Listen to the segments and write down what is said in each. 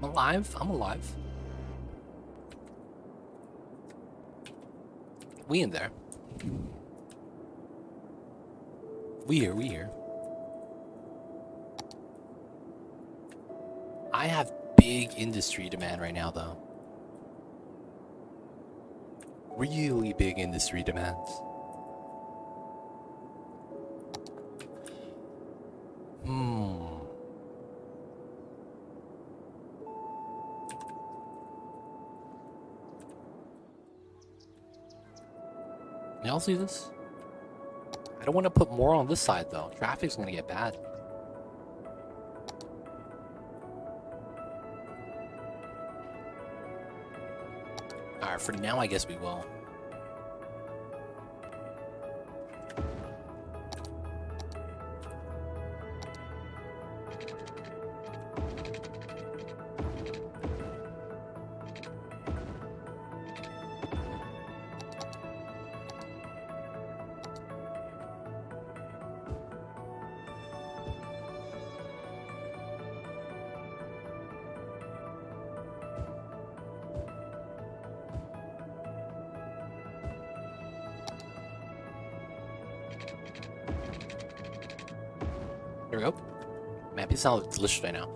I'm alive. I'm alive. We in there. We here. I have big industry demand right now, though. Really big industry demands. Y'all see this? I don't want to put more on this side, though. Traffic's gonna get bad. Alright, for now, I guess we will. There we go. Man, pizza sounds delicious right now.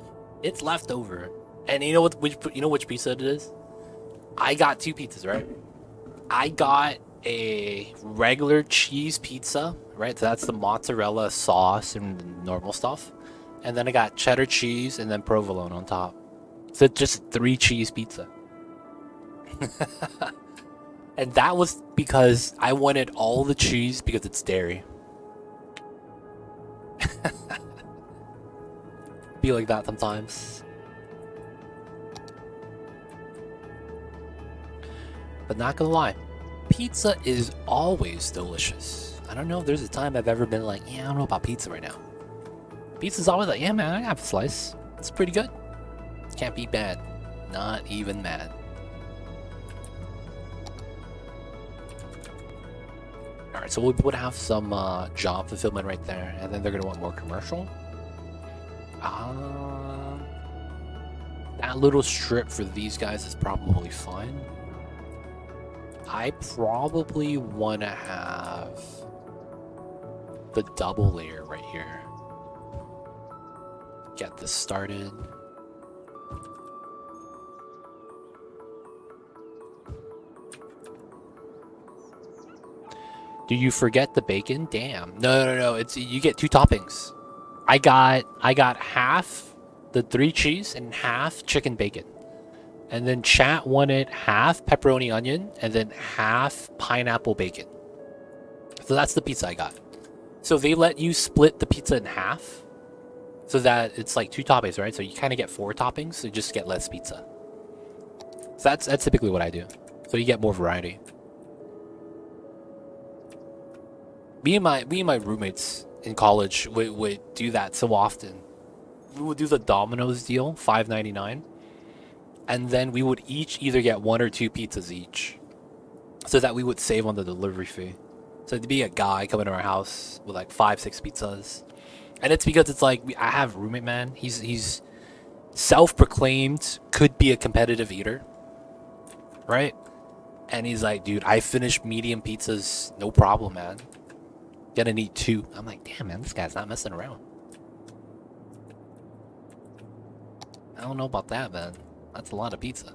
It's leftover, and you know what? Which pizza it is? I got two pizzas, right? I got a regular cheese pizza, right? So that's the mozzarella sauce and the normal stuff, and then I got cheddar cheese and then provolone on top. So it's just 3 cheese pizza. And that was because I wanted all the cheese because it's dairy. Be like that sometimes. But not gonna lie, pizza is always delicious. I don't know if there's a time I've ever been like, yeah, I don't know about pizza right now. Pizza's always like, yeah, man, I have a slice. It's pretty good. Can't be bad. Not even mad. Alright, so we would have some job fulfillment right there, and then they're gonna want more commercial. That little strip for these guys is probably fine. I probably want to have the double layer right here. Get this started. Do you forget the bacon? Damn. No. It's you get 2 toppings. I got half the 3 cheese and half chicken bacon. And then chat wanted half pepperoni onion and then half pineapple bacon. So that's the pizza I got. So they let you split the pizza in half so that it's like 2 toppings, right? So you kind of get 4 toppings, so you just get less pizza. So that's typically what I do. So you get more variety. Me and my roommates in college would do that so often. We would do the Domino's deal, $5.99, and then we would each either get 1 or 2 pizzas each, so that we would save on the delivery fee. So it'd be a guy coming to our house with like 5-6 pizzas, and it's because it's like I have a roommate, man. He's self-proclaimed could be a competitive eater, right? And he's like, dude, I finished medium pizzas, no problem, man. Gonna need 2. I'm like, damn, man, this guy's not messing around. I don't know about that, man. That's a lot of pizza.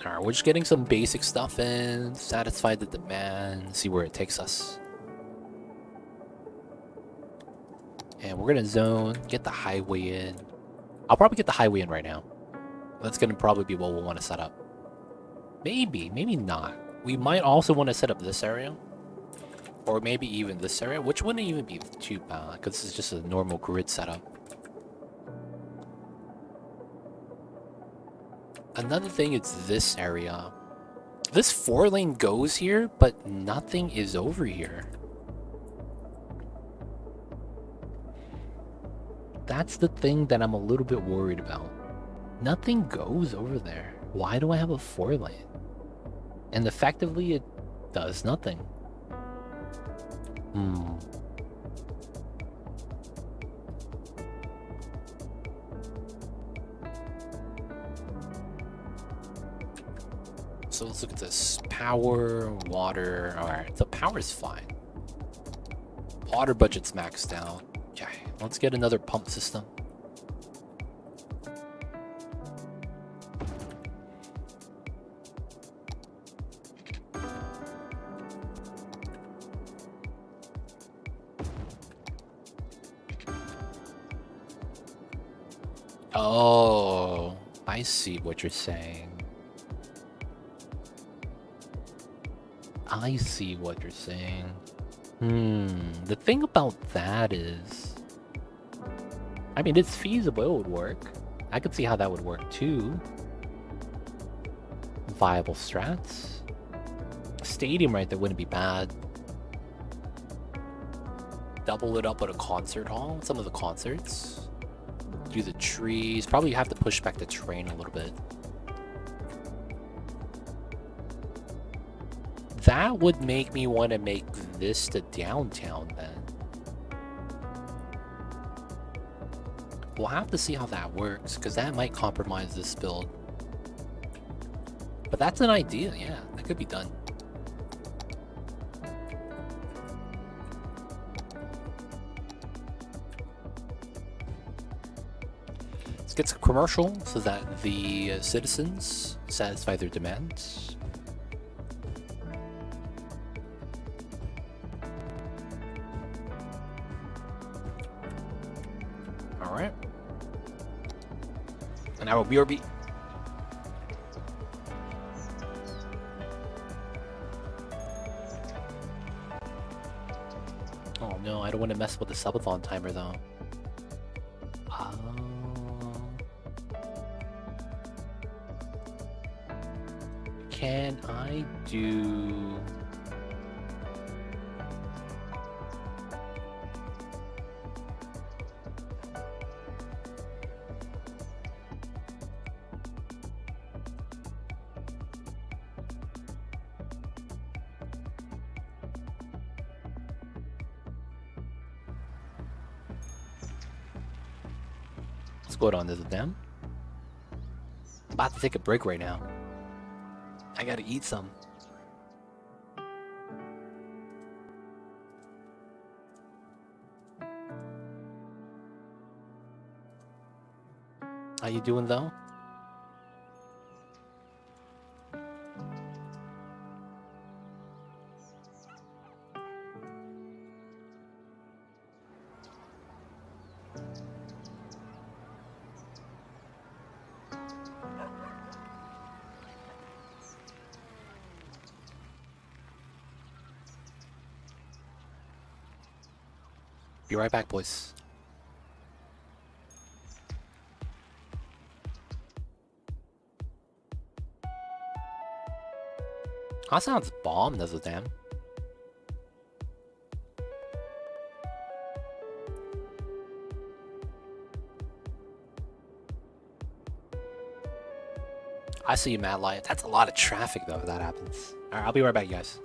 Alright, we're just getting some basic stuff in, satisfy the demand, see where it takes us. And we're gonna zone, get the highway in. I'll probably get the highway in right now. That's gonna probably be what we'll want to set up. Maybe not. We might also want to set up this area. Or maybe even this area, which wouldn't even be too bad, because this is just a normal grid setup. Another thing is this area. This 4-lane goes here, but nothing is over here. That's the thing that I'm a little bit worried about. Nothing goes over there. Why do I have a 4-lane? And effectively, it does nothing. So let's look at this. Power, water. Alright, the power's fine. Water budget's maxed out. Okay, let's get another pump system. Oh, I see what you're saying. I see what you're saying. The thing about that is... I mean, it's feasible, it would work. I could see how that would work too. Viable strats. A stadium right there wouldn't be bad. Double it up with a concert hall, some of the concerts. Do the trees. Probably have to push back the train a little bit. That would make me want to make this the downtown then. We'll have to see how that works, because that might compromise this build. But that's an idea, yeah. That could be done. Let's get some commercial so that the citizens satisfy their demands. Alright. And now BRB. Oh no, I don't want to mess with the subathon timer though. Can I do... What's going on? There's a dam? I'm about to take a break right now. I gotta eat some. How you doing though? Be right back, boys. That sounds bomb, does it, damn? I see you, Mad Lion. That's a lot of traffic, though, if that happens. Alright, I'll be right back, guys.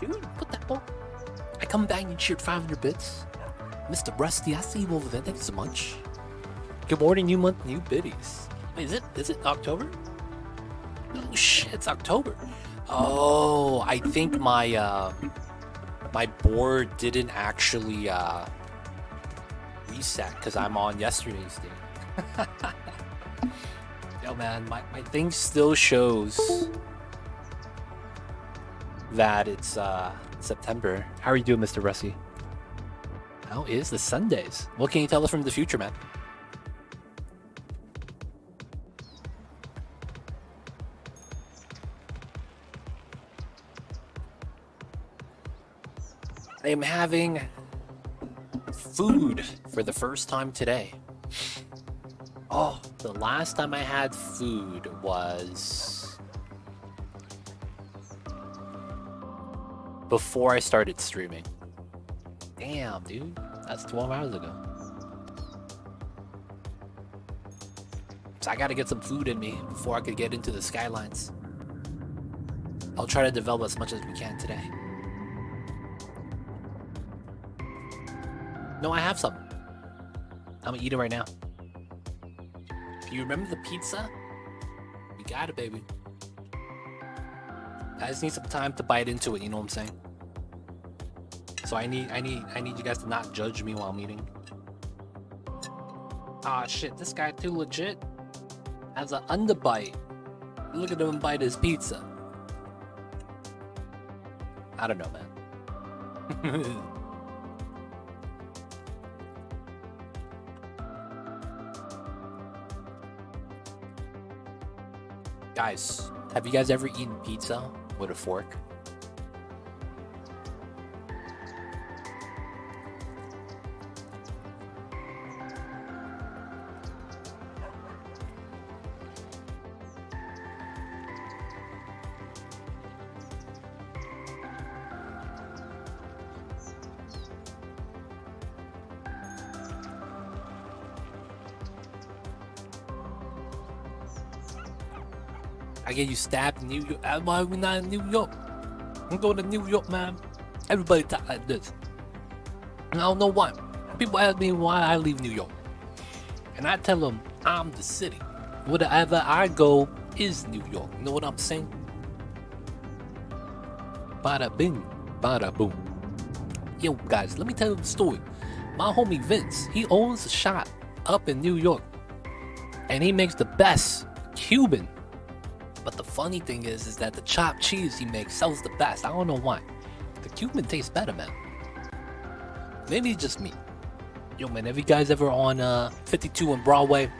Dude, put that ball. I come back and you cheered 500 bits. Mr. Rusty, I see you over there. Thank you so much. Good morning, new month, new biddies. Wait, is it October? Oh shit, it's October. Oh, I think my my board didn't actually reset because I'm on yesterday's date. Yo man, my thing still shows that it's September. How are you doing, Mr. Rusty? How is the Sundays? What can you tell us from the future, man? I am having food for the first time today. Oh, the last time I had food was before I started streaming. Damn, dude. That's 12 hours ago. So I gotta get some food in me before I could get into the Skylines. I'll try to develop as much as we can today. No, I have some. I'm gonna eat it right now. You remember the pizza? We got it, baby. I just need some time to bite into it, you know what I'm saying? So I need you guys to not judge me while I'm eating. Ah shit, this guy too legit has an underbite. Look at him bite his pizza. I don't know, man. Guys, have you guys ever eaten pizza with a fork? I get you stabbed in New York. Why are we not in New York? I'm going to New York, man. Everybody talk like this. And I don't know why. People ask me why I leave New York. And I tell them, I'm the city. Wherever I go is New York. You know what I'm saying? Bada bing, bada boom. Yo, guys, let me tell you the story. My homie Vince, he owns a shop up in New York. And he makes the best Cuban. But the funny thing is that the chopped cheese he makes sells the best. I don't know why. The Cuban tastes better, man. Maybe it's just me. Yo, man, have you guys ever on 52 on Broadway?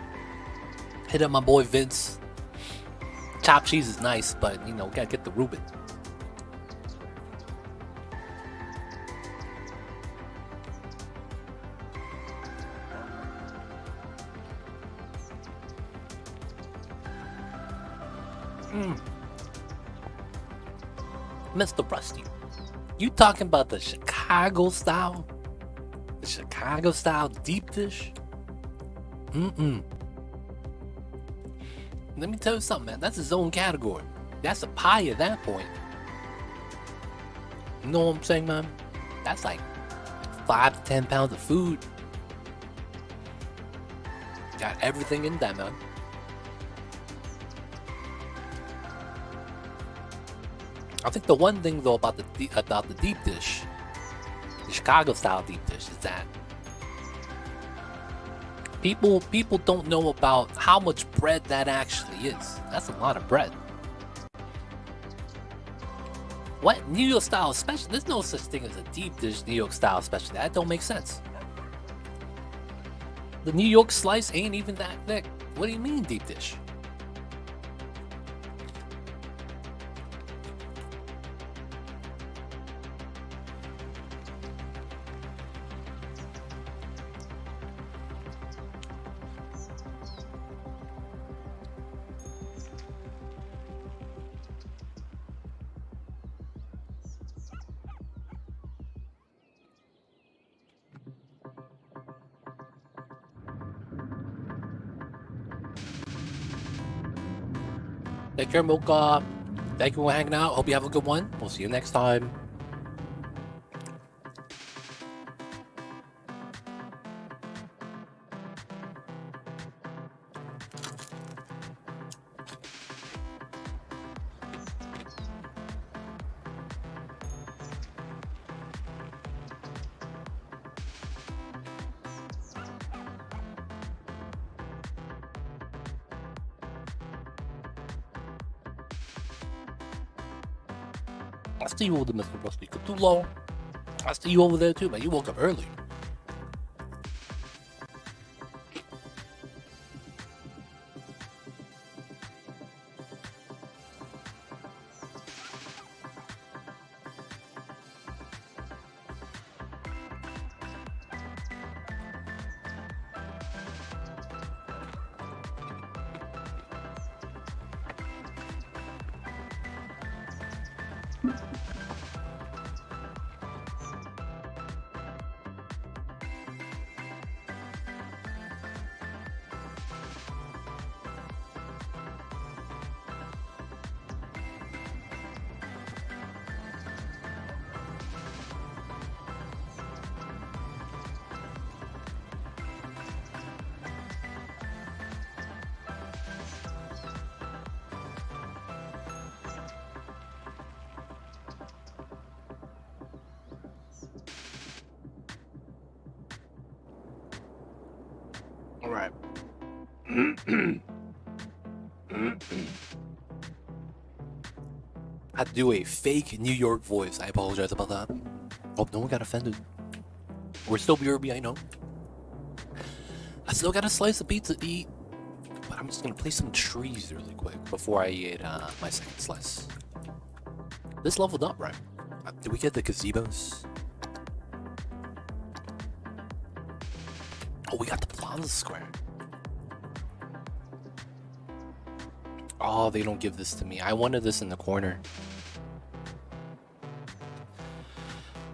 Hit up my boy Vince. Chopped cheese is nice, but, you know, gotta get the Reuben. Mr. Rusty, you talking about the Chicago style? The Chicago style deep dish? Let me tell you something, man. That's his own category. That's a pie at that point. You know what I'm saying, man? That's like 5 to 10 pounds of food. Got everything in that, man. I think the one thing though about the deep dish, the Chicago style deep dish, is that people don't know about how much bread that actually is. That's a lot of bread. What? New York style special? There's no such thing as a deep dish New York style special. That don't make sense. The New York slice ain't even that thick. What do you mean deep dish? Take care, Mocha. Thank you for hanging out. Hope you have a good one. We'll see you next time. I see you over there, Mr. Rusty Cthulhu. I see you over there too, man. You woke up early. All right. I had to do a fake New York voice. I apologize about that. Hope no one got offended. We're still BRB, I know. I still got a slice of pizza to eat. But I'm just gonna play some trees really quick before I eat my second slice. This leveled up, right? Did we get the gazebos? Oh, we got the Plaza Square. Oh, they don't give this to me. I wanted this in the corner.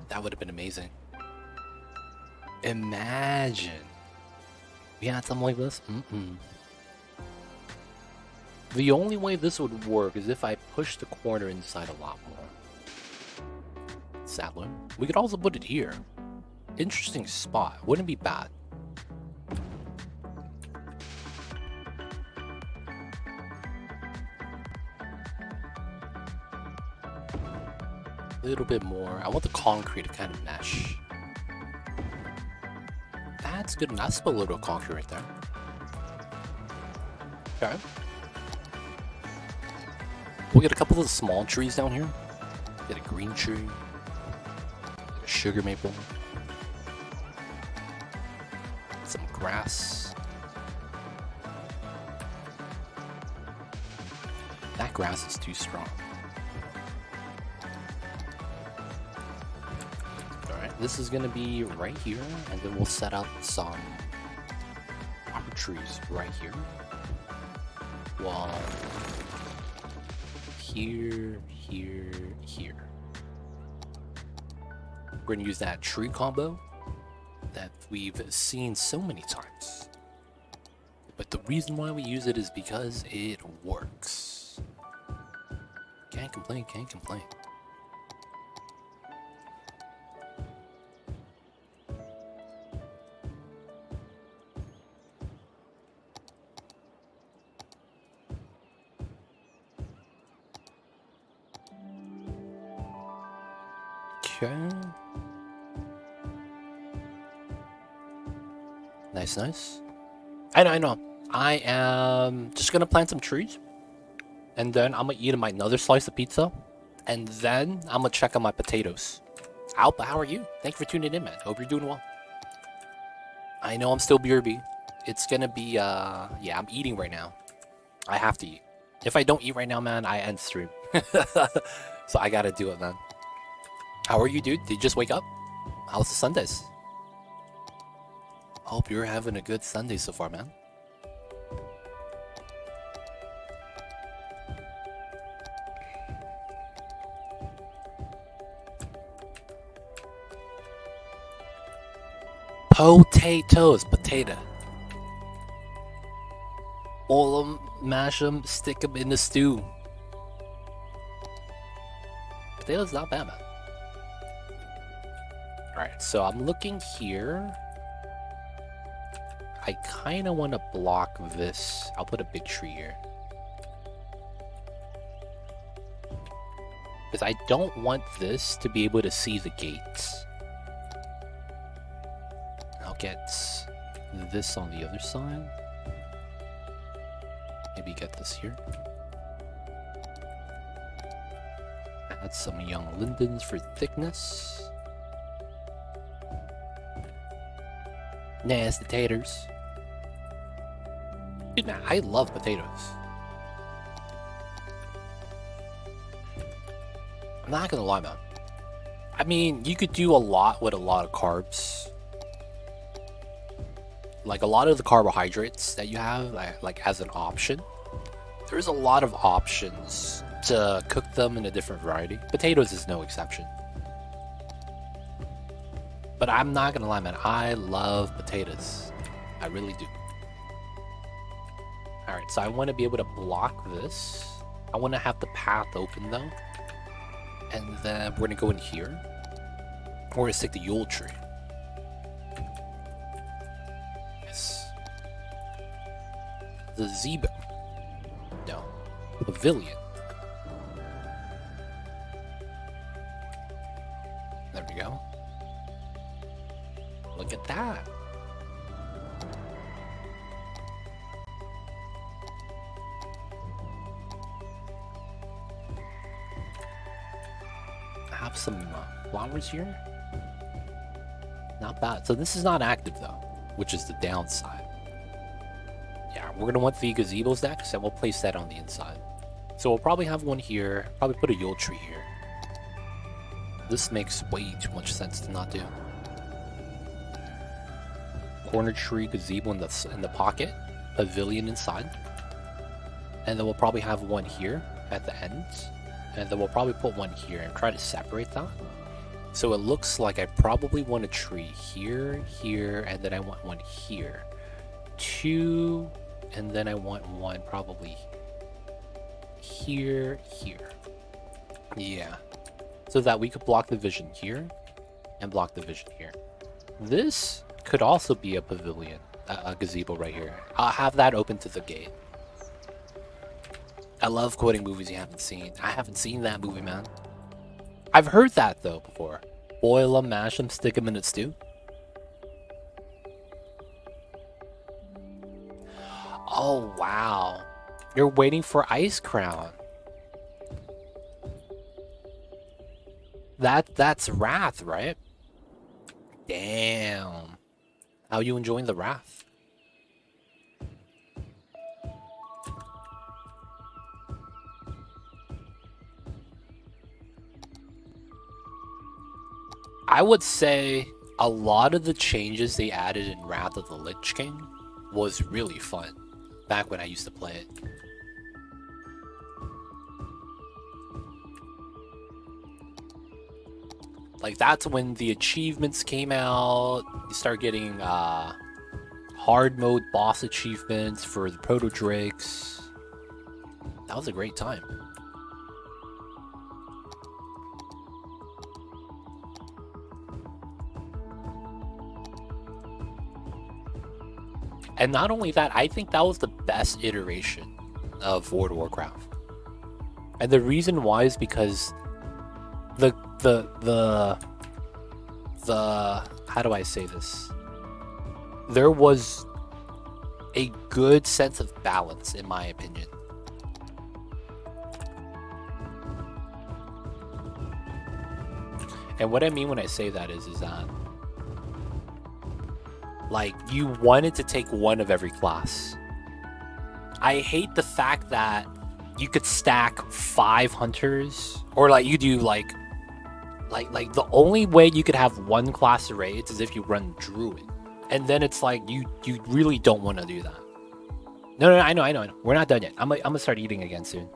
That would have been amazing. Imagine we had something like this. The only way this would work is if I push the corner inside a lot more. Sadly. We could also put it here. Interesting spot. Wouldn't be bad. A little bit more. I want the concrete to kind of mesh. That's good enough. That's a little concrete right there. Okay. We'll get a couple of the small trees down here. Get a green tree. Get a sugar maple. Some grass. That grass is too strong. Alright, this is gonna be right here, and then we'll set up some proper trees right here. Well, here, here, here. We're gonna use that tree combo that we've seen so many times. But the reason why we use it is because it works. Can't complain, can't complain. Okay. Nice, nice. I know. I am just gonna plant some trees. And then I'm gonna eat my another slice of pizza. And then I'm gonna check on my potatoes. Alpa, how are you? Thank you for tuning in, man. Hope you're doing well. I know I'm still BRB. It's gonna be, yeah, I'm eating right now. I have to eat. If I don't eat right now, man, I end stream. So I gotta do it, man. How are you, dude? Did you just wake up? How's the Sundays? Hope you're having a good Sunday so far, man. Potatoes, potato. Boil them, mash them, stick them in the stew. Potatoes not bad, man. Alright, so I'm looking here. I kind of want to block this. I'll put a big tree here. Because I don't want this to be able to see the gates. I'll get this on the other side. Maybe get this here. Add some young lindens for thickness. Nasty taters. Dude, man, I love potatoes. I'm not gonna lie, man. I mean, you could do a lot with a lot of carbs. Like a lot of the carbohydrates that you have, like as an option. There's a lot of options to cook them in a different variety. Potatoes is no exception. But I'm not gonna lie, man. I love potatoes. I really do. Alright, so I want to be able to block this. I want to have the path open though. And then we're gonna go in here. We're gonna stick the Yule tree. Yes. The Zebo. No. Pavilion. There we go. Look at that. Have some flowers here. Not bad. So this is not active though, which is the downside. Yeah, we're gonna want the gazebos next, and we'll place that on the inside. So we'll probably have one here. Probably put a Yule tree here. This makes way too much sense to not do. Corner tree, gazebo in the pocket, pavilion inside, and then we'll probably have one here at the ends, and then we'll probably put one here and try to separate that. So it looks like I probably want a tree here, here, and then I want one here. Two, and then I want one probably here, here. Yeah. So that we could block the vision here and block the vision here. This could also be a pavilion, a gazebo right here. I'll have that open to the gate. I love quoting movies you haven't seen. I haven't seen that movie, man. I've heard that though before. Boil them, mash them, stick them in a stew. Oh wow. You're waiting for Ice Crown. That's Wrath, right? Damn. How you enjoying the Wrath? I would say a lot of the changes they added in Wrath of the Lich King was really fun back when I used to play it. Like, that's when the achievements came out. You start getting hard mode boss achievements for the Proto Drakes. That was a great time. And not only that, I think that was the best iteration of World of Warcraft. And the reason why is because the how do I say this? There was a good sense of balance, in my opinion. And what I mean when I say that is that like, you wanted to take one of every class. I hate the fact that you could stack 5 hunters, or like you do like the only way you could have one class of raids is if you run druid, and then it's like you really don't want to do that. No, I know. We're not done yet. I'm gonna start eating again soon.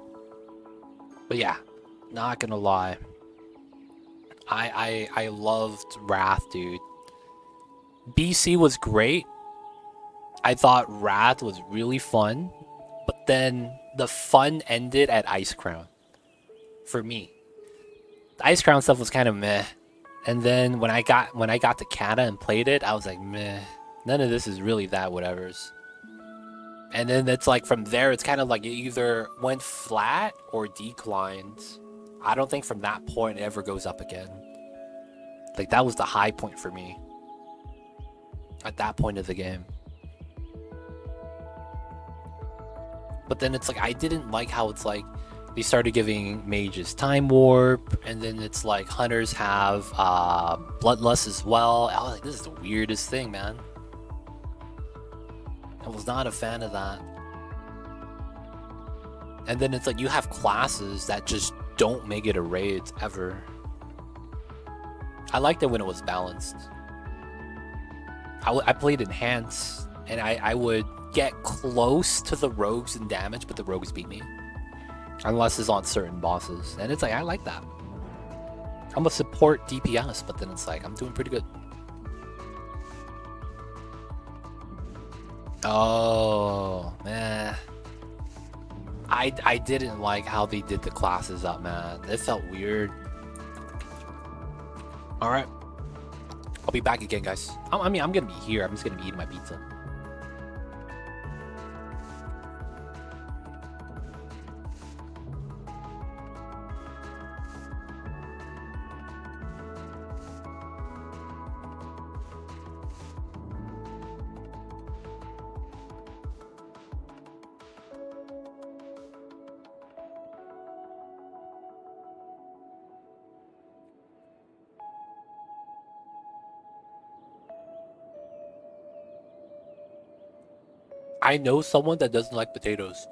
But yeah, not gonna lie. I loved Wrath, dude. BC was great. I thought Wrath was really fun, but then the fun ended at Ice Crown. For me, the Ice Crown stuff was kind of meh, and then when I got to Kata and played it, I was like, meh. None of this is really that whatevers. And then it's like from there, it's kind of like it either went flat or declined. I don't think from that point it ever goes up again. Like, that was the high point for me at that point of the game. But then it's like, I didn't like how it's like They started giving mages time warp, and then it's like hunters have bloodlust as well. I was like, this is the weirdest thing, man. I was not a fan of that. And then it's like you have classes that just don't make it a raid ever. I liked it when it was balanced. I played Enhance, and I would get close to the rogues in damage, but the rogues beat me. Unless it's on certain bosses. And it's like, I like that. I'm a support DPS, but then it's like, I'm doing pretty good. Oh, man. I didn't like how they did the classes up, man. It felt weird. Alright. I'll be back again, guys. I mean, I'm gonna be here. I'm just gonna be eating my pizza. I know someone that doesn't like potatoes.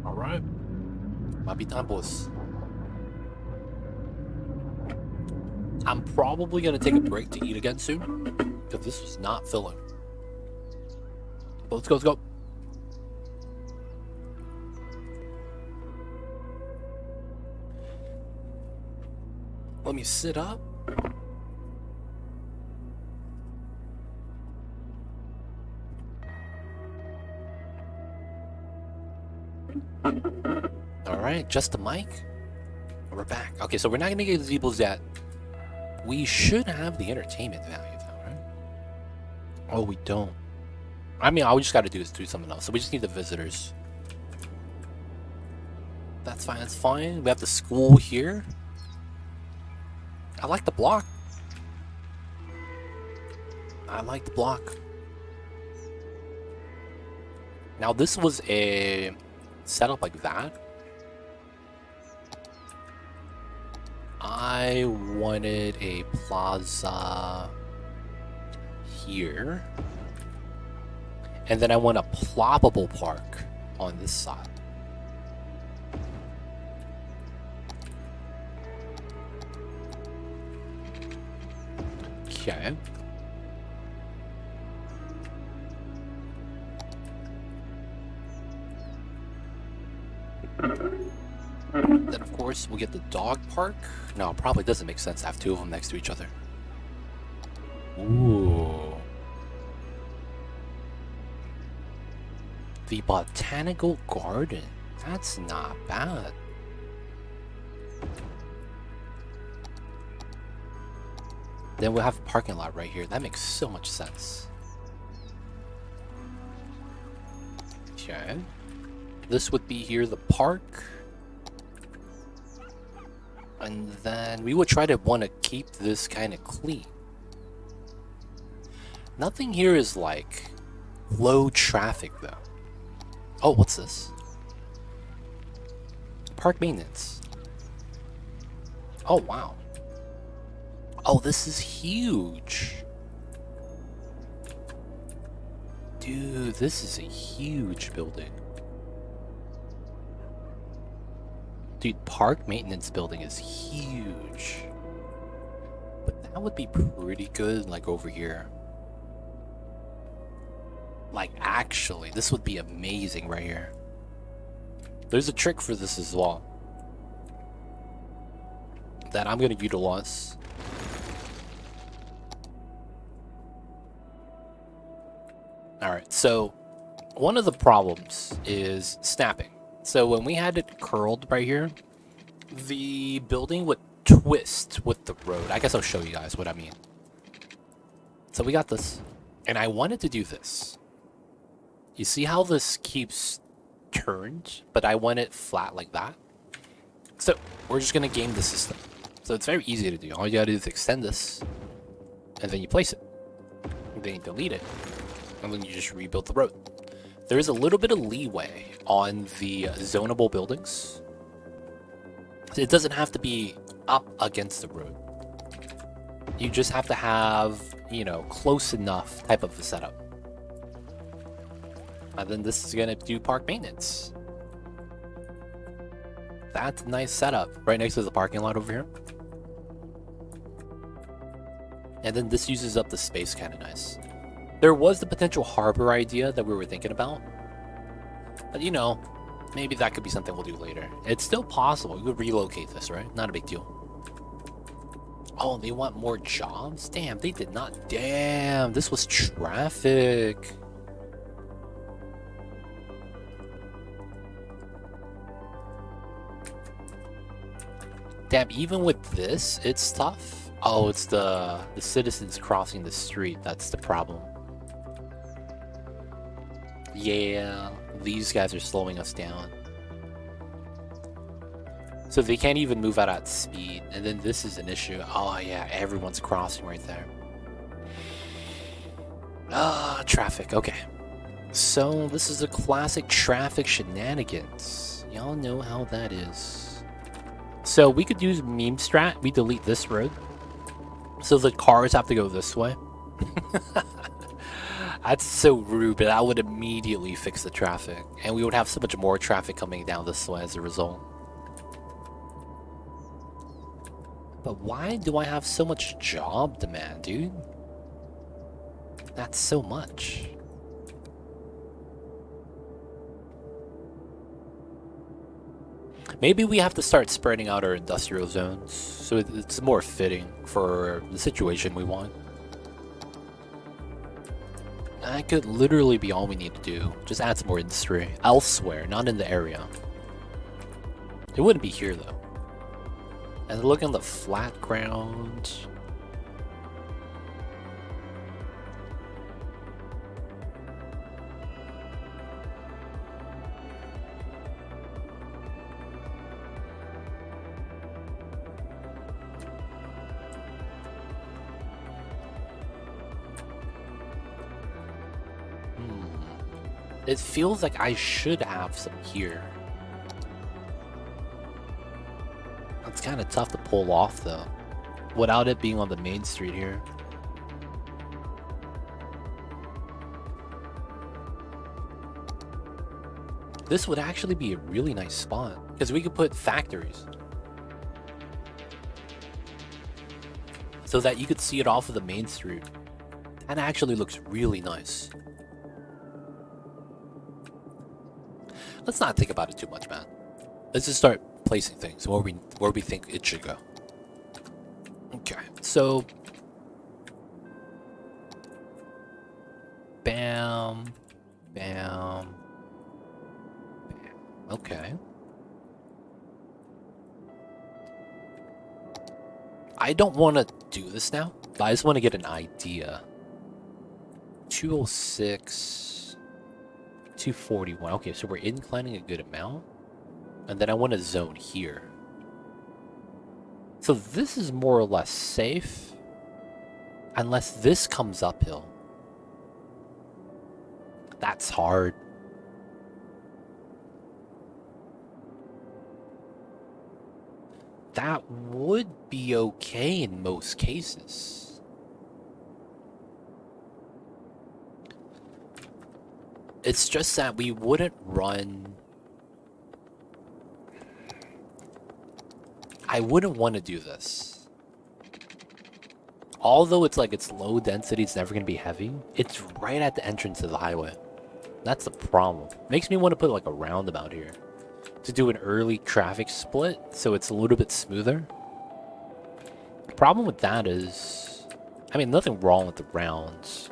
Alright. Mabitan boss. I'm probably gonna take a break to eat again soon, because this was not filling. But let's go, let's go. Let me sit up. Alright, just the mic. We're back. Okay, so we're not gonna get Zeebles yet. We should have the entertainment value though, right? Oh, we don't. I mean, all we just gotta do is do something else. So we just need the visitors. That's fine, that's fine. We have the school here. I like the block. I like the block. Now this was a setup like that. I wanted a plaza here. And then I want a ploppable park on this side. Okay. Then of course we'll get the dog park. No, it probably doesn't make sense to have two of them next to each other. Ooh. The botanical garden. That's not bad. Then we'll have a parking lot right here. That makes so much sense. Okay. This would be here, the park. And then we would try to want to keep this kind of clean. Nothing here is like low traffic though. Oh, what's this? park maintenance. Oh, wow. Oh, this is huge. Dude, this is a huge building. Dude, park maintenance building is huge. But that would be pretty good, like, over here. Like, actually, this would be amazing right here. There's a trick for this as well that I'm going to utilize. Alright, so one of the problems is snapping. So when we had it curled right here, the building would twist with the road. I guess I'll show you guys what I mean. So we got this, and I wanted to do this. You see how this keeps turned, but I want it flat like that? So we're just going to game the system. So it's very easy to do. All you gotta do is extend this, and then you place it. And then you delete it, and then you just rebuild the road. There is a little bit of leeway on the zonable buildings. It doesn't have to be up against the road. You just have to have, you know, close enough type of a setup. And then this is gonna do park maintenance. That's a nice setup. Right next to the parking lot over here. And then this uses up the space kind of nice. There was the potential harbor idea that we were thinking about. But you know, maybe that could be something we'll do later. It's still possible. We could relocate this, right? Not a big deal. Oh, they want more jobs? Damn, they did not. Damn, this was traffic. Damn, even with this, it's tough. Oh, it's the citizens crossing the street. That's the problem. Yeah, these guys are slowing us down. So they can't even move out at speed. And then this is an issue. Oh yeah, everyone's crossing right there. Ah, traffic. Okay. So this is a classic traffic shenanigans. Y'all know how that is. So we could use meme strat. We delete this road. So the cars have to go this way. That's so rude, but that would immediately fix the traffic. And we would have so much more traffic coming down this way as a result. But why do I have so much job demand, dude? That's so much. Maybe we have to start spreading out our industrial zones so it's more fitting for the situation we want. That could literally be all we need to do. Just add some more industry elsewhere, not in the area. It wouldn't be here though. And look on the flat ground. It feels like I should have some here. It's kind of tough to pull off though, without it being on the main street here. This would actually be a really nice spot, because we could put factories. So that you could see it off of the main street. That actually looks really nice. Let's not think about it too much, man. Let's just start placing things where we think it should go. Okay, so bam, bam, bam. Okay. I don't want to do this now, but I just want to get an idea. 206. 241. Okay, so we're inclining a good amount. And then I want a zone here. So this is more or less safe. Unless this comes uphill. That's hard. that would be okay in most cases. It's just that we wouldn't run... I wouldn't want to do this. Although it's like it's low density, it's never going to be heavy. It's right at the entrance of the highway. That's the problem. Makes me want to put like a roundabout here to do an early traffic split so it's a little bit smoother. The problem with that is, I mean, nothing wrong with the rounds.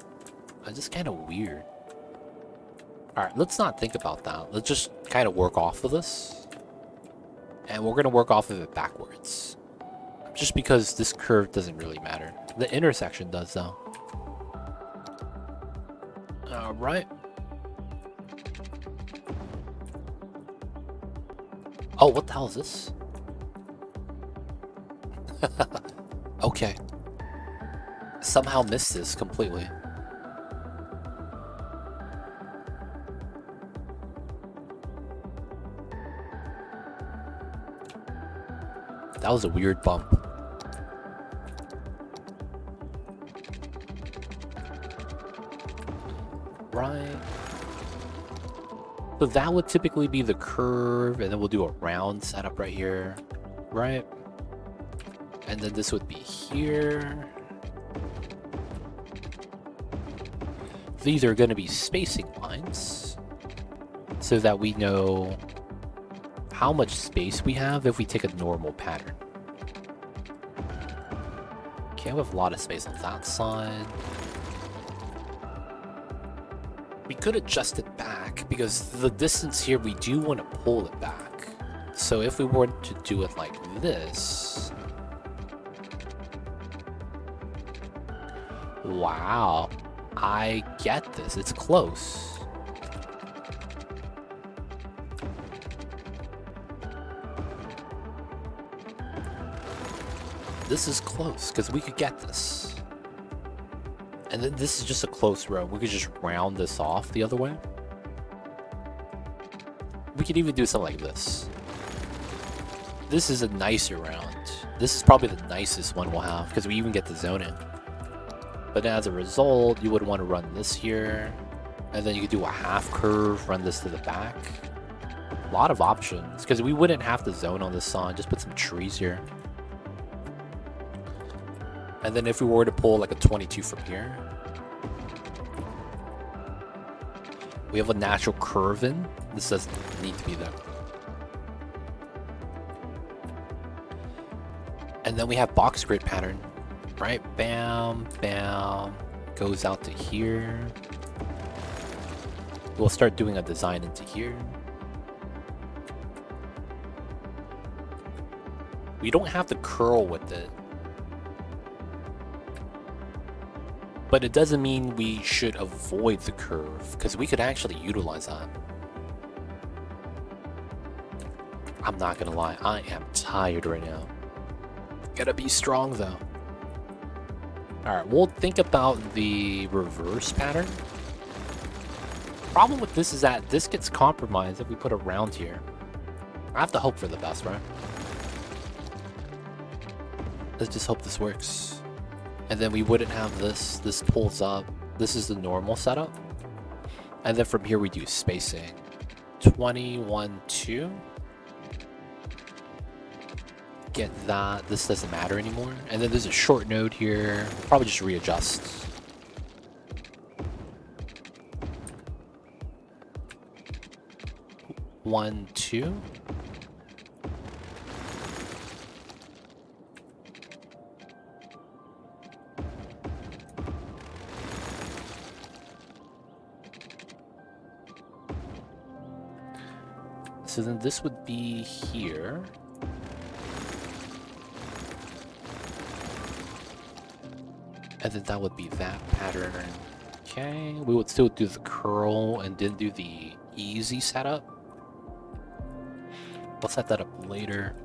It's just kind of weird. Alright, let's not think about that. Let's just kind of work off of this. And we're going to work off of it backwards. Just because this curve doesn't really matter. The intersection does, though. Alright. Oh, what the hell is this? Okay. Somehow missed this completely. That was a weird bump. Right. So that would typically be the curve, and then we'll do a round setup right here, right? And then this would be here. These are going to be spacing lines, so that we know how much space we have if we take a normal pattern. Okay, we have a lot of space on that side. We could adjust it back, because the distance here, we do want to pull it back. So if we were to do it like this... Wow, I get this. It's close. This is close, because we could get this. And then this is just a close road. We could just round this off the other way. We could even do something like this. This is a nicer round. This is probably the nicest one we'll have, because we even get the zone in. But as a result, you would want to run this here. And then you could do a half curve, run this to the back. A lot of options, because we wouldn't have to zone on this side. Just put some trees here. And then if we were to pull like a 22 from here, we have a natural curve in. This doesn't need to be there. And then we have box grid pattern, right? Bam, bam, goes out to here. We'll start doing a design into here. We don't have to curl with it. But it doesn't mean we should avoid the curve, because we could actually utilize that. I'm not gonna lie, I am tired right now. Gotta be strong though. Alright, we'll think about the reverse pattern. Problem with this is that this gets compromised if we put a round here. I have to hope for the best, right? Let's just hope this works. And then we wouldn't have this. This pulls up. This is the normal setup. And then from here we do spacing. 21, 2. Get that. This doesn't matter anymore. And then there's a short node here. We'll probably just readjust. One, 2. So then this would be here. And then that would be that pattern. Okay, we would still do the curl and then do the easy setup. We'll set that up later.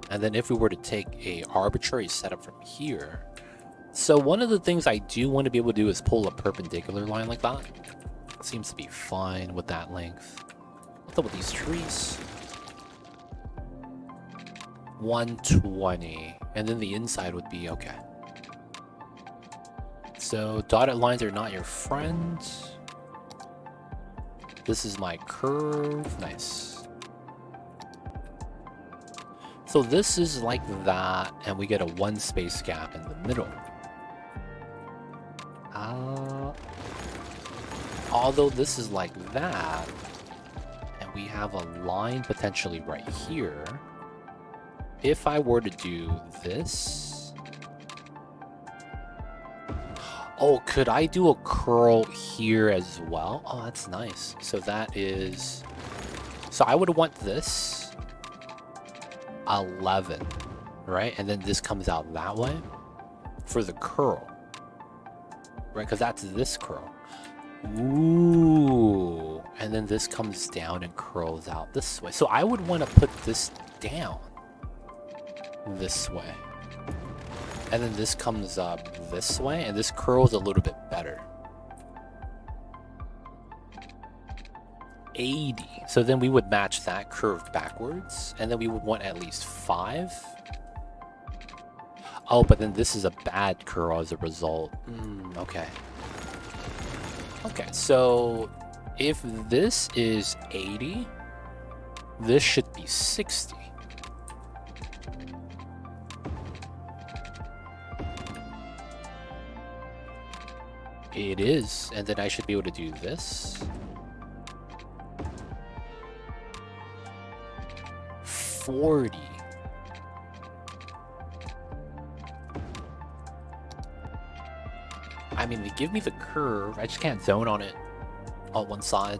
And then if we were to take a arbitrary setup from here. So one of the things I do want to be able to do is pull a perpendicular line like that. Seems to be fine with that length. What's up with these trees? 120. And then the inside would be okay. So dotted lines are not your friend. This is my curve. Nice. So this is like that, and we get a 1 space gap in the middle. Although this is like that, and we have a line potentially right here. If I were to do this... Oh, could I do a curl here as well? Oh, that's nice. So that is... So I would want this 11, right? And then this comes out that way for the curl, right? Because that's this curl. Ooh. And then this comes down and curls out this way. So I would want to put this down this way. And then this comes up this way, and this curls a little bit better. 80. So then we would match that curved backwards, and then we would want at least 5. Oh, but then this is a bad curl as a result. Okay. Okay, so if this is 80, this should be 60. It is, and then I should be able to do this. 40. I mean, they give me the curve. I just can't zone on it on one side.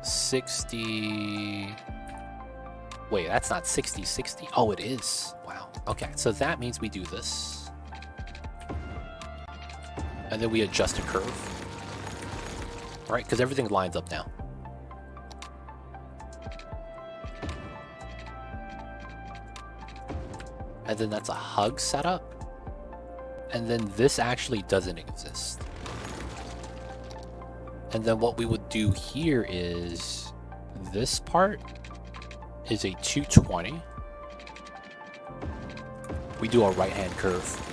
60. Wait, that's not 60, 60. Oh, it is. Wow. Okay, so that means we do this. And then we adjust a curve. Right, because everything lines up now. And then that's a hug setup. And then this actually doesn't exist. And then what we would do here is this part is a 220. We do a right hand curve.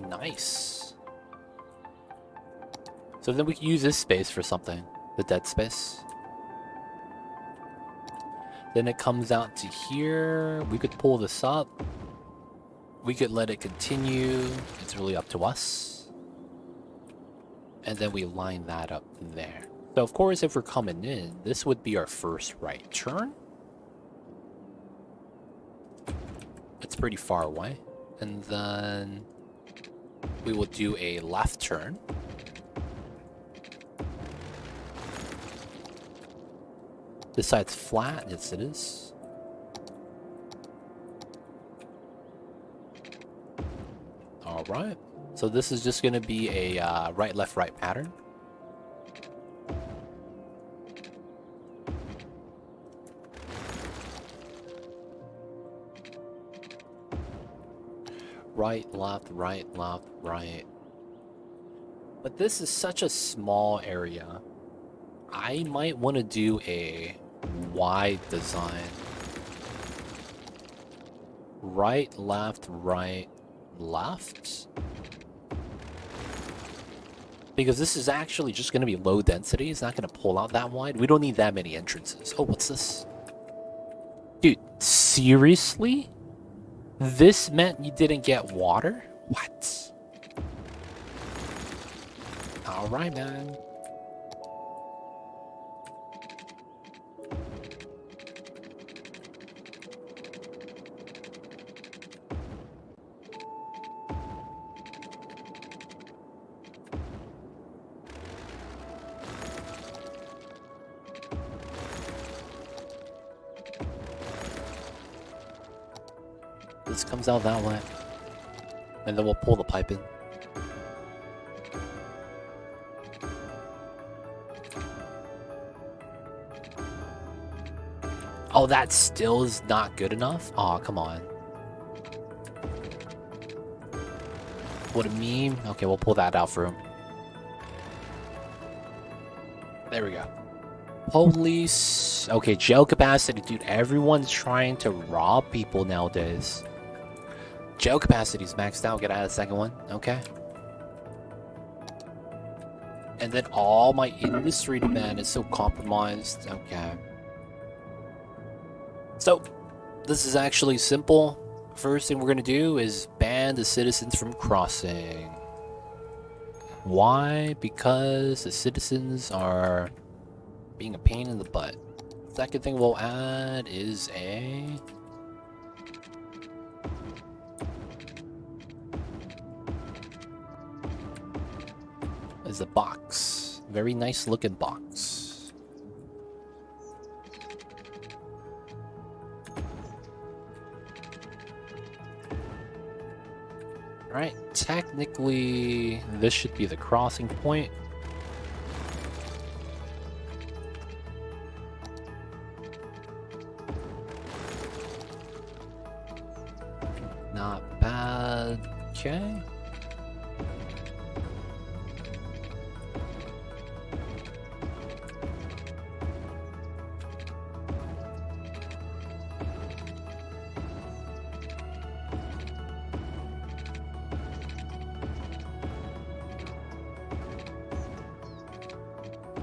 Nice. So then we can use this space for something, the dead space. Then it comes out to here. We could pull this up. We could let it continue. It's really up to us. And then we line that up there. So of course, if we're coming in, this would be our first right turn. It's pretty far away. And then we will do a left turn. This side's flat. Yes, it is. All right. So this is just going to be a right, left, right pattern. Right, left, right, left, right. But this is such a small area. I might want to do a wide design. Right, left, left. Because this is actually just going to be low density. It's not going to pull out that wide. We don't need that many entrances. Oh, what's this? Dude, seriously? This meant you didn't get water? What? Alright, man. This comes out that way. And then we'll pull the pipe in. Oh, that still is not good enough? Aw, come on. What a meme. Okay, we'll pull that out for him. There we go. Police. Okay, jail capacity, dude. Everyone's trying to rob people nowadays. Jail capacity's maxed out. Get out of the second one. Okay. And then all my industry demand is so compromised. Okay. So, this is actually simple. First thing we're gonna do is ban the citizens from crossing. Why? Because the citizens are being a pain in the butt. Second thing we'll add is a box. Very nice looking box. Alright, technically this should be the crossing point. Not bad. Okay.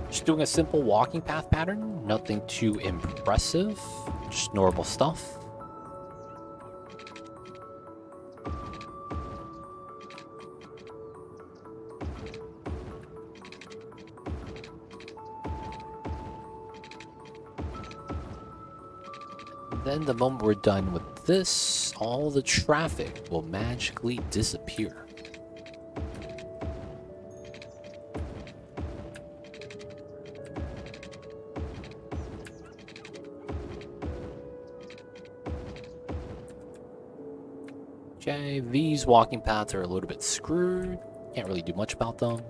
Just doing a simple walking path pattern. Nothing too impressive. Just normal stuff. Then the moment we're done with this, all the traffic will magically disappear. Okay, these walking paths are a little bit screwed. Can't really do much about them.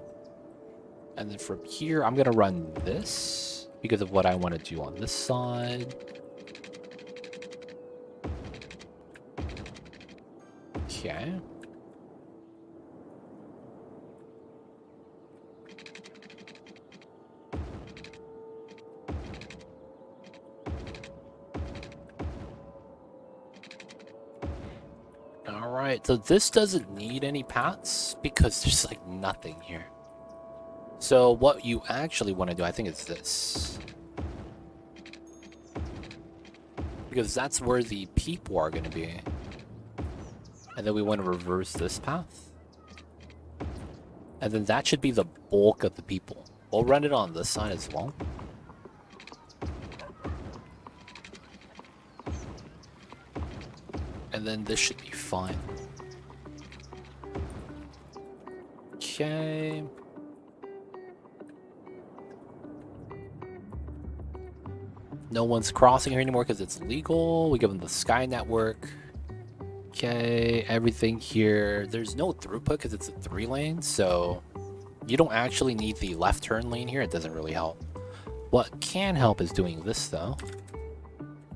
And then from here, I'm gonna run this because of what I want to do on this side. Okay. Alright, so this doesn't need any paths because there's like nothing here. So what you actually want to do, I think it's this. Because that's where the people are going to be. And then we want to reverse this path. And then that should be the bulk of the people. We'll run it on this side as well. And then this should be fine. Okay. No one's crossing here anymore because it's legal. We give them the Sky Network. Okay, everything here. There's no throughput because it's a 3-lane, so you don't actually need the left turn lane here. It doesn't really help. What can help is doing this, though.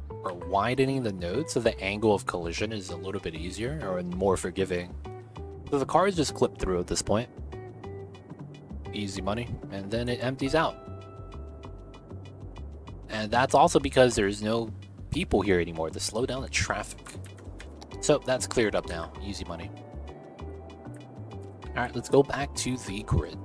Or widening the node so the angle of collision is a little bit easier or more forgiving. So the cars just clip through at this point. Easy money. And then it empties out. And that's also because there's no people here anymore to slow down the traffic. So that's cleared up now. Easy money. Alright, let's go back to the grid.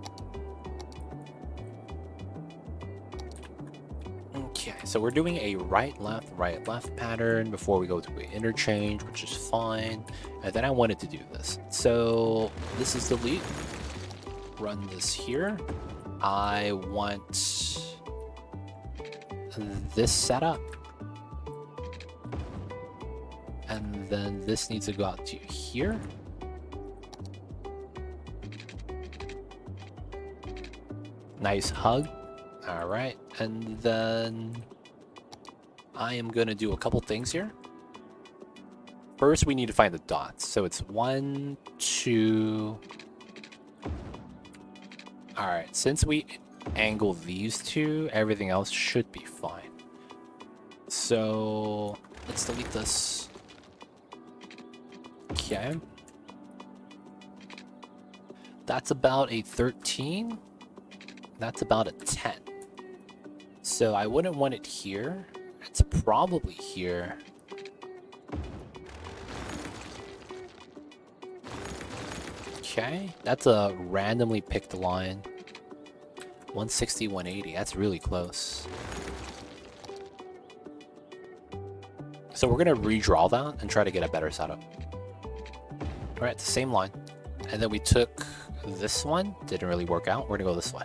Okay, so we're doing a right, left pattern before we go to an interchange, which is fine. And then I wanted to do this. So this is delete. Run this here. I want this setup. And then this needs to go out to here. Nice hug. All right. And then I am going to do a couple things here. First, we need to find the dots. So it's 1, 2. All right. Since we angle these two, everything else should be fine. So let's delete this. Okay. That's about a 13. That's about a 10. So I wouldn't want it here. It's probably here. Okay, that's a randomly picked line. 160, 180, that's really close. So we're gonna redraw that and try to get a better setup. All right, the same line. And then we took this one, didn't really work out. We're gonna go this way.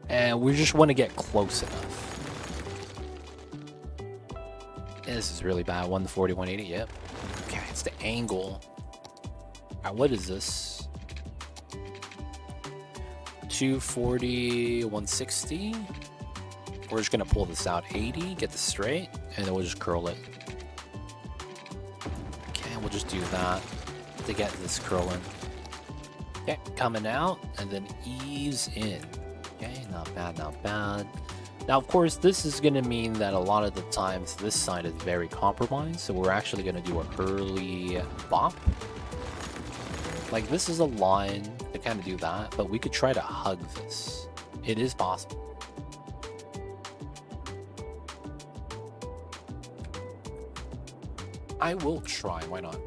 And we just want to get close enough. And this is really bad. 140, 180, yep. Okay, it's the angle. Alright, what is this? 240, 160. We're just gonna pull this out 80, get this straight, and then we'll just curl it. Okay, we'll just do that to get this curling. Okay, coming out, and then ease in. Okay, not bad, not bad. Now, of course, this is going to mean that a lot of the times this side is very compromised, so we're actually going to do an early bop. Like, this is a line to kind of do that, but we could try to hug this. It is possible. I will try, why not?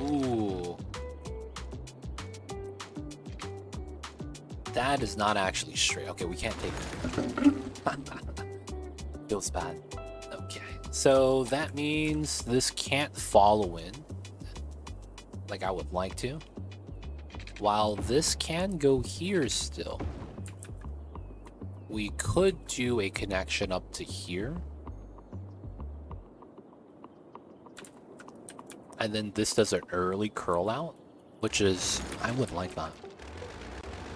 Ooh. That is not actually straight. Okay, we can't take that. Feels bad. Okay, so that means this can't follow in like I would like to. While this can go here still. We could do a connection up to here. And then this does an early curl out, which is, I would like that.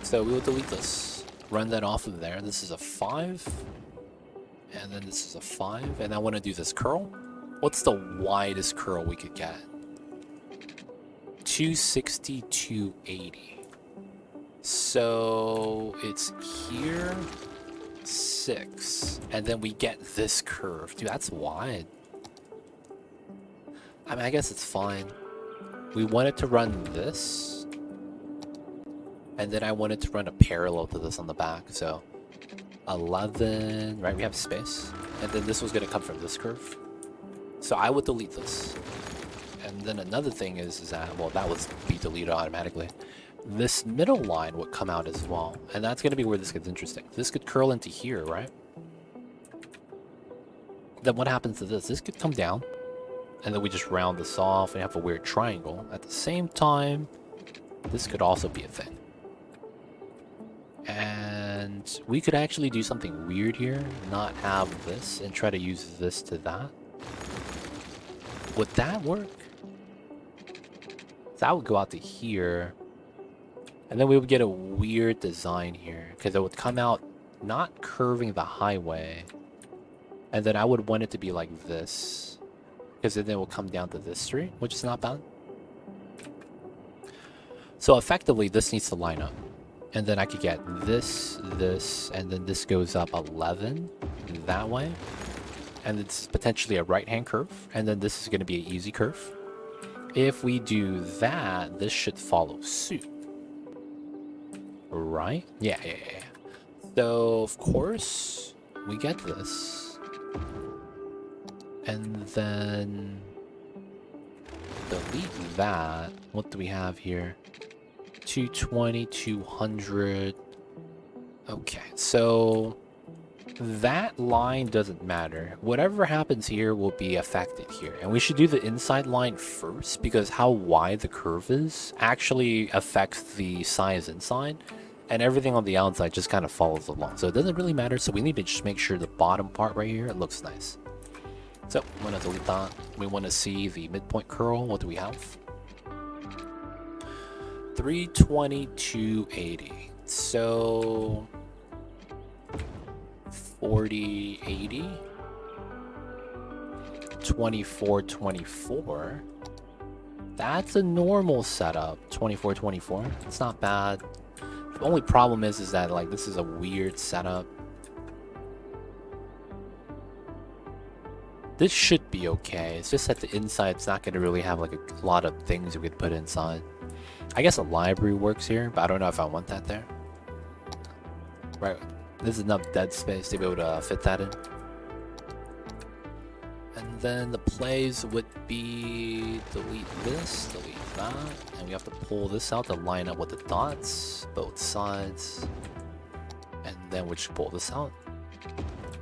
So we will delete this, run that off of there. This is a 5, and then this is a 5, and I want to do this curl. What's the widest curl we could get? 260, 280. So it's here, 6, and then we get this curve. Dude, that's wide. I mean, I guess it's fine. We wanted to run this, and then I wanted to run a parallel to this on the back. So 11, right? We have space, and then this was going to come from this curve. So I would delete this. And then another thing is that, well, that would be deleted automatically. This middle line would come out as well, and that's going to be where this gets interesting. This could curl into here, right? Then what happens to this? This could come down. And then we just round this off and have a weird triangle. At the same time, this could also be a thing. And we could actually do something weird here, not have this, and try to use this to that. Would that work? That would go out to here. And then we would get a weird design here, because it would come out not curving the highway. And then I would want it to be like this. Because then it will come down to this street, which is not bad. So effectively, this needs to line up. And then I could get this, this, and then this goes up 11 that way. And it's potentially a right-hand curve. And then this is going to be an easy curve. If we do that, this should follow suit. Right? Yeah. So, of course, we get this. And then delete that. What do we have here? 220, 200. Okay, so that line doesn't matter. Whatever happens here will be affected here. And we should do the inside line first, because how wide the curve is actually affects the size inside. And everything on the outside just kind of follows along. So it doesn't really matter. So we need to just make sure the bottom part right here, it looks nice. So I'm going to delete that. We want to see the midpoint curl. What do we have? 320, 280. So 40, 80. 24, 24. That's a normal setup. 24, 24. It's not bad. The only problem is that, like, this is a weird setup. This should be okay. It's just that the inside's not going to really have like a lot of things we could put inside. I guess a library works here, but I don't know if I want that there. Right, there's enough dead space to be able to fit that in. And then the plays would be delete this, delete that, and we have to pull this out to line up with the dots, both sides. And then we just pull this out.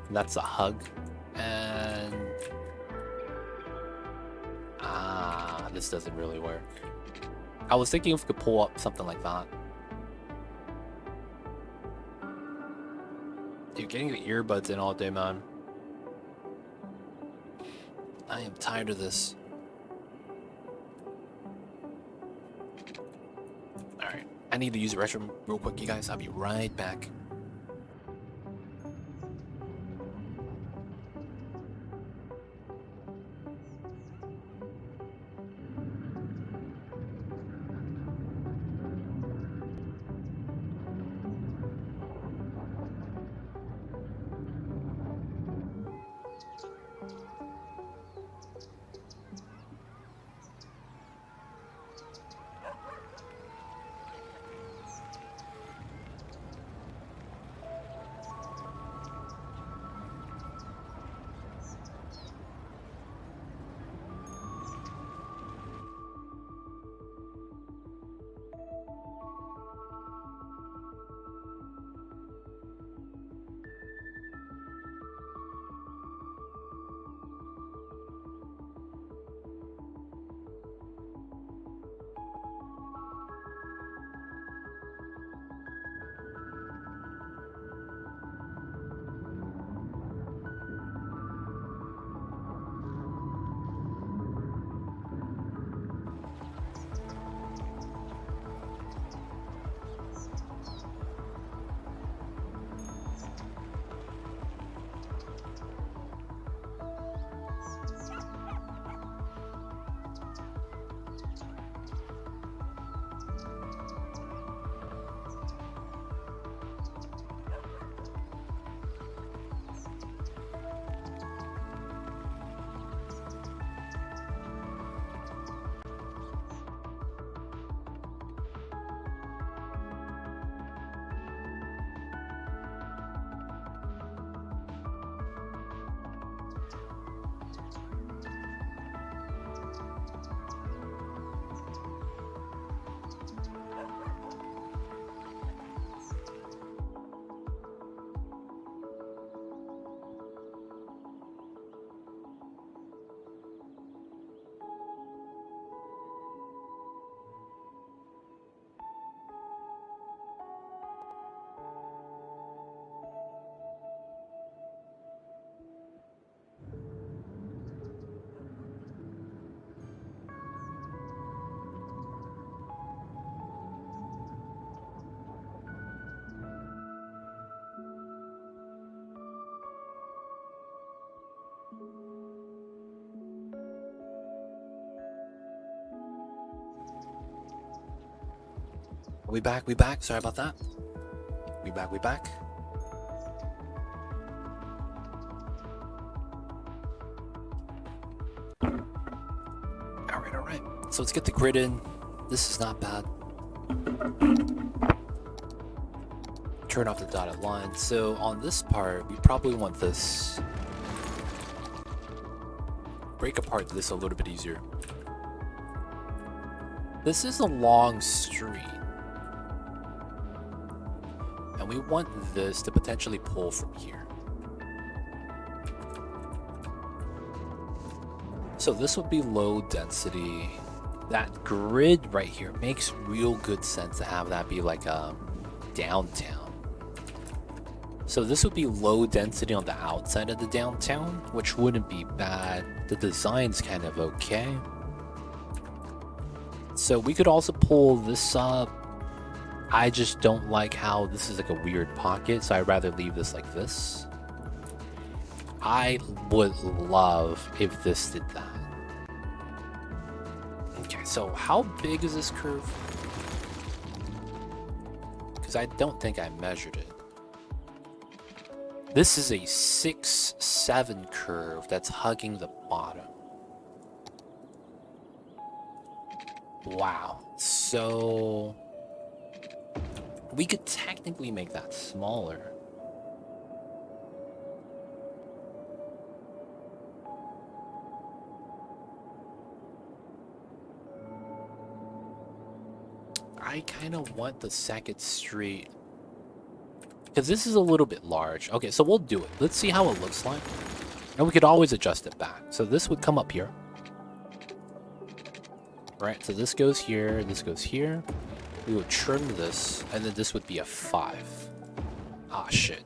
And that's a hug. And this doesn't really work. I was thinking if we could pull up something like that. Dude, getting the earbuds in all day, man. I am tired of this. Alright, I need to use the restroom real quick, you guys. I'll be right back. We back, we back. Sorry about that. We back, we back. Alright, alright. So let's get the grid in. This is not bad. Turn off the dotted line. So on this part, we probably want this. Break apart this a little bit easier. This is a long street. And we want this to potentially pull from here. So this would be low density. That grid right here makes real good sense to have that be like a downtown. So this would be low density on the outside of the downtown, which wouldn't be bad. The design's kind of okay. So we could also pull this up. I just don't like how this is like a weird pocket, so I'd rather leave this like this. I would love if this did that. Okay, so how big is this curve? Because I don't think I measured it. This is a 6-7 curve that's hugging the bottom. Wow. So we could technically make that smaller. I kind of want the second street because this is a little bit large. Okay, so we'll do it. Let's see how it looks like. And we could always adjust it back. So this would come up here. Right, so this goes here, this goes here. We would trim this, and then this would be a 5. Ah, shit.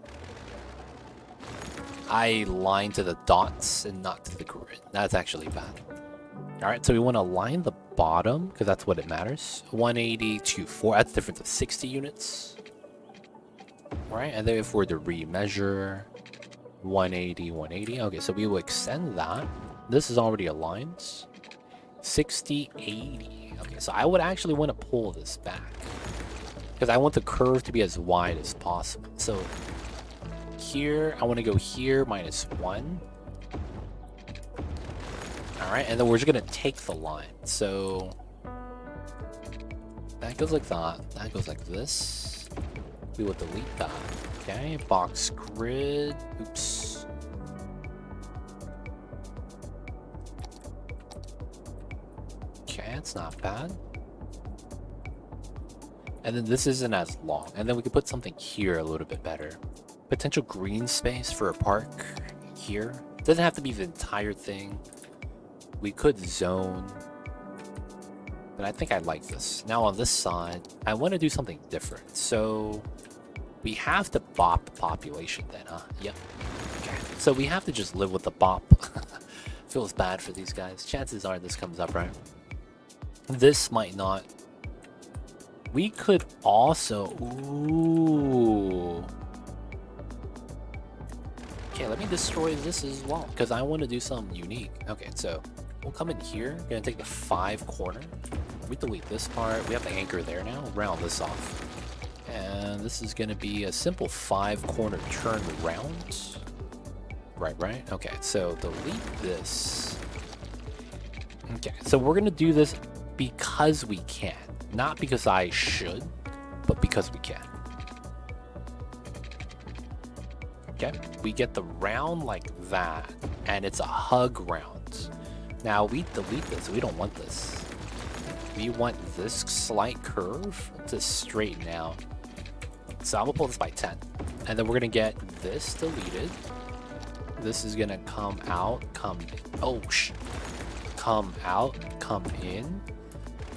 I lined to the dots and not to the grid. That's actually bad. Alright, so we want to line the bottom, because that's what it matters. 180 to 4, that's different than 60 units. Right, and then if we're to remeasure, 180, 180. Okay, so we will extend that. This is already aligned. 60, 80. Okay, so I would actually want to pull this back because I want the curve to be as wide as possible. So here, I want to go here, -1. All right, and then we're just going to take the line. So that goes like that. That goes like this. We will delete that. Okay, box grid. Oops. Okay, it's not bad. And then this isn't as long. And then we could put something here a little bit better. Potential green space for a park here. Doesn't have to be the entire thing. We could zone. But I think I like this. Now on this side, I want to do something different. So we have to bop population then, huh? Yep. Okay. So we have to just live with the bop. Feels bad for these guys. Chances are this comes up, right? This might not. We could also... Ooh. Okay, let me destroy this as well, because I want to do something unique. Okay, so we'll come in here. Gonna take the 5 corner. We delete this part. We have the anchor there now. Round this off. And this is gonna be a simple 5 corner turn round. Right. Okay, so delete this. Okay, so we're gonna do this because we can. Not because I should, but because we can. Okay, we get the round like that, and it's a hug round. Now we delete this, we don't want this. We want this slight curve to straighten out. So I'm gonna pull this by 10. And then we're gonna get this deleted. This is gonna come out, come out, come in.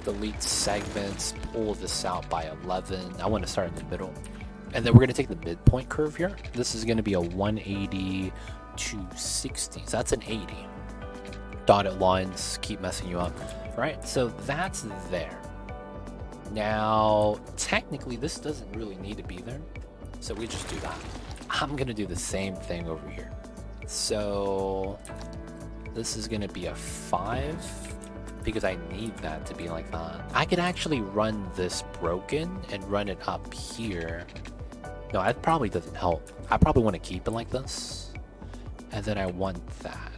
Delete segments, pull this out by 11. I want to start in the middle. And then we're going to take the midpoint curve here. This is going to be a 180 to 60. So that's an 80. Dotted lines keep messing you up. Right? So that's there. Now, technically, this doesn't really need to be there. So we just do that. I'm going to do the same thing over here. So this is going to be a 5. Because I need that to be like that. I could actually run this broken and run it up here. No, that probably doesn't help. I probably want to keep it like this. And then I want that.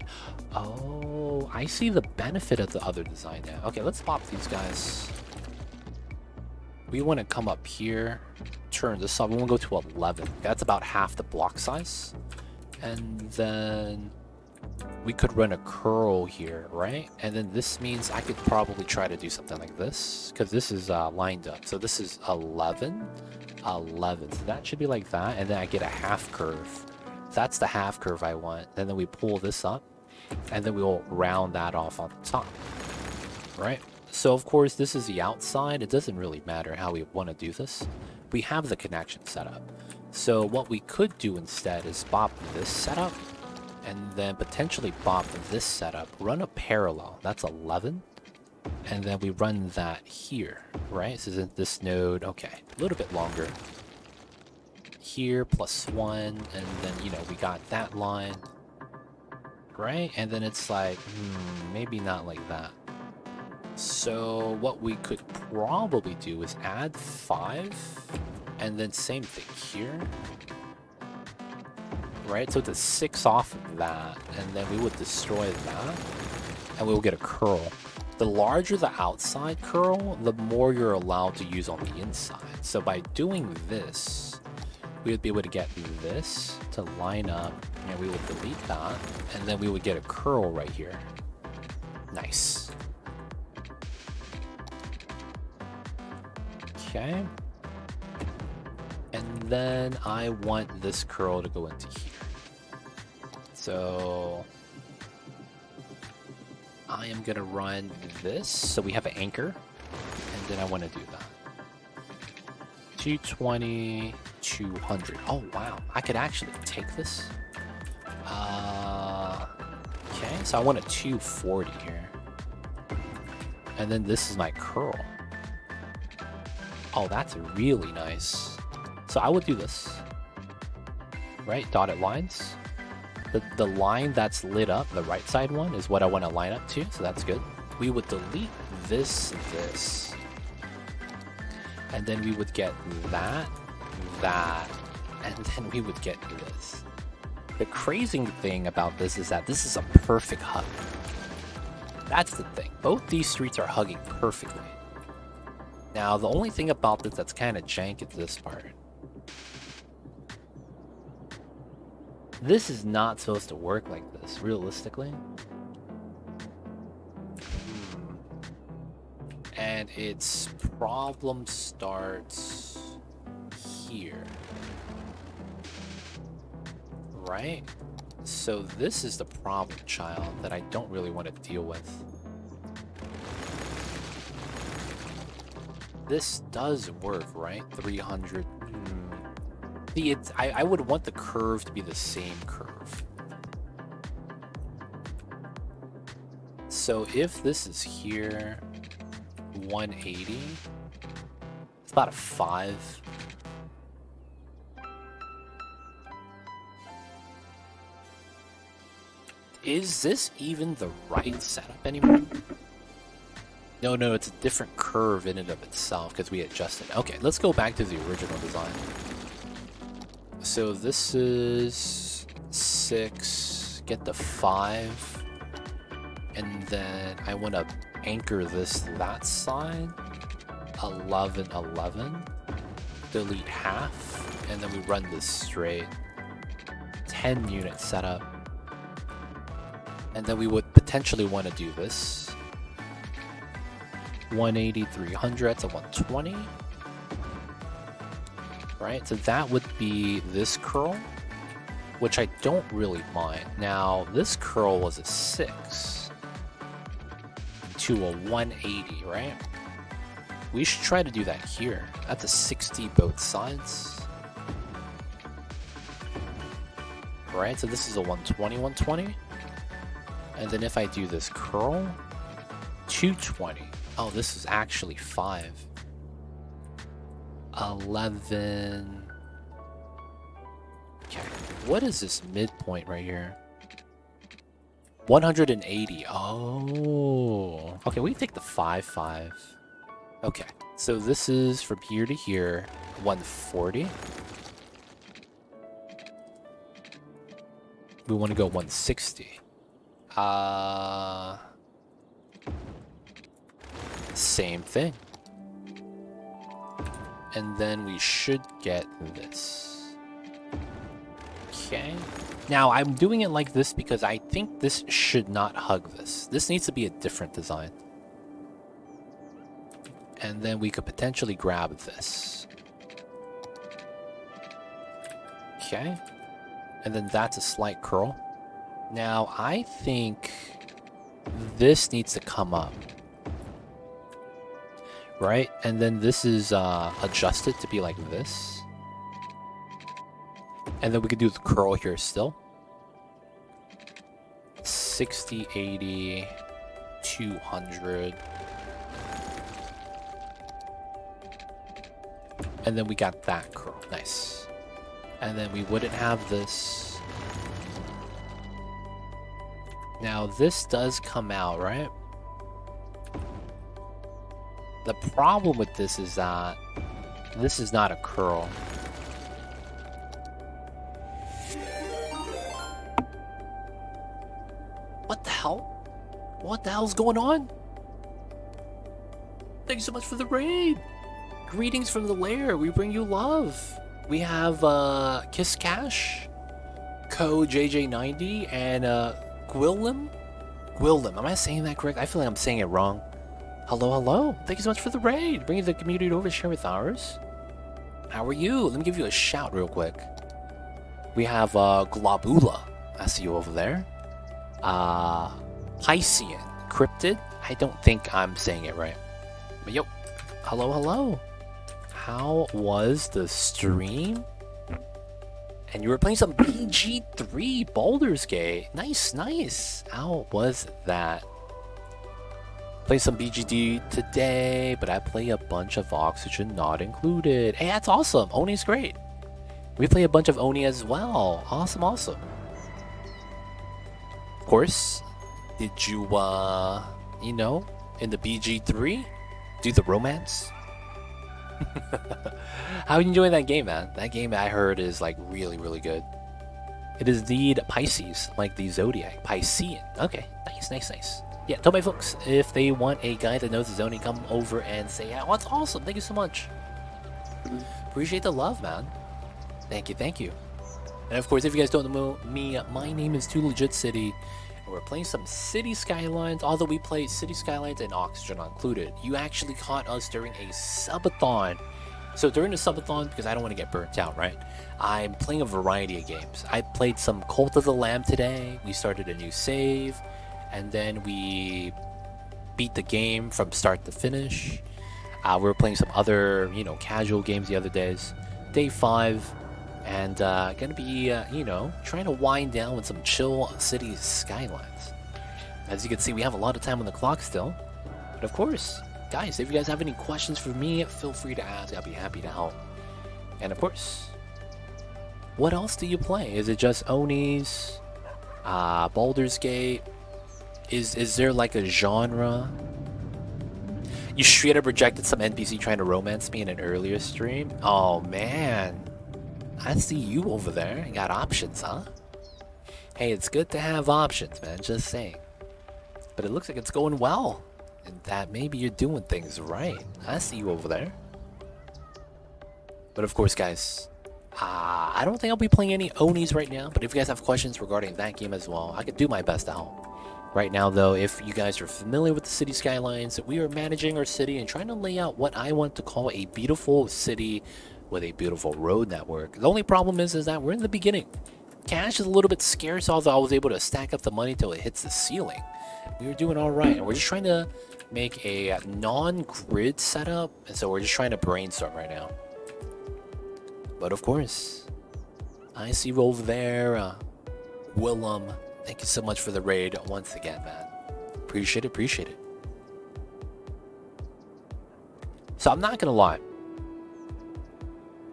Oh, I see the benefit of the other design now. Okay, let's pop these guys. We want to come up here, turn this up. We want to go to 11. That's about half the block size. And then we could run a curl here, right? And then this means I could probably try to do something like this because this is lined up. So this is 11, 11. So that should be like that. And then I get a half curve. That's the half curve I want. And then we pull this up and then we'll round that off on the top, right? So of course, this is the outside. It doesn't really matter how we want to do this. We have the connection set up. So what we could do instead is bop this setup and then potentially bop this setup, run a parallel, that's 11, and then we run that here, right? So isn't this node, okay, a little bit longer. Here, +1, and then, you know, we got that line, right? And then it's like, maybe not like that. So what we could probably do is add 5, and then same thing here. right? So it's a 6 off of that, and then we would destroy that, and we will get a curl. The larger the outside curl, the more you're allowed to use on the inside. So by doing this, we would be able to get this to line up, and we would delete that, and then we would get a curl right here. Nice. Okay. And then I want this curl to go into here. So I am gonna run this, so we have an anchor, and then I want to do that. 220, 200. Oh wow, I could actually take this. Okay, so I want a 240 here, and then this is my curl. Oh, that's really nice. So I would do this, right? Dotted lines. The line that's lit up, the right side one, is what I want to line up to, so that's good. We would delete this, and then we would get that, and then we would get this. The crazy thing about this is that this is a perfect hug. That's the thing. Both these streets are hugging perfectly. Now, the only thing about this that's kind of jank is this part. This is not supposed to work like this, realistically. And its problem starts here. Right? So this is the problem child that I don't really want to deal with. This does work, right? 300. See, I would want the curve to be the same curve. So if this is here, 180, it's about a 5. Is this even the right setup anymore? No, it's a different curve in and of itself because we adjusted. Okay, let's go back to the original design. So this is 6, get the 5, and then I want to anchor this that side, 11, 11, delete half, and then we run this straight, 10 unit setup, and then we would potentially want to do this, 180, 300, that's a 120. Right, so that would be this curl, which I don't really mind. Now, this curl was a 6 to a 180, right? We should try to do that here. That's a 60 both sides. Right, so this is a 120, 120. And then if I do this curl, 220. Oh, this is actually 5. 11. Okay, what is this midpoint right here? 180. Oh, okay, we take the 5, 5. Okay, so this is from here to here, 140. We want to go 160. Same thing. And then we should get this. Okay. Now, I'm doing it like this because I think this should not hug this. This needs to be a different design. And then we could potentially grab this. Okay. And then that's a slight curl. Now, I think this needs to come up. Right? And then this is adjusted to be like this. And then we could do the curl here still. 60, 80, 200. And then we got that curl. Nice. And then we wouldn't have this. Now this does come out, right? The problem with this is that this is not a curl. hell? What the hell's going on? Thank you so much for the raid. Greetings from the lair. We bring you love. We have Kiss Cash, Co JJ90, and Gwillim. Gwillim. Am I saying that correct? I feel like I'm saying it wrong. Hello, hello. Thank you so much for the raid. Bringing the community over to share with ours. How are you? Let me give you a shout real quick. We have Globula. I see you over there. Piscean. Cryptid. I don't think I'm saying it right. But yo. Hello, hello. How was the stream? And you were playing some BG3 Baldur's Gate. Nice, nice. How was that? Play some BGD today, but I play a bunch of Oxygen not included. Hey, that's awesome. Oni's great. We play a bunch of Oni as well. Awesome, awesome. Of course, did you, you know, in the BG3, do the romance? How are you enjoying that game, man? That game I heard is like really, really good. It is indeed Pisces, like the zodiac. Piscean. Okay, nice, nice, nice. Yeah, tell my folks if they want a guy that knows the zoning, come over and say, yeah, oh, that's awesome. Thank you so much. Appreciate the love, man. Thank you, thank you. And of course, if you guys don't know me, my name is Too Legit City. And we're playing some City Skylines, although we play City Skylines and Oxygen not included. You actually caught us during a subathon. So during the subathon, because I don't want to get burnt out, right? I'm playing a variety of games. I played some Cult of the Lamb today. We started a new save. And then we beat the game from start to finish. We were playing some other, you know, casual games the other days. Day 5. And gonna be, you know, trying to wind down with some chill City Skylines. As you can see, we have a lot of time on the clock still. But of course, guys, if you guys have any questions for me, feel free to ask. I'll be happy to help. And of course, what else do you play? Is it just Onis? Baldur's Gate? Is there like a genre? You straight up rejected some NPC trying to romance me in an earlier stream? Oh man. I see you over there. You got options, huh? Hey, it's good to have options, man. Just saying. But it looks like it's going well. And that maybe you're doing things right. I see you over there. But of course, guys, I don't think I'll be playing any Onis right now. But if you guys have questions regarding that game as well, I could do my best to help. Right now, though, if you guys are familiar with the City Skylines, we are managing our city and trying to lay out what I want to call a beautiful city with a beautiful road network. The only problem is that we're in the beginning. Cash is a little bit scarce, although I was able to stack up the money till it hits the ceiling. We were doing all right, and we're just trying to make a non-grid setup, and so we're just trying to brainstorm right now. But of course, I see you over there, Willem. Thank you so much for the raid once again, man. Appreciate it, appreciate it. So I'm not gonna lie.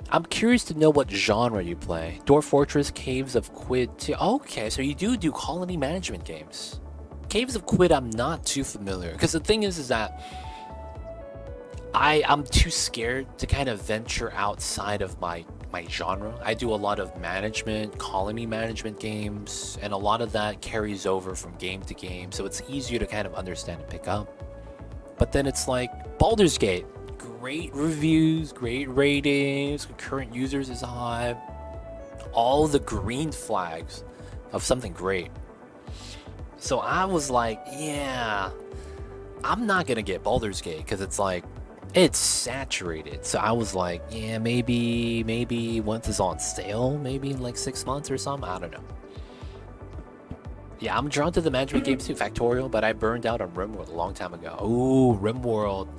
I'm curious to know what genre you play. Dwarf Fortress, Caves of Quid too. Okay, so you do colony management games. Caves of Quid I'm not too familiar. Because the thing is that I'm too scared to kind of venture outside of my genre. I do a lot of management, colony management games, and a lot of that carries over from game to game, so it's easier to kind of understand and pick up. But then it's like Baldur's Gate. Great reviews, great ratings, concurrent users is high. All the green flags of something great. So I was like, yeah, I'm not gonna get Baldur's Gate because it's like, it's saturated. So I was like, yeah, maybe once it's on sale, maybe in like 6 months or something. I don't know. Yeah, I'm drawn to the management games too, Factorial, but I burned out on RimWorld a long time ago. Ooh, RimWorld.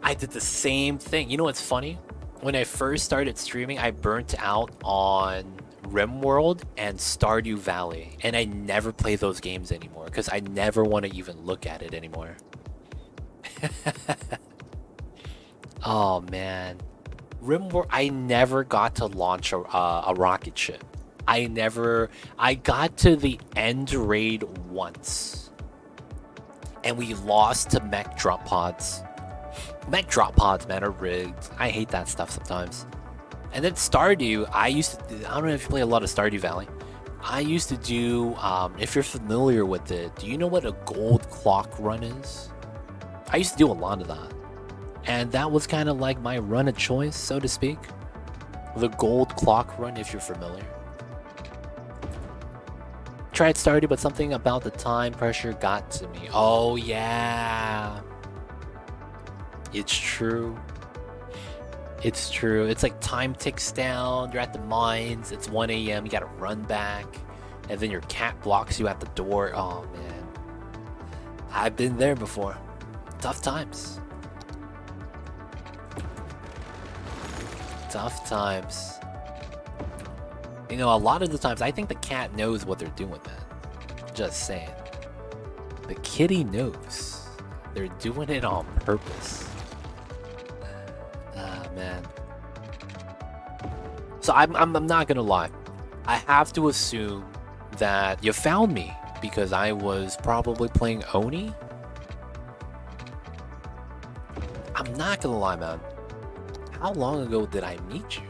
I did the same thing. You know what's funny? When I first started streaming, I burnt out on RimWorld and Stardew Valley, and I never play those games anymore because I never want to even look at it anymore. Oh man, RimWorld. I never got to launch a rocket ship. I got to the end raid once, and we lost to mech drop pods. Mech drop pods, man, are rigged. I hate that stuff sometimes. And then Stardew, I don't know if you play a lot of Stardew Valley. I used to do, if you're familiar with it, do you know what a gold clock run is? I used to do a lot of that. And that was kind of like my run of choice, so to speak. The gold clock run, if you're familiar. Tried starting, but something about the time pressure got to me. Oh, yeah. It's true. It's true. It's like time ticks down. You're at the mines. It's 1 a.m. You gotta run back. And then your cat blocks you at the door. Oh, man. I've been there before. Tough times. Tough times. You know, a lot of the times, I think the cat knows what they're doing, man. Just saying. The kitty knows. They're doing it on purpose. Ah, man. So I'm not gonna lie. I have to assume that you found me because I was probably playing Oni. I'm not gonna lie, man. How long ago did I meet you?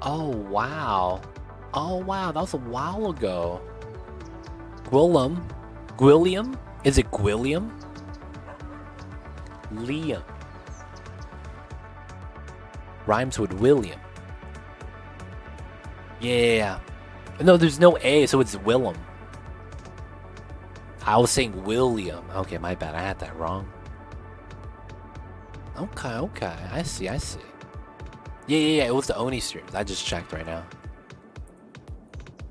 Oh, wow. Oh, wow. That was a while ago. Gwilliam? Is it Gwilliam? Liam. Rhymes with William. Yeah. No, there's no A, so it's Willem. I was saying William. Okay, my bad. I had that wrong. Okay. I see. Yeah. It was the Oni streams. I just checked right now.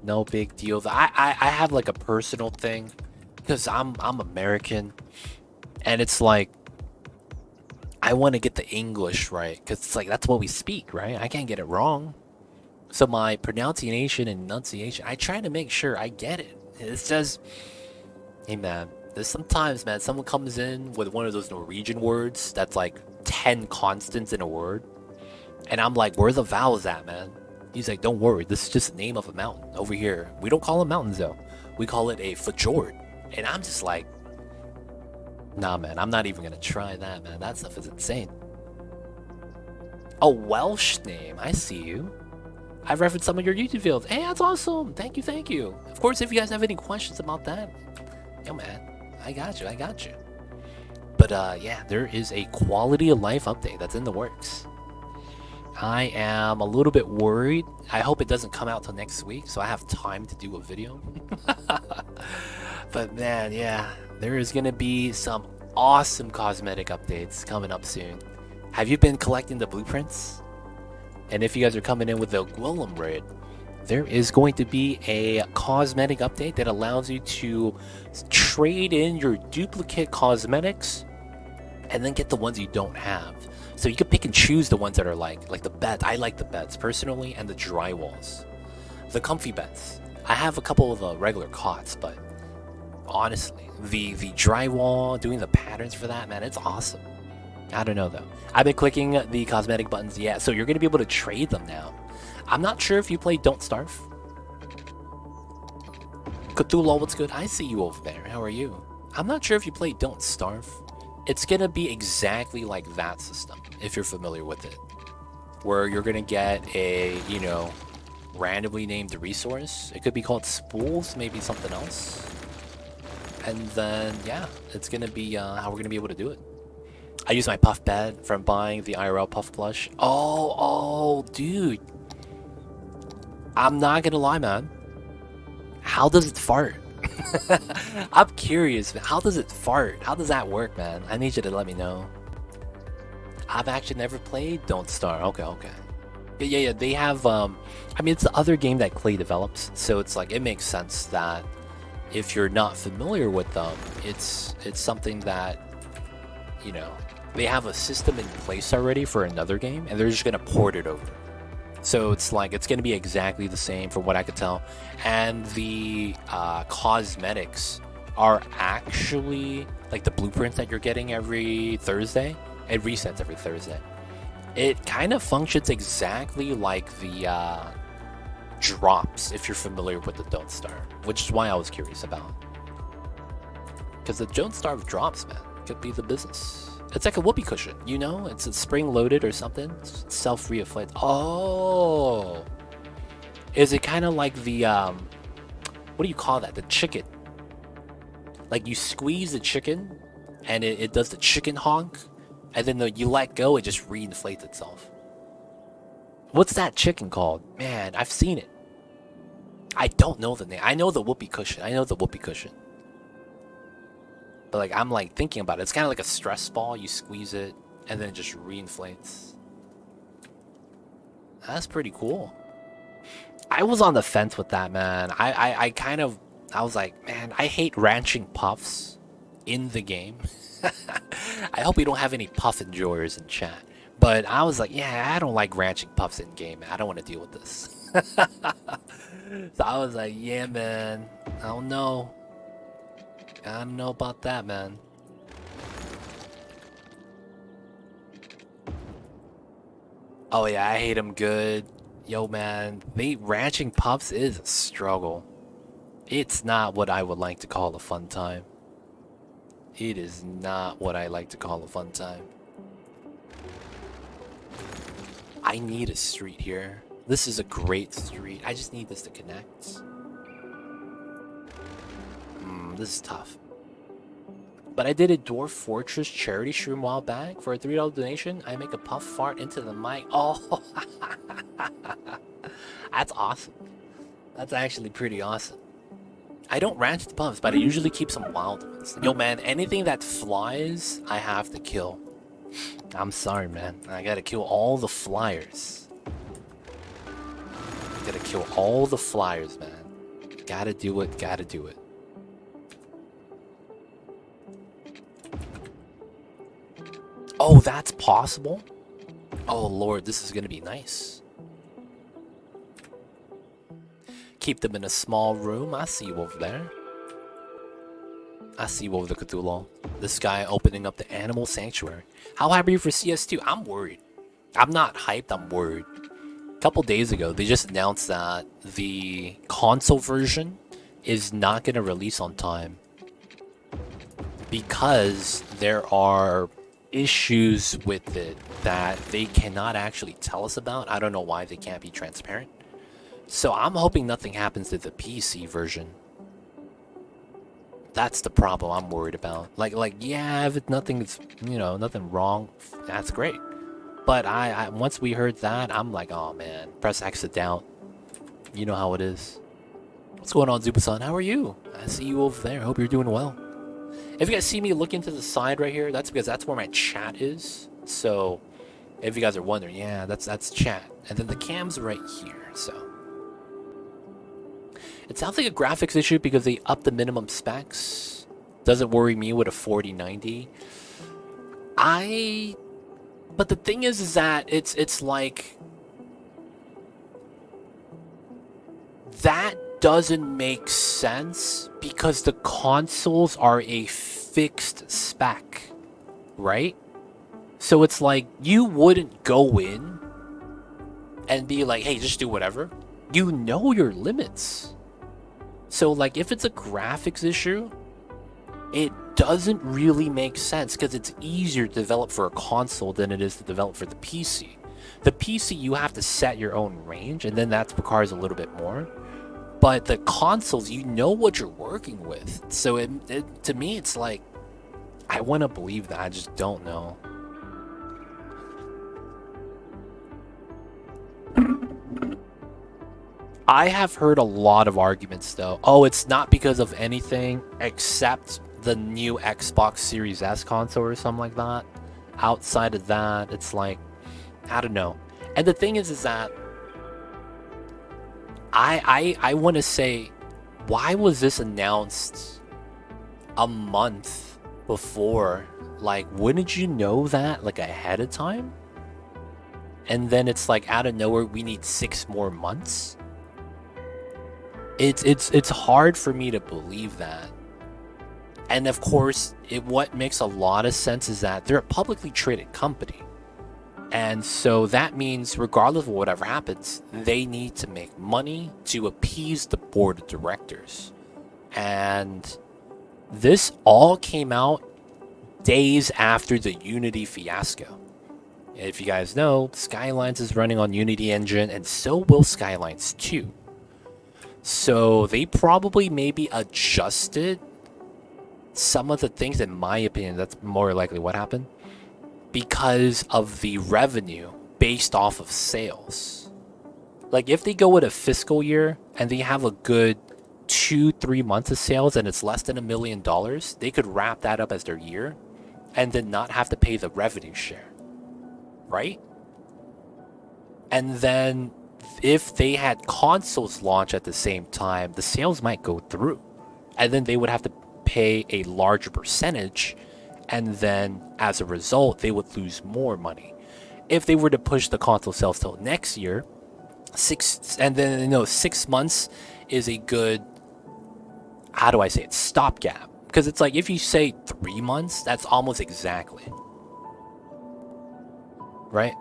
No big deal. I have like a personal thing because I'm American, and it's like I want to get the English right because it's like that's what we speak, right? I can't get it wrong. So my pronunciation and enunciation, I try to make sure I get it. It's just, hey man, there's sometimes, man, someone comes in with one of those Norwegian words that's like 10 constants in a word, and I'm like, where are the vowels at, man? He's like, don't worry, this is just the name of a mountain over here. We don't call them mountains though. We call it a fjord. And I'm just like, nah, man, I'm not even gonna try that, man. That stuff is insane. A Welsh name, I see you. I've referenced some of your YouTube videos. Hey, that's awesome. Thank you. Of course, if you guys have any questions about that, yo, man, I got you. But yeah, there is a quality of life update that's in the works. I am a little bit worried. I hope it doesn't come out till next week, so I have time to do a video. But man, yeah, there is gonna be some awesome cosmetic updates coming up soon. Have you been collecting the blueprints? And if you guys are coming in with the Gwillem raid, there is going to be a cosmetic update that allows you to trade in your duplicate cosmetics and then get the ones you don't have. So you can pick and choose the ones that are like the beds. I like the beds personally, and the drywalls, the comfy beds. I have a couple of regular cots, but honestly, the drywall, doing the patterns for that, man, it's awesome. I don't know though. I've been clicking the cosmetic buttons, yeah, so you're gonna be able to trade them now. I'm not sure if you play Don't Starve. Cthulhu, what's good? I see you over there. How are you? I'm not sure if you play Don't Starve. It's gonna be exactly like that system, if you're familiar with it. Where you're gonna get a, you know, randomly named resource. It could be called spools, maybe something else. And then, yeah, it's gonna be how we're gonna be able to do it. I use my puff bed from buying the IRL puff plush. Oh, dude. I'm not gonna lie, man. How does it fart? I'm curious, man. How does it fart? How does that work, man? I need you to let me know. I've actually never played Don't Starve. Okay. Yeah, they have, I mean, it's the other game that Clay develops, so it's like, it makes sense that if you're not familiar with them, it's something that, you know, they have a system in place already for another game, and they're just gonna port it over. So it's like, it's gonna be exactly the same from what I could tell. And the cosmetics are actually, like the blueprints that you're getting every Thursday, it resets every Thursday. It kind of functions exactly like the drops, if you're familiar with the Don't Starve, which is why I was curious about. Because the Don't Starve drops, man, could be the business. It's like a whoopee cushion, you know? It's spring loaded or something. Self reafflict. Oh, is it kind of like the what do you call that? The chicken. Like you squeeze the chicken, and it does the chicken honk, and then you let go, it just reinflates itself. What's that chicken called? Man, I've seen it. I don't know the name. I know the whoopee cushion. But like I'm like thinking about it. It's kind of like a stress ball. You squeeze it, and then it just reinflates. That's pretty cool. I was on the fence with that, man. I was like, man, I hate ranching puffs in the game. I hope we don't have any puff enjoyers in chat. But I was like, yeah, I don't like ranching puffs in game. I don't want to deal with this. So I was like, yeah, man. I don't know. I don't know about that, man. Oh yeah, I hate them good. Yo, man, ranching puffs is a struggle. It's not what I would like to call a fun time. It is not what I like to call a fun time. I need a street here. This is a great street. I just need this to connect. This is tough. But I did a Dwarf Fortress charity stream a while back. For a $3 donation, I make a puff fart into the mic. Oh, that's awesome. That's actually pretty awesome. I don't ranch the puffs, but I usually keep some wild ones. Yo, man, anything that flies, I have to kill. I'm sorry, man. I gotta kill all the flyers. Gotta kill all the flyers, man. Gotta do it, gotta do it. Oh, that's possible? Oh, Lord, this is gonna be nice. Keep them in a small room. I see you over there. I see you over the Cthulhu. This guy opening up the animal sanctuary. How happy are you for CS2? I'm worried. I'm not hyped, I'm worried. A couple days ago, they just announced that the console version is not going to release on time because there are issues with it that they cannot actually tell us about. I don't know why they can't be transparent. So I'm hoping nothing happens to the PC version. That's the problem I'm worried about. Like yeah, if nothing's, nothing wrong, that's great. But I once we heard that, I'm like, oh man, press X to doubt. You know how it is. What's going on, Subathon? How are you? I see you over there. Hope you're doing well. If you guys see me looking to the side right here, that's because that's where my chat is. So if you guys are wondering, yeah, that's chat. And then the cam's right here, so. It sounds like a graphics issue because they upped the minimum specs. Doesn't worry me with a 4090. But the thing is that it's like that doesn't make sense because the consoles are a fixed spec, right? So it's like you wouldn't go in and be like, hey, just do whatever. You know your limits. So like if it's a graphics issue, it doesn't really make sense because it's easier to develop for a console than it is to develop for the PC. The PC, you have to set your own range, and then that requires a little bit more. But the consoles, you know what you're working with. So to me, it's like, I want to believe that. I just don't know. I have heard a lot of arguments, though. Oh, it's not because of anything except the new Xbox Series S console or something like that. Outside of that, it's like, I don't know. And the thing is that I want to say, why was this announced a month before? Like, wouldn't you know that like ahead of time? And then it's like out of nowhere, we need 6 more months. It's hard for me to believe that. And of course, what makes a lot of sense is that they're a publicly traded company. And so that means regardless of whatever happens, they need to make money to appease the board of directors. And this all came out days after the Unity fiasco. If you guys know, Skylines is running on Unity engine, and so will Skylines 2. So they probably maybe adjusted some of the things, in my opinion, that's more likely what happened, because of the revenue based off of sales. Like if they go with a fiscal year and they have a good 2-3 months of sales and it's less than $1 million, they could wrap that up as their year and then not have to pay the revenue share, right? And then if they had consoles launch at the same time, the sales might go through, and then they would have to pay a larger percentage, and then as a result they would lose more money. If they were to push the console sales till next year, 6 months is a good, how do I say it, stopgap. Because it's like if you say 3 months, that's almost exactly right.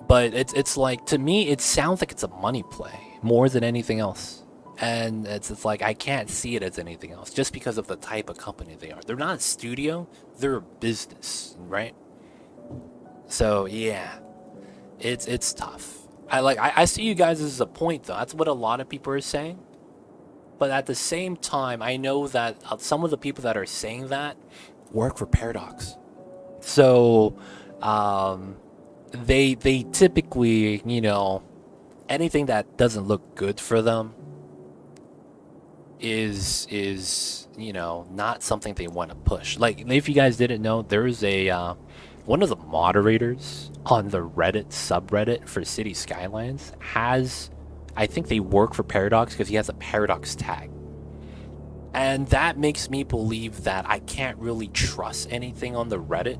But it's like, to me it sounds like it's a money play more than anything else. And it's like I can't see it as anything else just because of the type of company they are. They're not a studio, they're a business, right? So yeah, it's tough. I see you guys as a point though. That's what a lot of people are saying. But at the same time, I know that some of the people that are saying that work for Paradox. So they typically, anything that doesn't look good for them is not something they want to push. Like if you guys didn't know, there's a one of the moderators on the Reddit subreddit for City Skylines has, I think they work for Paradox because he has a Paradox tag. And that makes me believe that I can't really trust anything on the Reddit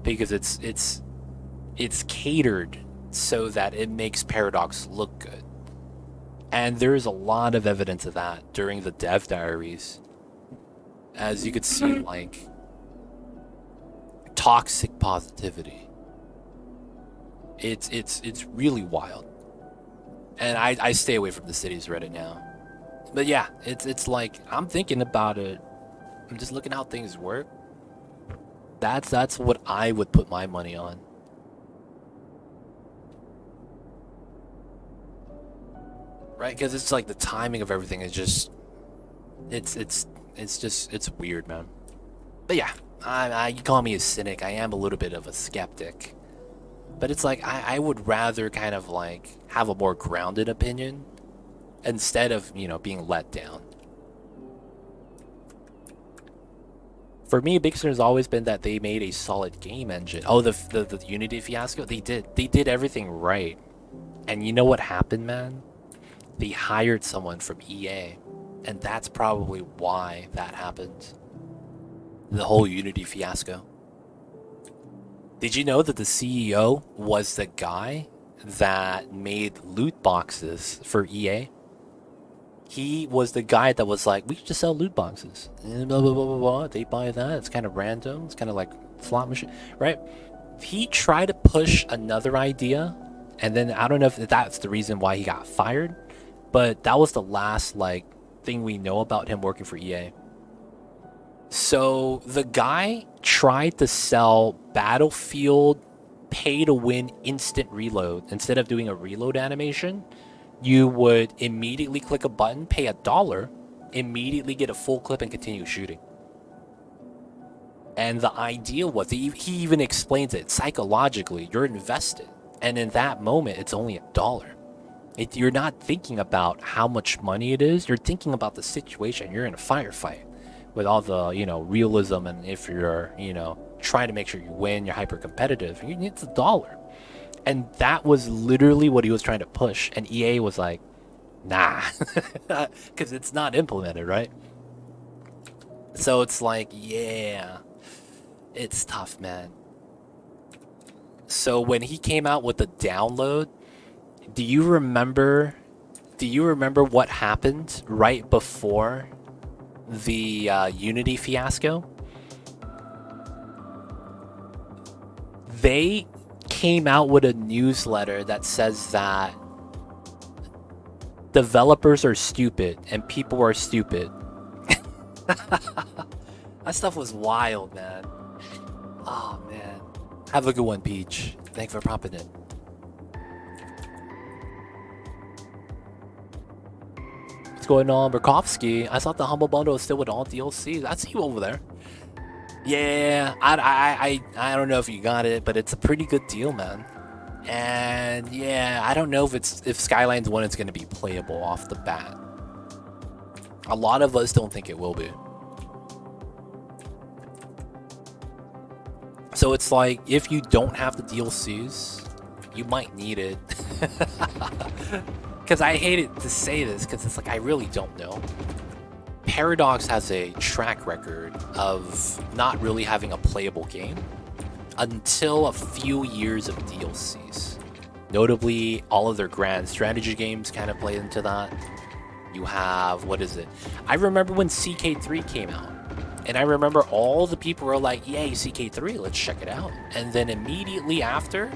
because it's catered so that it makes Paradox look good. And there's a lot of evidence of that during the dev diaries. As you could see, like toxic positivity. It's really wild. And I stay away from the city's Reddit now. But yeah, it's like I'm thinking about it. I'm just looking how things work. That's what I would put my money on. Right? Because it's like the timing of everything is just it's weird, man. But yeah, you call me a cynic. I am a little bit of a skeptic. But it's like I would rather kind of like have a more grounded opinion instead of, being let down. For me, a big concern has always been that they made a solid game engine. Oh, the Unity fiasco? They did everything right. And you know what happened, man? They hired someone from EA. And that's probably why that happened. The whole Unity fiasco. Did you know that the CEO was the guy that made loot boxes for EA? He was the guy that was like, we should just sell loot boxes. And blah, blah, blah, blah, blah. They buy that. It's kind of random. It's kind of like slot machine, right? He tried to push another idea. And then I don't know if that's the reason why he got fired. But that was the last, like, thing we know about him working for EA. So the guy tried to sell Battlefield pay-to-win instant reload. Instead of doing a reload animation, you would immediately click a button, pay $1, immediately get a full clip, and continue shooting. And the idea was, he even explains it, psychologically, you're invested. And in that moment, it's only $1. You're not thinking about how much money it is. You're thinking about the situation. You're in a firefight with all the, realism. And if you're, trying to make sure you win, you're hyper competitive, it's $1. And that was literally what he was trying to push. And EA was like, nah, because it's not implemented, right? So it's like, yeah, it's tough, man. So when he came out with the download, do you remember what happened right before the Unity fiasco? They came out with a newsletter that says that developers are stupid and people are stupid. That stuff was wild, man. Oh man. Have a good one, Peach. Thanks for popping in. What's going on, Burkovsky? I thought the Humble Bundle was still with all DLCs. I see you over there. Yeah, I don't know if you got it, but it's a pretty good deal, man. And yeah, I don't know if Skylines 1 is going to be playable off the bat. A lot of us don't think it will be. So it's like, if you don't have the DLCs, you might need it. Because I hate it to say this, because it's like, I really don't know. Paradox has a track record of not really having a playable game until a few years of DLCs. Notably, all of their grand strategy games kind of play into that. You have, what is it? I remember when CK3 came out. And I remember all the people were like, yay, CK3, let's check it out. And then immediately after,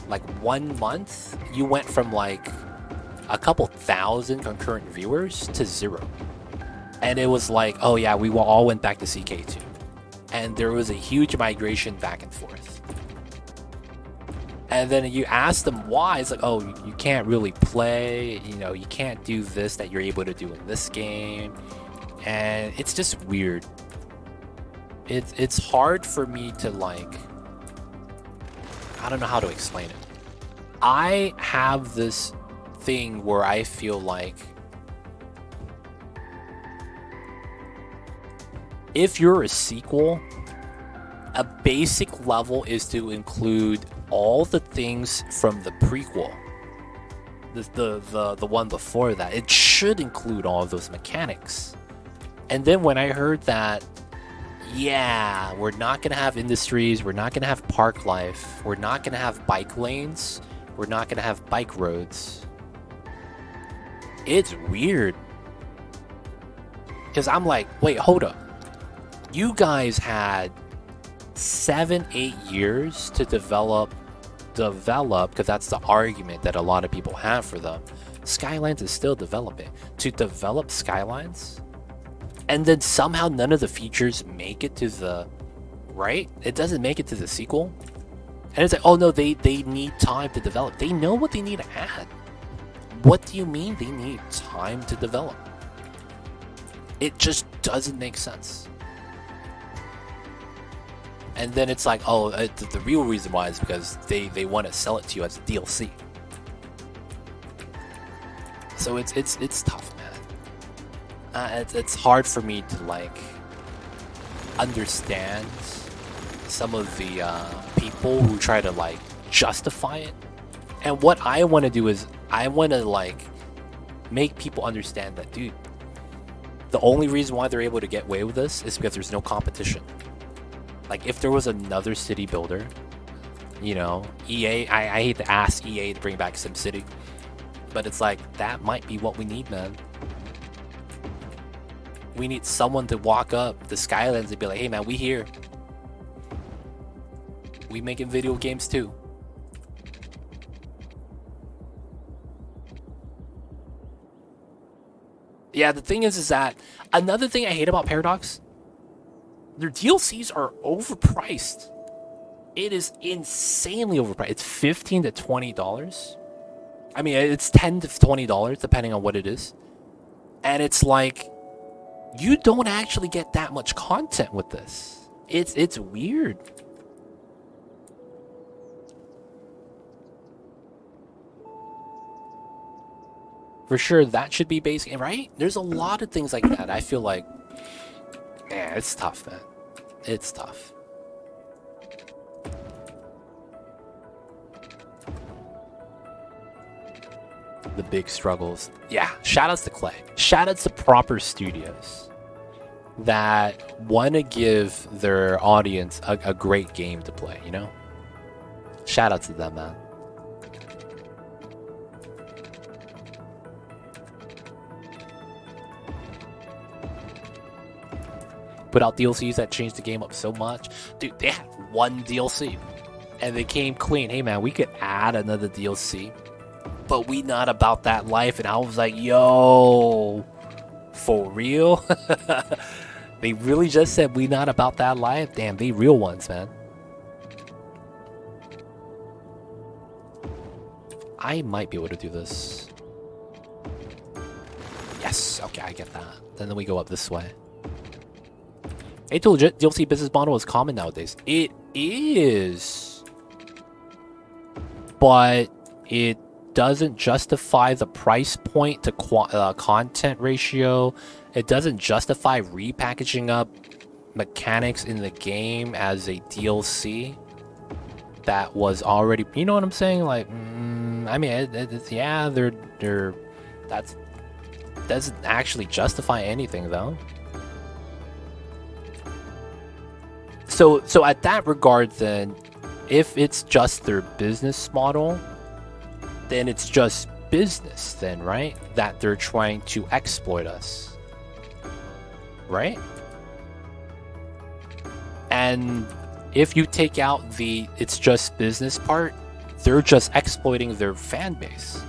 like 1 month, you went from like a couple thousand concurrent viewers to 0. And it was like, oh yeah, we all went back to CK2. And there was a huge migration back and forth. And then you ask them why, it's like, oh, you can't really play, you know, you can't do this that you're able to do in this game. And it's just weird. It's hard for me to, like, I don't know how to explain it. I have this thing where I feel like if you're a sequel, a basic level is to include all the things from the prequel. The one before that. It should include all of those mechanics. And then when I heard that, yeah, we're not going to have industries, we're not going to have park life, we're not going to have bike lanes, we're not going to have bike roads. It's weird. Because I'm like, wait, hold up. You guys had 7-8 years to develop, because that's the argument that a lot of people have for them. Skylines is still developing. To develop Skylines, and then somehow none of the features make it to the, right? It doesn't make it to the sequel. And it's like, oh no, they need time to develop. They know what they need to add. What do you mean they need time to develop? It just doesn't make sense. And then it's like, oh, the real reason why is because they want to sell it to you as a DLC. So it's tough, man. It's hard for me to, like, understand some of the people who try to, like, justify it. And what I want to do is I want to, like, make people understand that, dude, the only reason why they're able to get away with this is because there's no competition. Like, if there was another city builder, you know, EA, I hate to ask EA to bring back SimCity, but it's like, that might be what we need, man. We need someone to walk up the Skylines and be like, hey man, we here. We making video games too. Yeah, the thing is that another thing I hate about Paradox, their DLCs are overpriced. It is insanely overpriced. It's $15 to $20. I mean, it's $10 to $20 depending on what it is. And it's like, you don't actually get that much content with this. It's weird. For sure, that should be basic, right? There's a lot of things like that. I feel like, yeah, it's tough, man. It's tough. The big struggles. Yeah, shoutouts to Clay. Shoutouts to proper studios that want to give their audience a great game to play, you know? Shoutouts to them, man. Put out DLCs that changed the game up so much. Dude, they had one DLC and they came clean. Hey man, we could add another DLC, but we not about that life. And I was like, yo, for real? They really just said we not about that life? Damn, they real ones, man. I might be able to do this. Yes, okay, I get that. Then we go up this way. A to legit DLC business model is common nowadays. It is. But it doesn't justify the price point to content ratio. It doesn't justify repackaging up mechanics in the game as a DLC that was already, you know what I'm saying? Like, I mean, yeah, that's doesn't actually justify anything though. So at that regard, then, if it's just their business model, then it's just business, then, right? That they're trying to exploit us, right? And if you take out the it's just business part, they're just exploiting their fan base.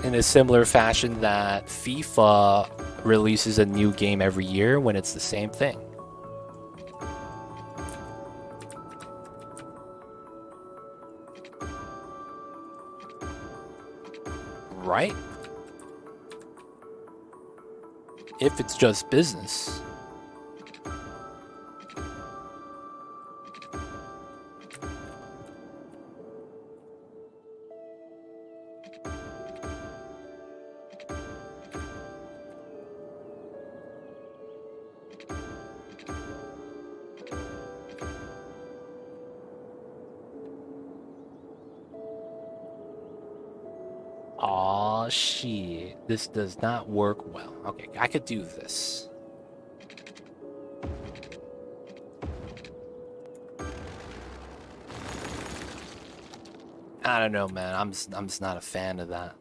In a similar fashion that FIFA releases a new game every year when it's the same thing. Right? If it's just business. Aw, shit. This does not work well. Okay, I could do this. I don't know, man. I'm just not a fan of that.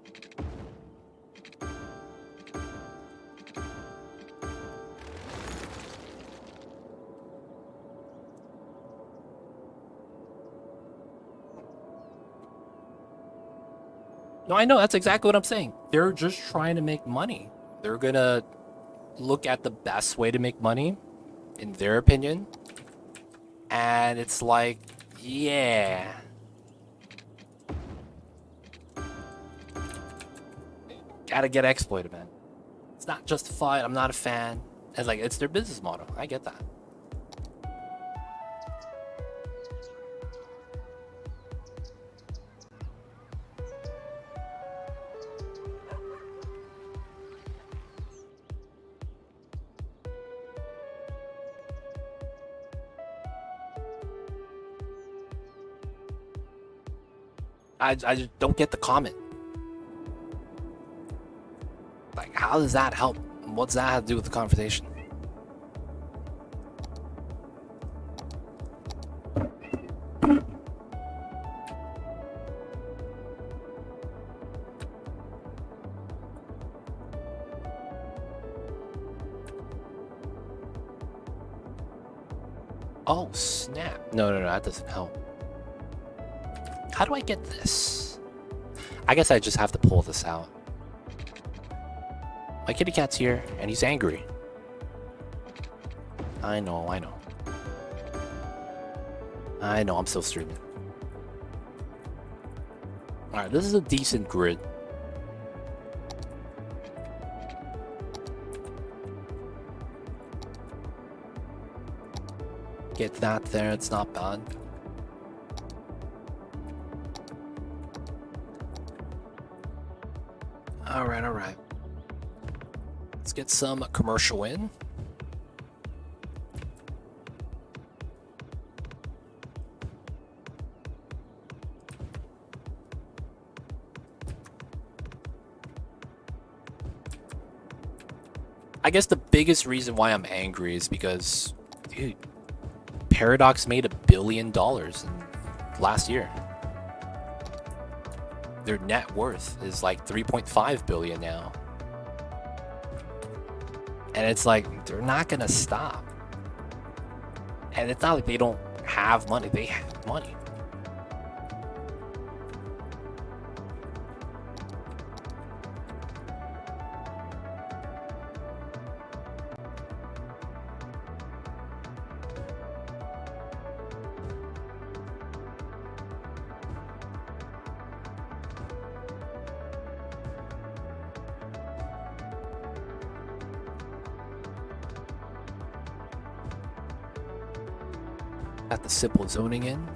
No, I know. That's exactly what I'm saying. They're just trying to make money. They're gonna look at the best way to make money, in their opinion. And it's like, yeah. Gotta get exploited, man. It's not justified. I'm not a fan. It's like, it's their business model. I get that. I just don't get the comment. Like, how does that help? What's that have to do with the conversation? Oh, snap. No, that doesn't help. How do I get this? I guess I just have to pull this out. My kitty cat's here, and he's angry. I know. I'm still streaming. Alright, this is a decent grid. Get that there, it's not bad. Alright. Let's get some commercial in. I guess the biggest reason why I'm angry is because, dude, Paradox made $1 billion last year. Their net worth is like 3.5 billion now. And it's like, they're not gonna stop. And it's not like they don't have money, they have money. Got the simple zoning in.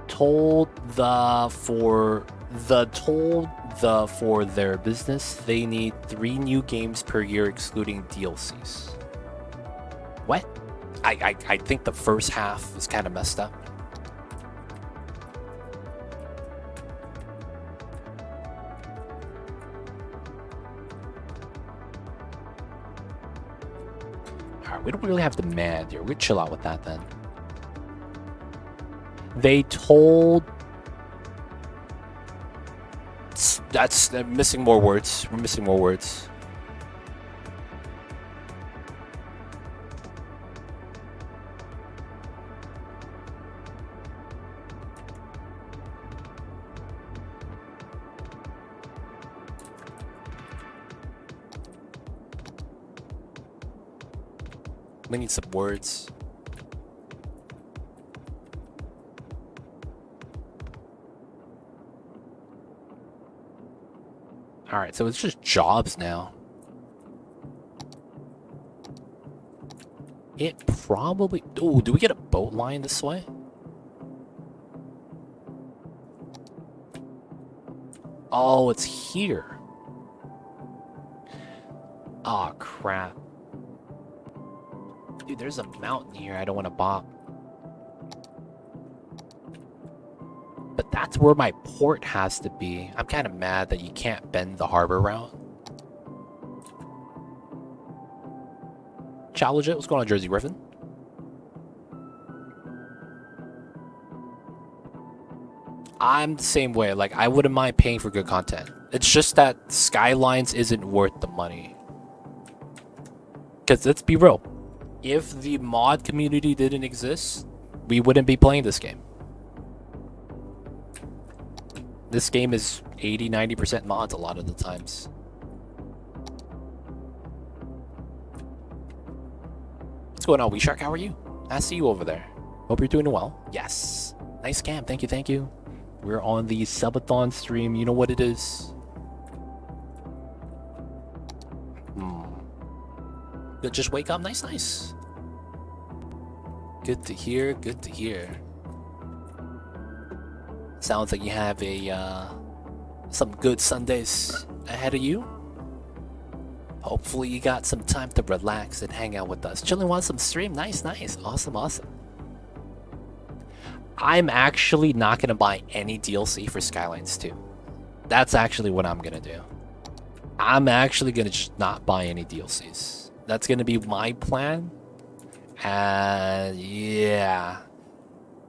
Told for their business, they need 3 new games per year excluding DLCs. What? I think the first half is kind of messed up. Alright, we don't really have demand here. We'd chill out with that then. They told... That's... They're missing more words. We're missing more words. We need some words. Alright, so it's just jobs now. It probably... Oh, do we get a boat line this way? Oh, it's here. Aw, crap. Dude, there's a mountain here I don't want to bop. But that's where my port has to be. I'm kind of mad that you can't bend the harbor route. Chow legit, what's going on, Jersey Griffin? I'm the same way. Like, I wouldn't mind paying for good content. It's just that Skylines isn't worth the money. Because let's be real. If the mod community didn't exist, we wouldn't be playing this game. This game is 80-90% mods a lot of the times. What's going on, WeShark? How are you? I see you over there. Hope you're doing well. Yes. Nice cam. Thank you, thank you. We're on the Subathon stream. You know what it is. Good, just wake up. Nice, nice. Good to hear, good to hear. Sounds like you have a some good Sundays ahead of you. Hopefully you got some time to relax and hang out with us. Chilling on some stream. Nice, nice. Awesome, awesome. I'm actually not going to buy any DLC for Skylines 2. That's actually what I'm going to do. I'm actually going to just not buy any DLCs. That's going to be my plan. And yeah.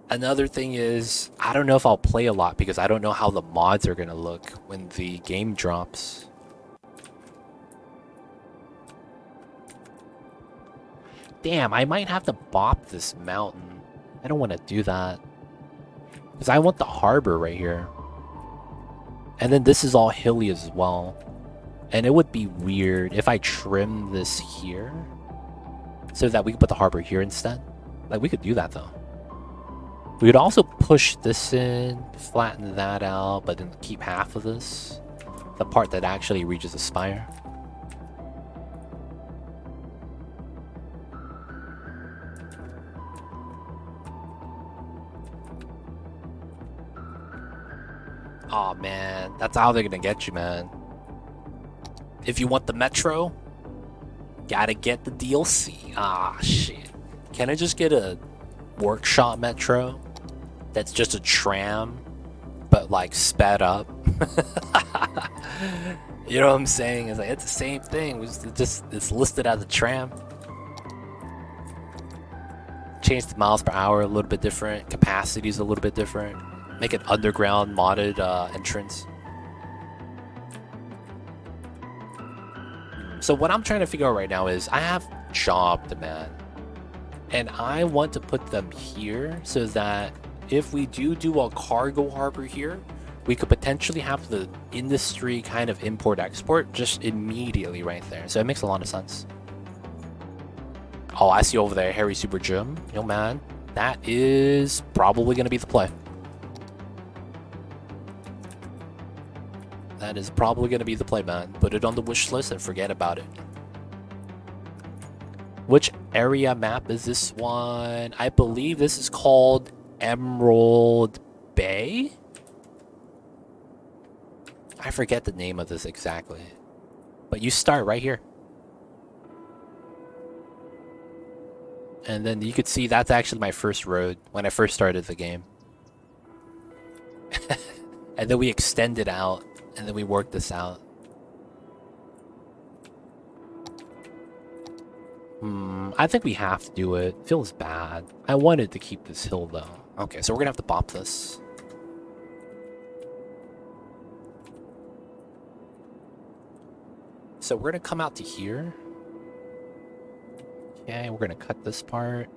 Another thing is, I don't know if I'll play a lot because I don't know how the mods are going to look when the game drops. Damn, I might have to bop this mountain. I don't want to do that. Because I want the harbor right here. And then this is all hilly as well. And it would be weird if I trim this here. So that we could put the harbor here instead. Like, we could do that though. We could also push this in, flatten that out, but then keep half of this. The part that actually reaches the spire. Aw, man. That's how they're gonna get you, man. If you want the metro, gotta get the DLC. Ah, shit. Can I just get a workshop metro? That's just a tram, but like sped up. You know what I'm saying? It's like it's the same thing. It's listed as a tram. Change the miles per hour a little bit different. Capacity is a little bit different. Make an underground modded entrance. So what I'm trying to figure out right now is I have job demand, and I want to put them here so that if we do a cargo harbor here, we could potentially have the industry kind of import-export just immediately right there. So it makes a lot of sense. Oh, I see over there, Harry Super Gym. Yo, man, that is probably going to be the play. That is probably going to be the play, man. Put it on the wish list and forget about it. Which area map is this one? I believe this is called Emerald Bay? I forget the name of this exactly. But you start right here. And then you could see that's actually my first road when I first started the game. And then we extended out, and then we worked this out. I think we have to do it. Feels bad. I wanted to keep this hill though. Okay, so we're gonna have to bop this. So we're gonna come out to here. Okay, we're gonna cut this part.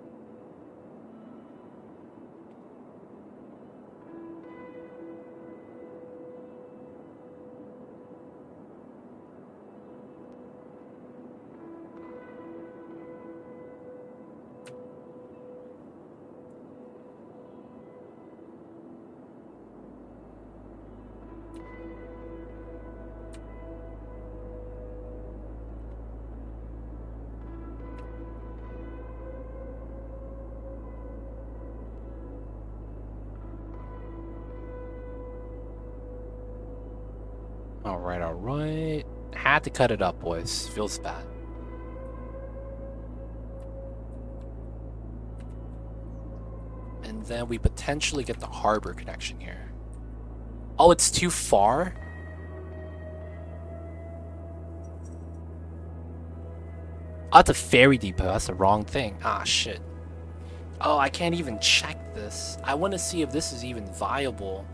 Alright. Had to cut it up, boys. Feels bad. And then we potentially get the harbor connection here. Oh, it's too far? Oh, it's a ferry depot. That's the wrong thing. Ah, shit. Oh, I can't even check this. I want to see if this is even viable.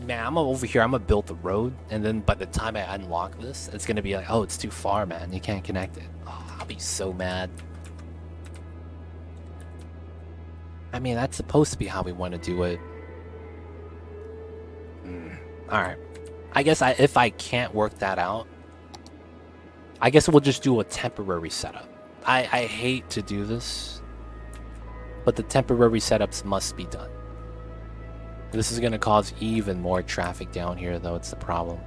Man, I'm over here. I'm gonna build the road, and then by the time I unlock this, it's gonna be like, oh, it's too far, man. You can't connect it. Oh, I'll be so mad. I mean, that's supposed to be how we want to do it. Alright. I guess if I can't work that out, I guess we'll just do a temporary setup. I hate to do this, but the temporary setups must be done. This is going to cause even more traffic down here, though. It's the problem.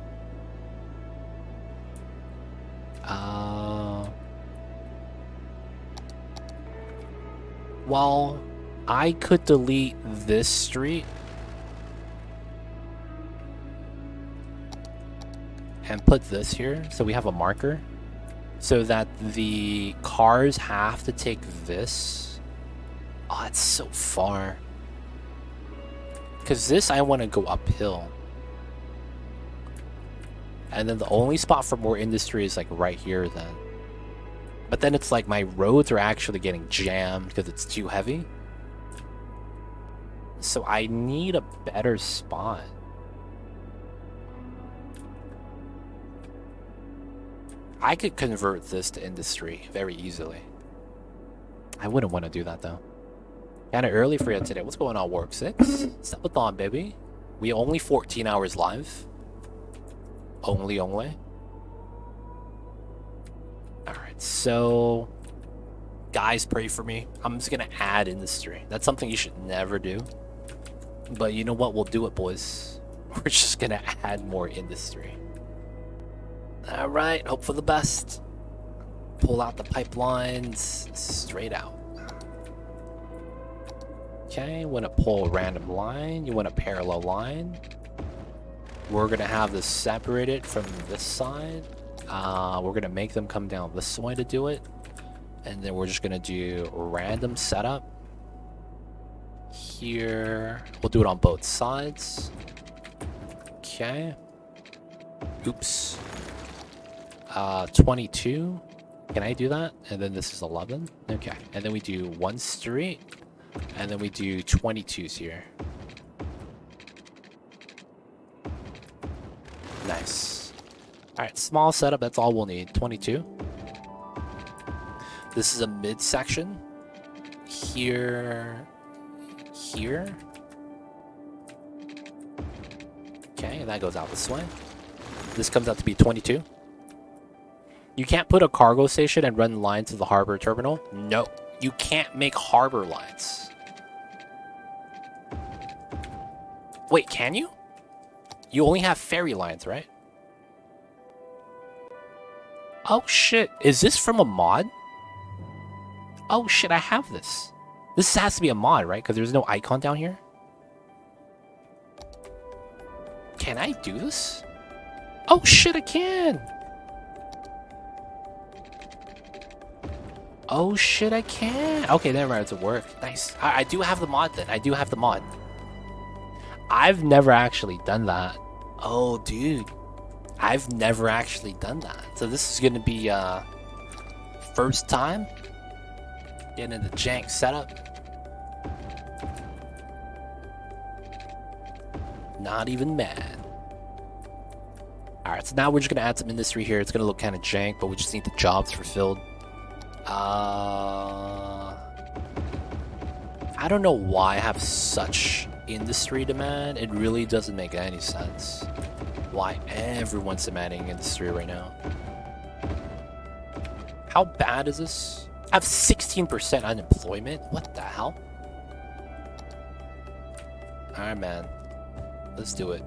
Well, I could delete this street and put this here, so we have a marker, so that the cars have to take this. Oh, it's so far. Because this, I want to go uphill. And then the only spot for more industry is like right here then. But then it's like my roads are actually getting jammed because it's too heavy. So I need a better spot. I could convert this to industry very easily. I wouldn't want to do that though. Kinda early for you today. What's going on, Work 6? Subathon, baby. We only 14 hours live. Only. Alright, so... Guys, pray for me. I'm just gonna add industry. That's something you should never do. But you know what? We'll do it, boys. We're just gonna add more industry. Alright, hope for the best. Pull out the pipelines straight out. Okay, you want to pull a random line, you want a parallel line. We're going to have this separated from this side. We're going to make them come down this way to do it. And then we're just going to do random setup. Here, we'll do it on both sides. Okay. Oops. 22. Can I do that? And then this is 11. Okay. And then we do one street. And then we do 22s here. Nice. Alright, small setup, that's all we'll need. 22. This is a midsection. Here. Okay, that goes out this way. This comes out to be 22. You can't put a cargo station and run lines to the harbor terminal. No, you can't make harbor lines. Wait, can you? You only have ferry lines, right? Oh shit, is this from a mod? Oh shit, I have this. This has to be a mod, right? Because there's no icon down here. Can I do this? Oh shit, I can! Oh shit, I can! Okay, never mind, it's work. Nice. I do have the mod then. I do have the mod. I've never actually done that. Oh, dude. I've never actually done that. So this is gonna be first time getting into jank setup. Not even mad. Alright, so now we're just gonna add some industry here. It's gonna look kind of jank, but we just need the jobs fulfilled. I don't know why I have such industry demand. It really doesn't make any sense. Why everyone's demanding industry right now. How bad is this? I have 16% unemployment? What the hell? Alright, man. Let's do it.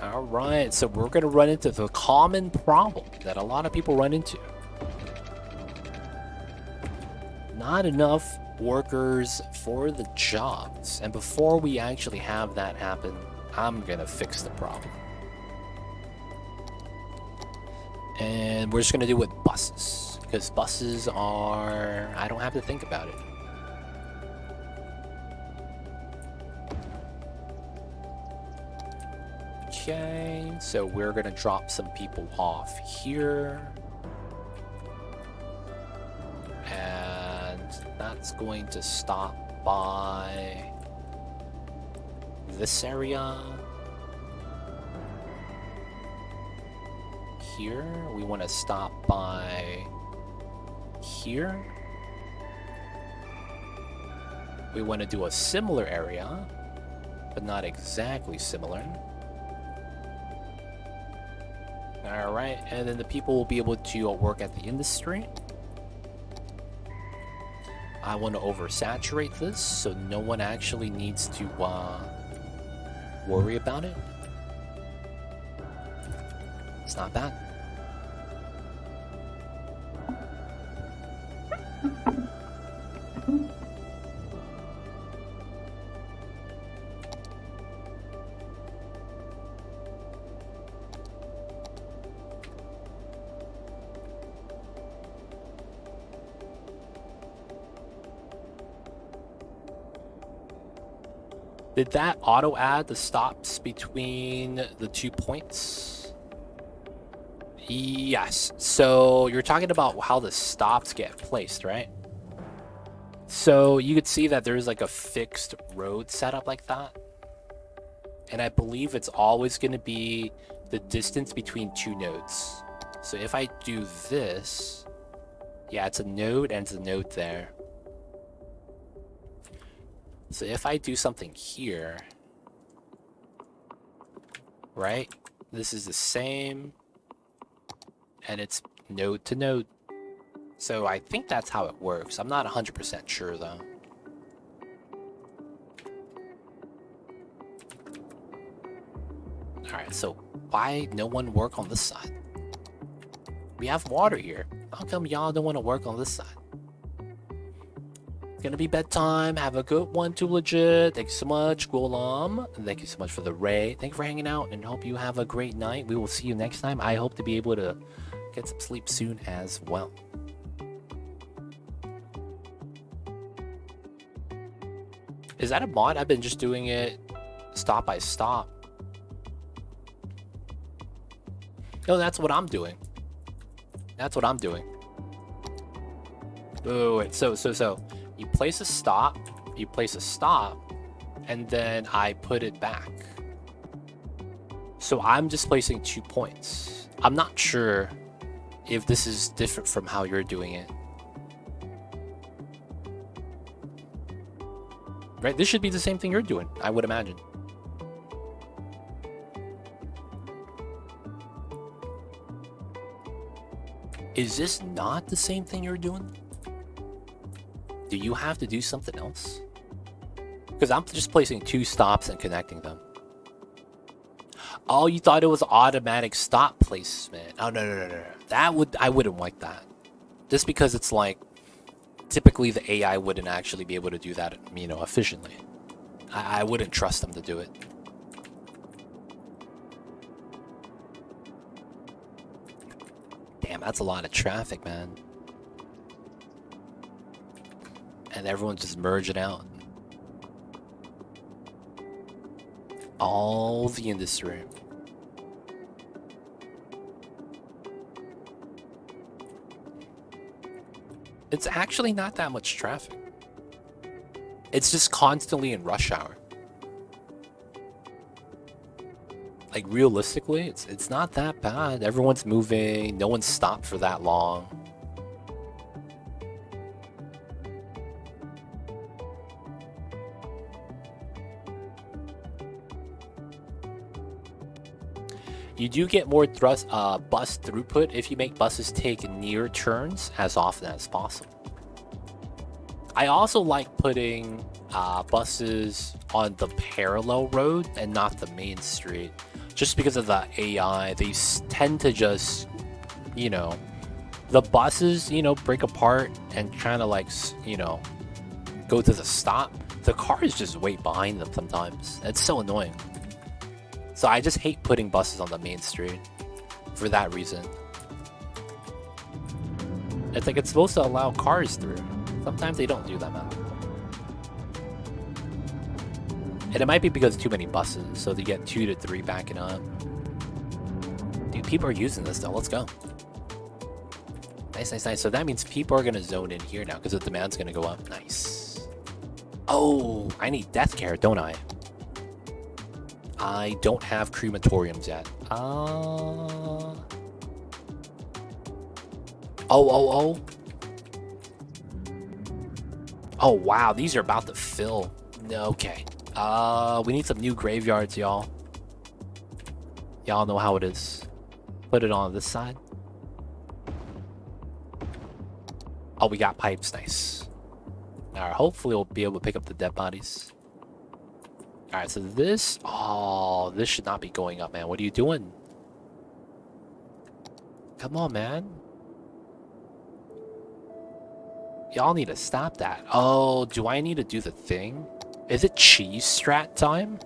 Alright, so we're gonna run into the common problem that a lot of people run into. Not enough workers for the jobs. And before we actually have that happen, I'm gonna fix the problem. And we're just gonna do it with buses. Because buses are... I don't have to think about it. Okay, so we're gonna drop some people off here. And that's going to stop by this area. Here, we want to stop by here. We want to do a similar area, but not exactly similar. Alright, and then the people will be able to work at the industry. I want to oversaturate this so no one actually needs to worry about it. It's not bad. Did that auto add the stops between the 2 points? Yes. So you're talking about how the stops get placed, right? So you could see that there's like a fixed road setup like that. And I believe it's always going to be the distance between 2 nodes. So if I do this, yeah, it's a node and it's a node there. So if I do something here, right? This is the same, and it's node to node. So I think that's how it works. I'm not 100% sure though. Alright, so why no one work on this side? We have water here. How come y'all don't want to work on this side? Gonna be bedtime. Have a good one, too legit. Thank you so much, Golam. And thank you so much for the raid. Thank you for hanging out and hope you have a great night. We will see you next time. I hope to be able to get some sleep soon as well. Is that a mod? I've been just doing it stop by stop. No, that's what I'm doing. That's what I'm doing. Oh, wait. So. You place a stop, and then I put it back. So I'm just placing 2 points. I'm not sure if this is different from how you're doing it. Right? This should be the same thing you're doing, I would imagine. Is this not the same thing you're doing? Do you have to do something else? Because I'm just placing 2 stops and connecting them. Oh, you thought it was automatic stop placement. Oh, no. I wouldn't like that. Just because it's like, typically the AI wouldn't actually be able to do that, you know, efficiently. I wouldn't trust them to do it. Damn, that's a lot of traffic, man. And everyone's just merging out. All the industry. It's actually not that much traffic. It's just constantly in rush hour. Like, realistically, it's not that bad. Everyone's moving. No one's stopped for that long. You do get more bus throughput if you make buses take near turns as often as possible. I also like putting buses on the parallel road and not the main street. Just because of the AI, they tend to just, you know, the buses, you know, break apart and trying to, like, you know, go to the stop. The cars just way behind them sometimes. It's so annoying. So I just hate putting buses on the main street for that reason. It's like it's supposed to allow cars through. Sometimes they don't do that, man. And it might be because too many buses, so they get 2 to 3 backing up. Dude, people are using this though. Let's go. Nice. So that means people are gonna zone in here now because the demand's gonna go up. Nice. Oh, I need death care, don't I? I don't have crematoriums yet. Oh. Oh, wow. These are about to fill. Okay. We need some new graveyards, y'all. Y'all know how it is. Put it on this side. Oh, we got pipes. Nice. Alright, hopefully we'll be able to pick up the dead bodies. Alright, so this... Oh, this should not be going up, man. What are you doing? Come on, man. Y'all need to stop that. Oh, do I need to do the thing? Is it cheese strat time?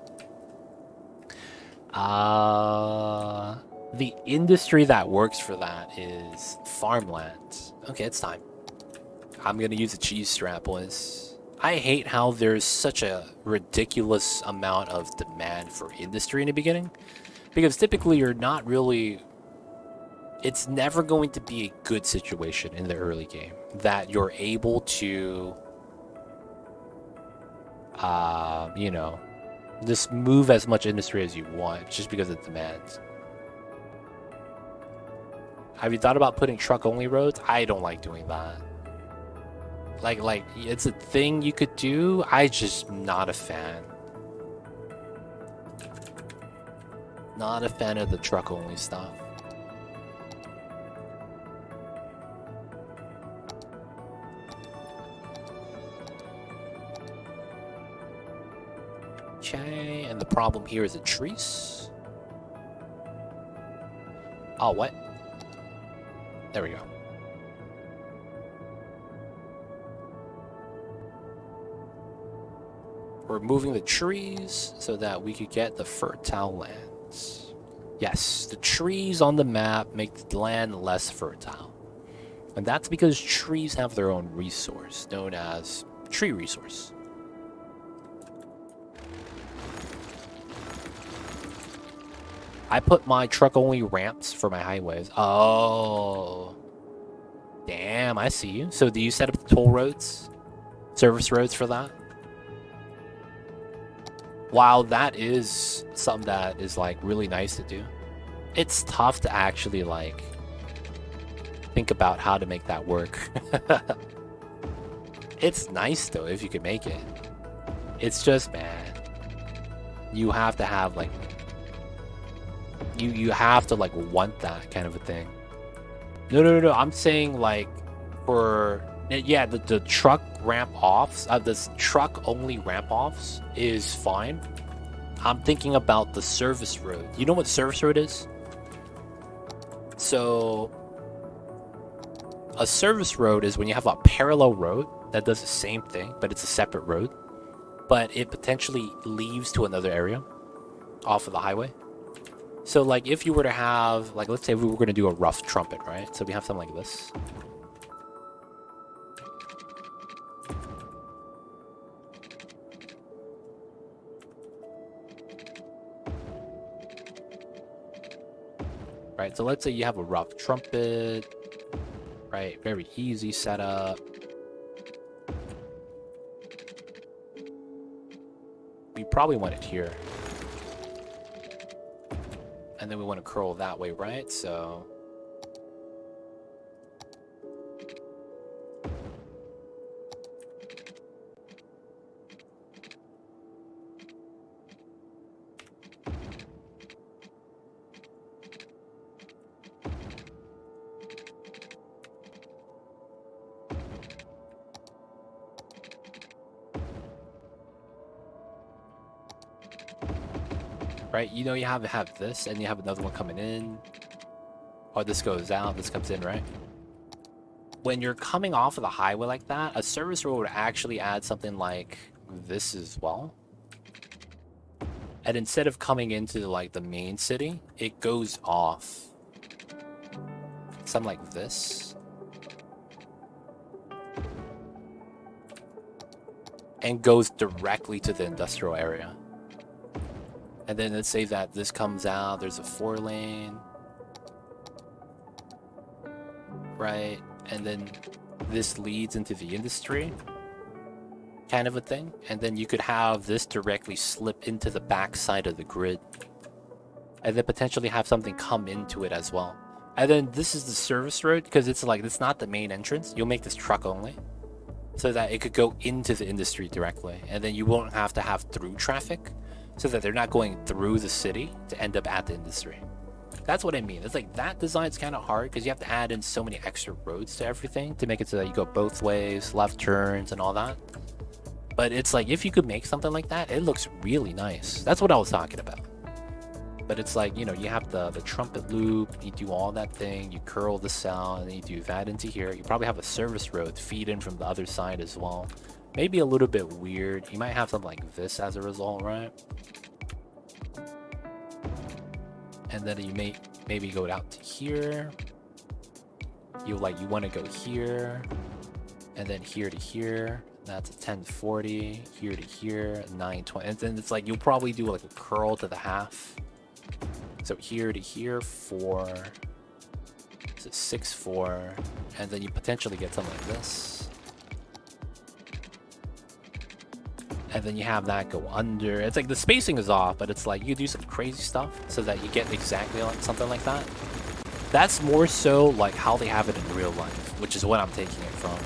The industry that works for that is farmland. Okay, it's time. I'm gonna use a cheese strat, boys. I hate how there's such a ridiculous amount of demand for industry in the beginning. Because typically you're not really... It's never going to be a good situation in the early game that you're able to, you know, just move as much industry as you want just because of demand. Have you thought about putting truck-only roads? I don't like doing that. Like, it's a thing you could do. I just not a fan. Not a fan of the truck-only stuff. Okay, and the problem here is the trees. Oh, what? There we go. We're moving the trees so that we could get the fertile lands. Yes, the trees on the map make the land less fertile. And that's because trees have their own resource, known as tree resource. I put my truck-only ramps for my highways. Oh. Damn, I see you. So do you set up the toll roads? Service roads for that? Wow, that is something that is, like, really nice to do. It's tough to actually, like, think about how to make that work. It's nice though if you can make it. It's just, man, you have to have like you have to like want that kind of a thing. No. I'm saying like for the truck ramp offs, this truck only ramp offs is fine. I'm thinking about the service road. You know what service road is? So a service road is when you have a parallel road that does the same thing, but it's a separate road, but it potentially leads to another area off of the highway. So like if you were to have, like, let's say we were going to do a rough trumpet, right? So we have something like this. Right, so let's say you have a rough trumpet, right? Very easy setup. We probably want it here. And then we want to curl that way, right? So right, you know, you have this, and you have another one coming in. Or this goes out, this comes in, right? When you're coming off of the highway like that, a service road would actually add something like this as well. And instead of coming into like the main city, it goes off. Something like this. And goes directly to the industrial area. And then let's say that this comes out, there's a 4-lane. Right? And then this leads into the industry. Kind of a thing. And then you could have this directly slip into the back side of the grid. And then potentially have something come into it as well. And then this is the service road, because it's like, it's not the main entrance. You'll make this truck only. So that it could go into the industry directly. And then you won't have to have through traffic. So that they're not going through the city to end up at the industry. That's what I mean. It's like that design's kind of hard because you have to add in so many extra roads to everything to make it so that you go both ways, left turns and all that. But it's like, if you could make something like that, it looks really nice. That's what I was talking about. But it's like, you know, you have the trumpet loop, you do all that thing, you curl this out, and then you do that into here. You probably have a service road feed in from the other side as well. Maybe a little bit weird. You might have something like this as a result, right? And then you may maybe go out to here. You want to go here, and then here to here. That's a 1040. Here to here, 920. And then it's like you'll probably do like a curl to the half. So here to here, 4. So 6-4, and then you potentially get something like this. And then you have that go under. It's like the spacing is off, but it's like you do some crazy stuff so that you get exactly like something like that. That's more so like how they have it in real life, which is what I'm taking it from.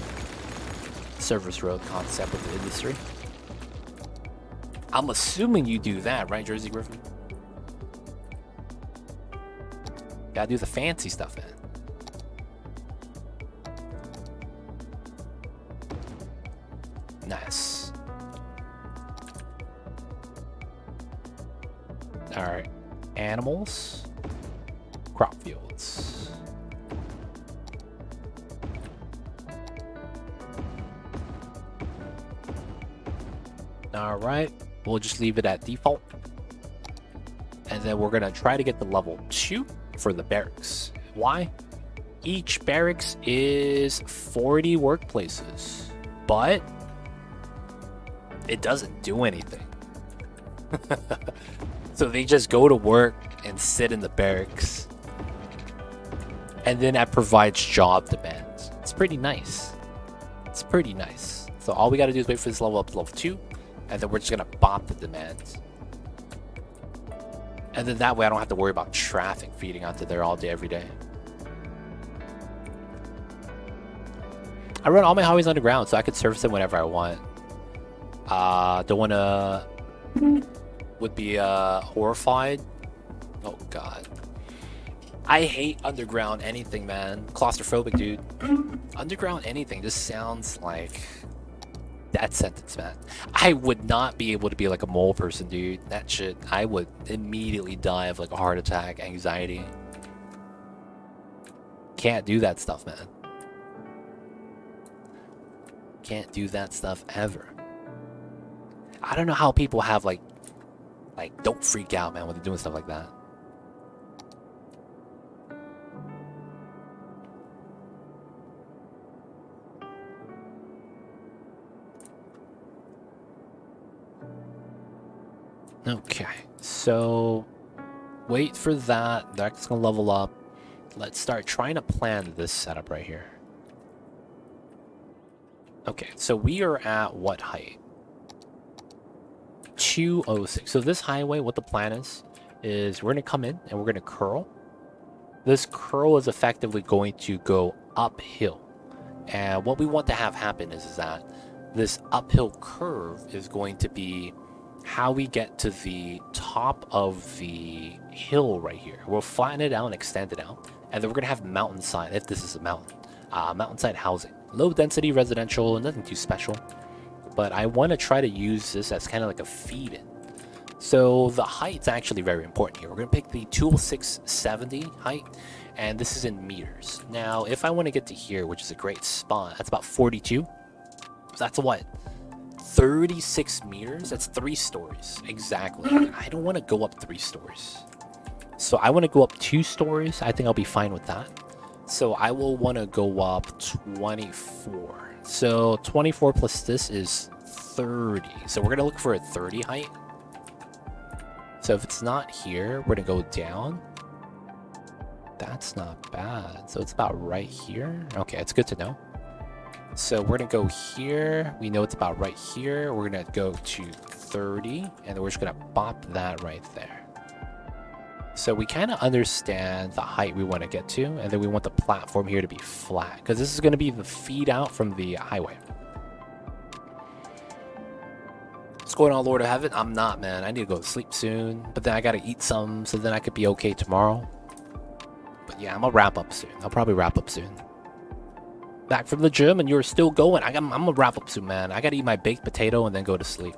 Service road concept of the industry. I'm assuming you do that, right, Jersey Griffin? Gotta do the fancy stuff, man. Nice. Alright. Animals. Crop fields. Alright. We'll just leave it at default. And then we're gonna try to get the level 2 for the barracks. Why? Each barracks is 40 workplaces, but it doesn't do anything. So they just go to work and sit in the barracks, and then that provides job demands. It's pretty nice. It's pretty nice. So all we gotta do is wait for this level up to level 2, and then we're just gonna bop the demands. And then that way I don't have to worry about traffic feeding onto there all day, every day. I run all my highways underground, so I could service them whenever I want. Don't wanna... Would be, horrified. Oh, God. I hate underground anything, man. Claustrophobic, dude. Underground anything just sounds like... That sentence, man. I would not be able to be like a mole person, dude. That shit, I would immediately die of like a heart attack, anxiety. Can't do that stuff, man. Can't do that stuff ever. I don't know how people have like don't freak out, man, when they're doing stuff like that. Okay, so wait for that. That's gonna level up. Let's start trying to plan this setup right here. Okay, so we are at what height? 206. So this highway, what the plan is we're gonna come in and we're gonna curl. This curl is effectively going to go uphill. And what we want to have happen is that this uphill curve is going to be how we get to the top of the hill right here. We'll flatten it out and extend it out. And then we're going to have mountainside, if this is a mountain, mountainside housing. Low density residential, nothing too special. But I want to try to use this as kind of like a feed-in. So the height's actually very important here. We're going to pick the 20670 height, and this is in meters. Now, if I want to get to here, which is a great spot, that's about 42. So that's what? 36 meters? That's 3 stories. Exactly. I don't want to go up 3 stories. So I want to go up 2 stories. I think I'll be fine with that. So I will want to go up 24. So 24 plus this is 30. So we're going to look for a 30 height. So if it's not here, we're going to go down. That's not bad. So it's about right here. Okay, it's good to know. So we're going to go here. We know it's about right here. We're going to go to 30. And then we're just going to bop that right there. So we kind of understand the height we want to get to. And then we want the platform here to be flat. Because this is going to be the feed out from the highway. What's going on, Lord of Heaven? I'm not, man. I need to go to sleep soon. But then I got to eat some. So then I could be okay tomorrow. But yeah, I'm going to wrap up soon. I'll probably wrap up soon. Back from the gym and you're still going. I'm gonna wrap up soon, man. I gotta eat my baked potato and then go to sleep.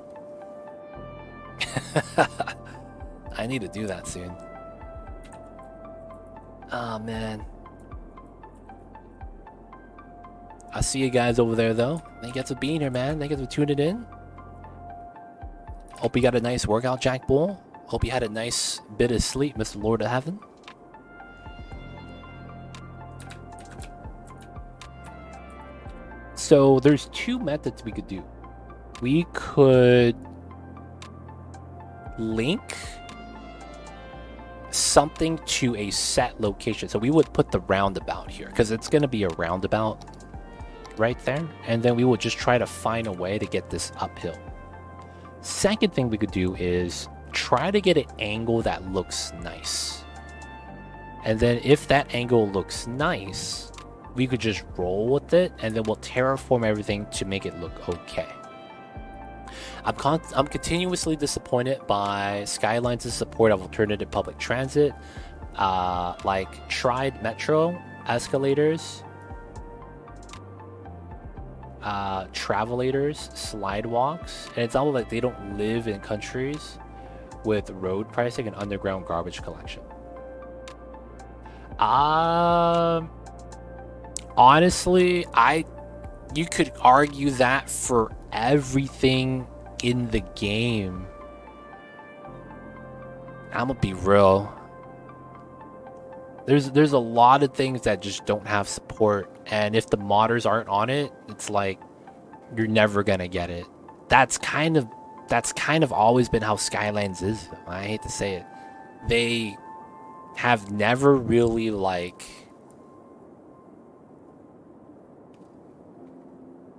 I need to do that soon. Oh, man. I'll see you guys over there, though. Thank you guys for being here, man. Thank you guys for tuning in. Hope you got a nice workout, Jack Bull. Hope you had a nice bit of sleep, Mr. Lord of Heaven. So there's 2 methods we could do. We could link something to a set location. So we would put the roundabout here because it's going to be a roundabout right there. And then we would just try to find a way to get this uphill. Second thing we could do is try to get an angle that looks nice. And then if that angle looks nice, we could just roll with it, and then we'll terraform everything to make it look okay. I'm continuously disappointed by Skylines' support of alternative public transit, like tried metro, escalators, travelators, slide walks, and it's almost like they don't live in countries with road pricing and underground garbage collection. Honestly, you could argue that for everything in the game. I'm gonna be real. There's a lot of things that just don't have support, and if the modders aren't on it, it's like you're never gonna get it. That's kind of always been how Skylines is. I hate to say it. They have never really like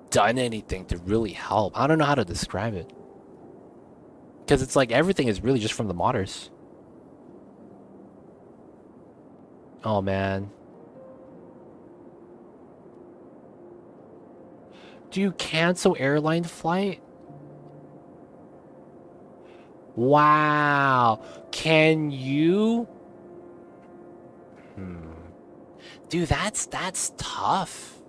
done anything to really help. I don't know how to describe it. Because it's like everything is really just from the modders. Oh, man. Do you cancel airline flight? Wow. Can you? Dude, that's tough.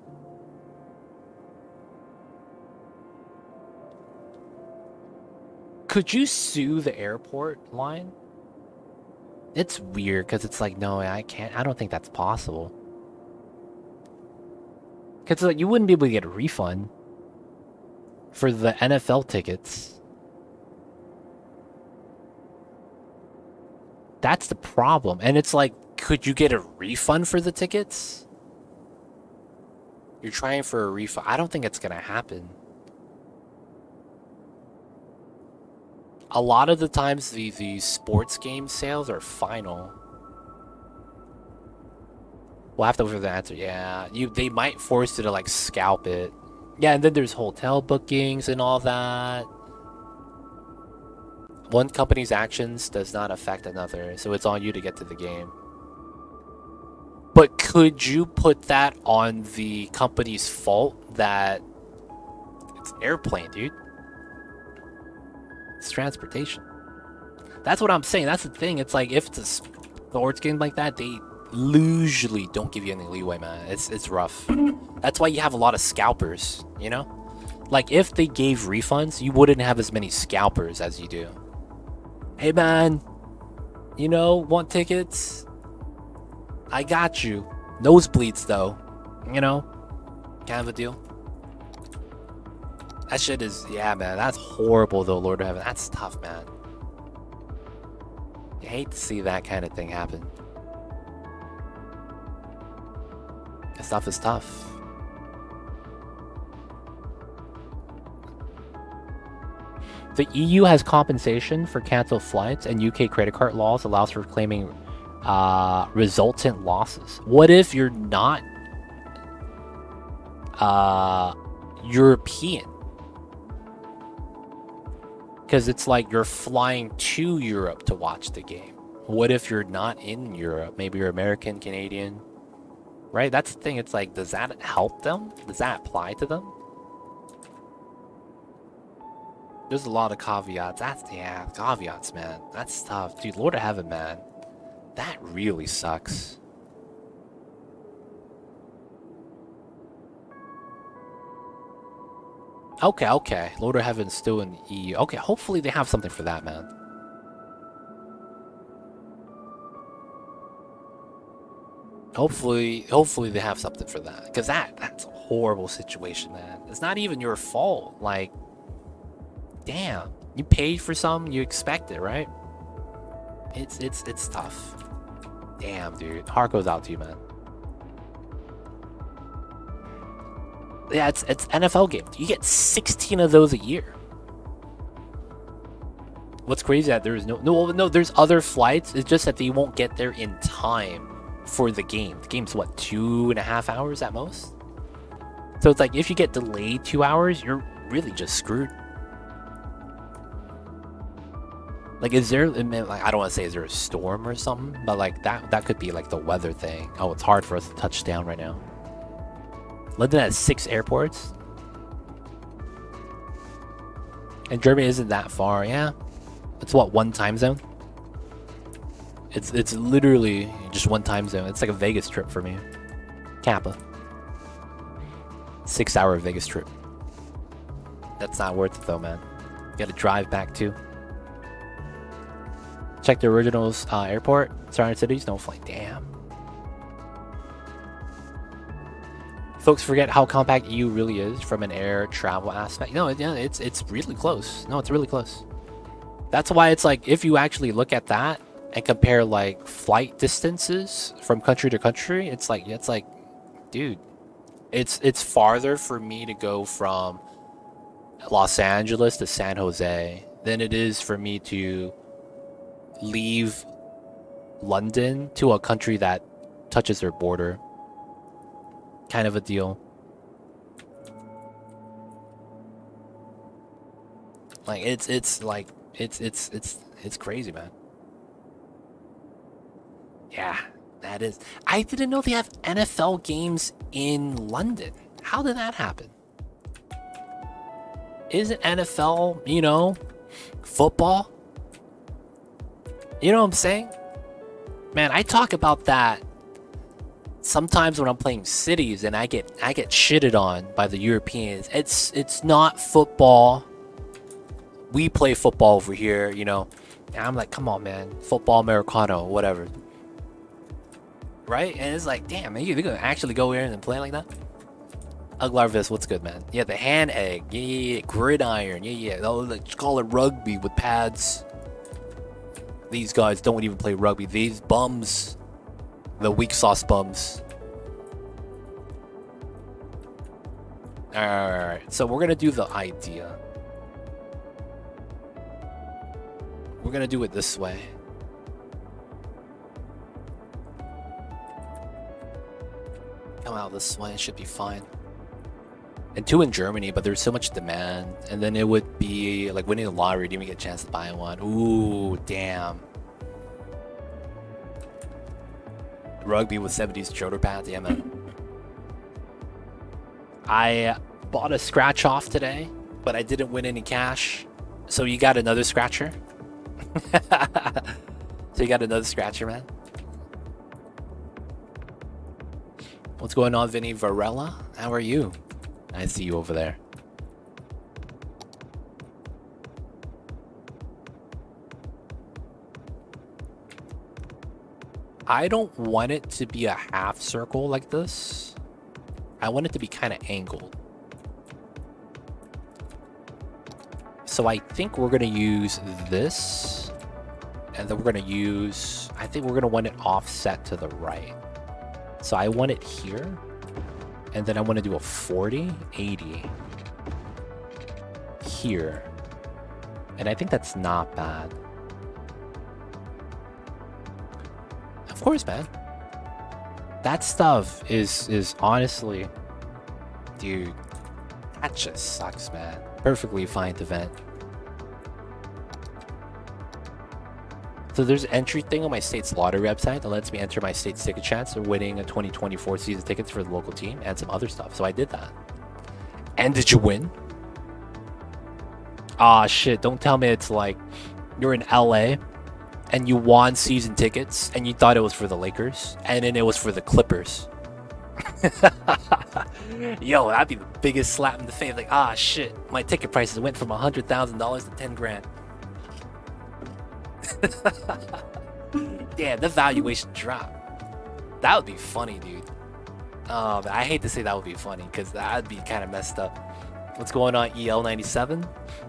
Could you sue the airport line? It's weird because it's like, no, I can't. I don't think that's possible. Because like, you wouldn't be able to get a refund for the NFL tickets. That's the problem. And it's like, could you get a refund for the tickets? You're trying for a refund. I don't think it's going to happen. A lot of the times, the sports game sales are final. We'll have to wait for the answer. Yeah, they might force you to like scalp it. Yeah, and then there's hotel bookings and all that. One company's actions does not affect another, so it's on you to get to the game. But could you put that on the company's fault that it's airplane, dude? It's transportation. That's what I'm saying. That's the thing. It's like if it's a sports game like that, they usually don't give you any leeway, man. It's rough. That's why you have a lot of scalpers, you know? Like if they gave refunds, you wouldn't have as many scalpers as you do. Hey man, you know, want tickets? I got you. Nosebleeds though, you know? Kind of a deal. That shit is, yeah, man, that's horrible though, Lord of Heaven. That's tough, man. You hate to see that kind of thing happen. That stuff is tough. The EU has compensation for canceled flights, and UK credit card laws allows for claiming resultant losses. What if you're not European? Because it's like you're flying to Europe to watch the game. What if you're not in Europe? Maybe you're American, Canadian, right? That's the thing. It's like, does that help them? Does that apply to them? There's a lot of caveats. Yeah, caveats, man. That's tough. Dude, Lord of Heaven, man. That really sucks. Okay. Lord of Heaven's still in the EU. Okay, hopefully they have something for that, man. Hopefully they have something for that. Because that's a horrible situation, man. It's not even your fault. Like, damn. You paid for something, you expect it, right? It's tough. Damn, dude. Heart goes out to you, man. Yeah, it's NFL games. You get 16 of those a year. What's crazy that there's no, there's other flights. It's just that they won't get there in time for the game. The game's what, 2.5 hours at most? So it's like if you get delayed 2 hours, you're really just screwed. Like, is there, like, I don't want to say is there a storm or something, but like that could be like the weather thing. Oh, it's hard for us to touch down right now. London has 6 airports. And Germany isn't that far, yeah. It's what, one time zone? It's literally just one time zone. It's like a Vegas trip for me. Kappa. 6-hour Vegas trip. That's not worth it though, man. You gotta drive back too. Check the originals airport. Surrounding cities, no flight. Damn. Folks forget how compact EU really is from an air travel aspect. No, yeah, it's really close. No, it's really close. That's why it's like if you actually look at that and compare like flight distances from country to country, it's like dude, it's farther for me to go from Los Angeles to San Jose than it is for me to leave London to a country that touches their border. Kind of a deal. Like it's crazy, man. Yeah, that is. I didn't know they have NFL games in London. How did that happen? isn't NFL, you know, football? You know what I'm saying? Man, I talk about that sometimes when I'm playing cities and I get shitted on by the Europeans. It's not football. We play football over here, you know. And I'm like, come on, man, football Americano, whatever. Right? And it's like, damn, man, you're gonna actually go in and play like that? Uglarvis, what's good, man? Yeah, the hand egg, yeah, gridiron, yeah. Oh, let's call it rugby with pads. These guys don't even play rugby. These bums, the weak sauce bums. Alright, so we're gonna do the idea. We're gonna do it this way. Come out this way, it should be fine. And 2 in Germany, but there's so much demand. And then it would be like winning the lottery, didn't even get a chance to buy one. Ooh, damn. Rugby with 70s shoulder pads, yeah, man. I bought a scratch off today, but I didn't win any cash. So you got another scratcher? So you got another scratcher, man? What's going on, Vinny Varela? How are you? I see you over there. I don't want it to be a half circle like this. I want it to be kind of angled. So I think we're going to use this. And then we're going to use... I think we're going to want it offset to the right. So I want it here. And then I want to do a 40, 80 here. And I think that's not bad. Of course, man. That stuff is honestly... Dude, that just sucks, man. Perfectly fine to vent. So there's an entry thing on my state's lottery website that lets me enter my state's ticket chance of winning a 2024 season tickets for the local team and some other stuff. So I did that. And did you win? Ah, shit. Don't tell me it's like you're in LA and you won season tickets and you thought it was for the Lakers and then it was for the Clippers. Yo, that'd be the biggest slap in the face. Like, ah, shit. My ticket prices went from $100,000 to 10 grand. Damn, the valuation dropped. That would be funny, dude. I hate to say that would be funny because that'd be kind of messed up. What's going on, EL97?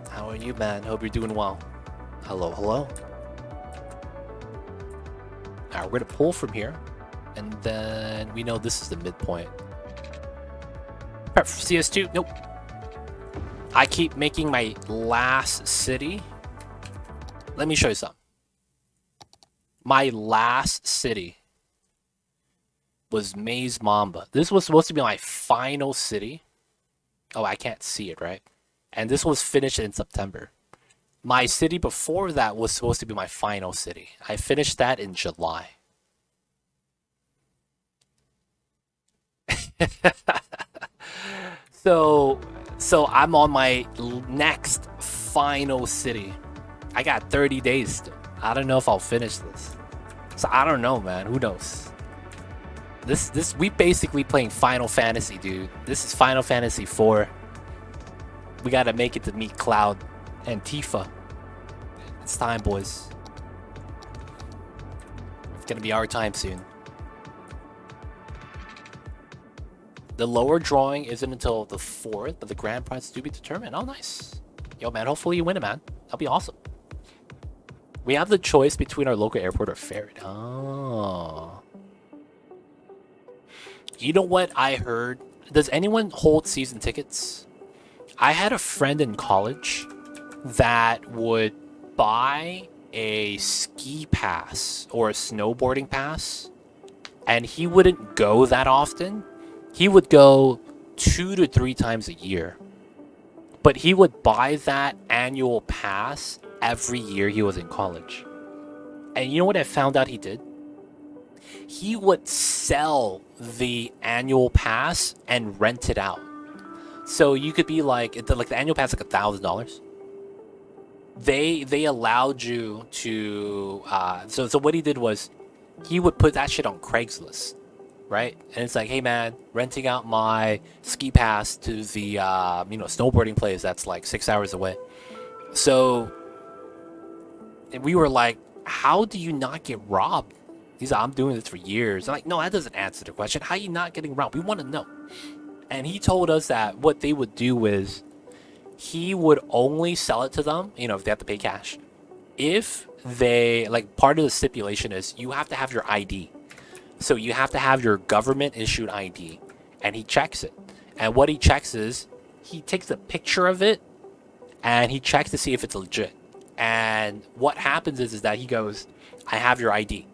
How are you, man? Hope you're doing well. Hello, hello. Alright, we're gonna pull from here, and then we know this is the midpoint. Prep for CS2. Nope. I keep making my last city. Let me show you something. My last city was Maze Mamba. This was supposed to be my final city. Oh, I can't see it, right? And this was finished in September. My city before that was supposed to be my final city. I finished that in July. So I'm on my next final city. I got 30 days still. I don't know if I'll finish this. So I don't know, man. Who knows? We basically playing Final Fantasy, dude. This is Final Fantasy 4. We gotta make it to meet Cloud and Tifa. It's time, boys. It's gonna be our time soon. The lower drawing isn't until the 4th, but the grand prize is to be determined. Oh, nice. Yo, man, hopefully you win it, man. That'll be awesome. We have the choice between our local airport or ferry. Oh. You know what I heard? Does anyone hold season tickets? I had a friend in college that would buy a ski pass or a snowboarding pass, and he wouldn't go that often. He would go 2 to 3 times a year. But he would buy that annual pass every year he was in college. And you know what I found out he did? He would sell the annual pass and rent it out. So you could be like the annual pass like $1,000. They allowed you to so what he did was he would put that shit on Craigslist, right? And it's like, hey man, renting out my ski pass to the snowboarding place that's like 6 hours away. So and we were like, how do you not get robbed? He's like, I'm doing this for years. I'm like, no, that doesn't answer the question. How are you not getting robbed? We want to know. And he told us that what they would do is he would only sell it to them, if they have to pay cash. If they, like, part of the stipulation is you have to have your ID. So you have to have your government issued ID. And he checks it. And what he checks is he takes a picture of it and he checks to see if it's legit. And what happens is that he goes, I have your ID.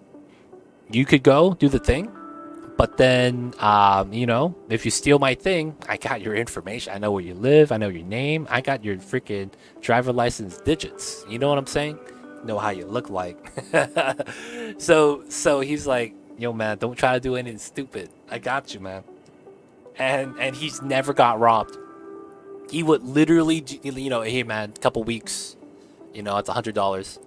You could go do the thing. But then, if you steal my thing, I got your information. I know where you live. I know your name. I got your freaking driver license digits. You know what I'm saying? Know how you look like. So he's like, yo, man, don't try to do anything stupid. I got you, man. And he's never got robbed. He would literally, hey, man, couple weeks, it's $100.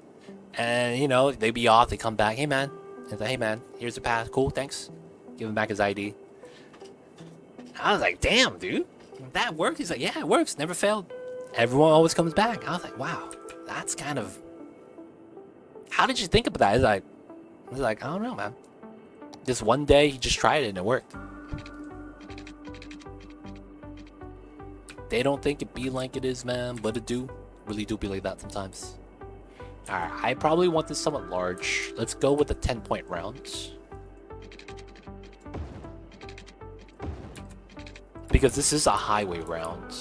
And, they be off. They come back. Hey, man. He's like, hey, man, here's the pass. Cool, thanks. Give him back his ID. I was like, damn, dude. That works? He's like, yeah, it works. Never failed. Everyone always comes back. I was like, wow, that's kind of... How did you think about that? He's like, I don't know, man. This one day, he just tried it and it worked. They don't think it be like it is, man, but it do. Really do be like that sometimes. Alright, I probably want this somewhat large. Let's go with the 10-point rounds. Because this is a highway round.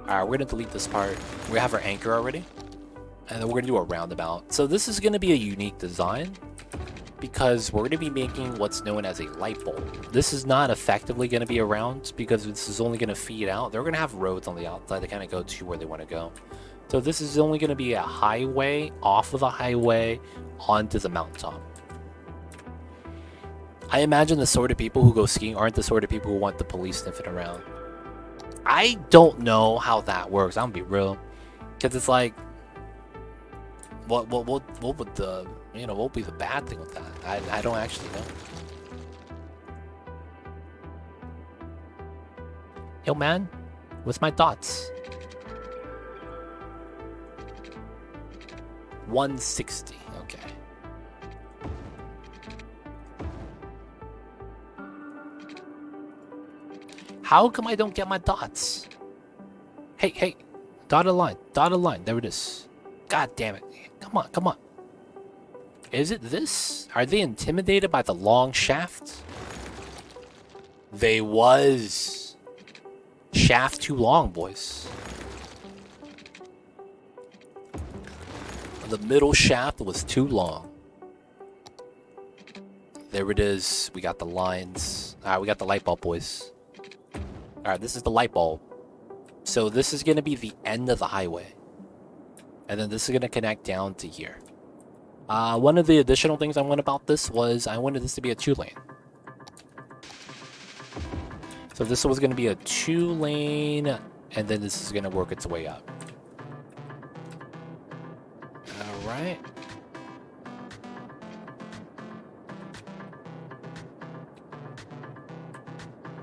Alright, we're going to delete this part. We have our anchor already. And then we're going to do a roundabout. So this is going to be a unique design. Because we're going to be making what's known as a light bulb. This is not effectively going to be a round. Because this is only going to feed out. They're going to have roads on the outside that kind of go to where they want to go. So this is only going to be a highway, off of a highway, onto the mountaintop. I imagine the sort of people who go skiing aren't the sort of people who want the police sniffing around. I don't know how that works. I'm gonna be real, because it's like, what would the what would be the bad thing with that? I don't actually know. Yo, man, what's my thoughts? 160. Okay. How come I don't get my dots? Hey, dotted line, there it is. God damn it. Come on. Is it this? Are they intimidated by the long shaft? They was. Shaft too long, boys. The middle shaft was too long. There it is. We got the lines. Alright, we got the light bulb, boys. Alright, this is the light bulb. So this is going to be the end of the highway. And then this is going to connect down to here. One of the additional things I wanted about this was I wanted this to be a 2-lane. So this was going to be a 2-lane, and then this is going to work its way up. Alright.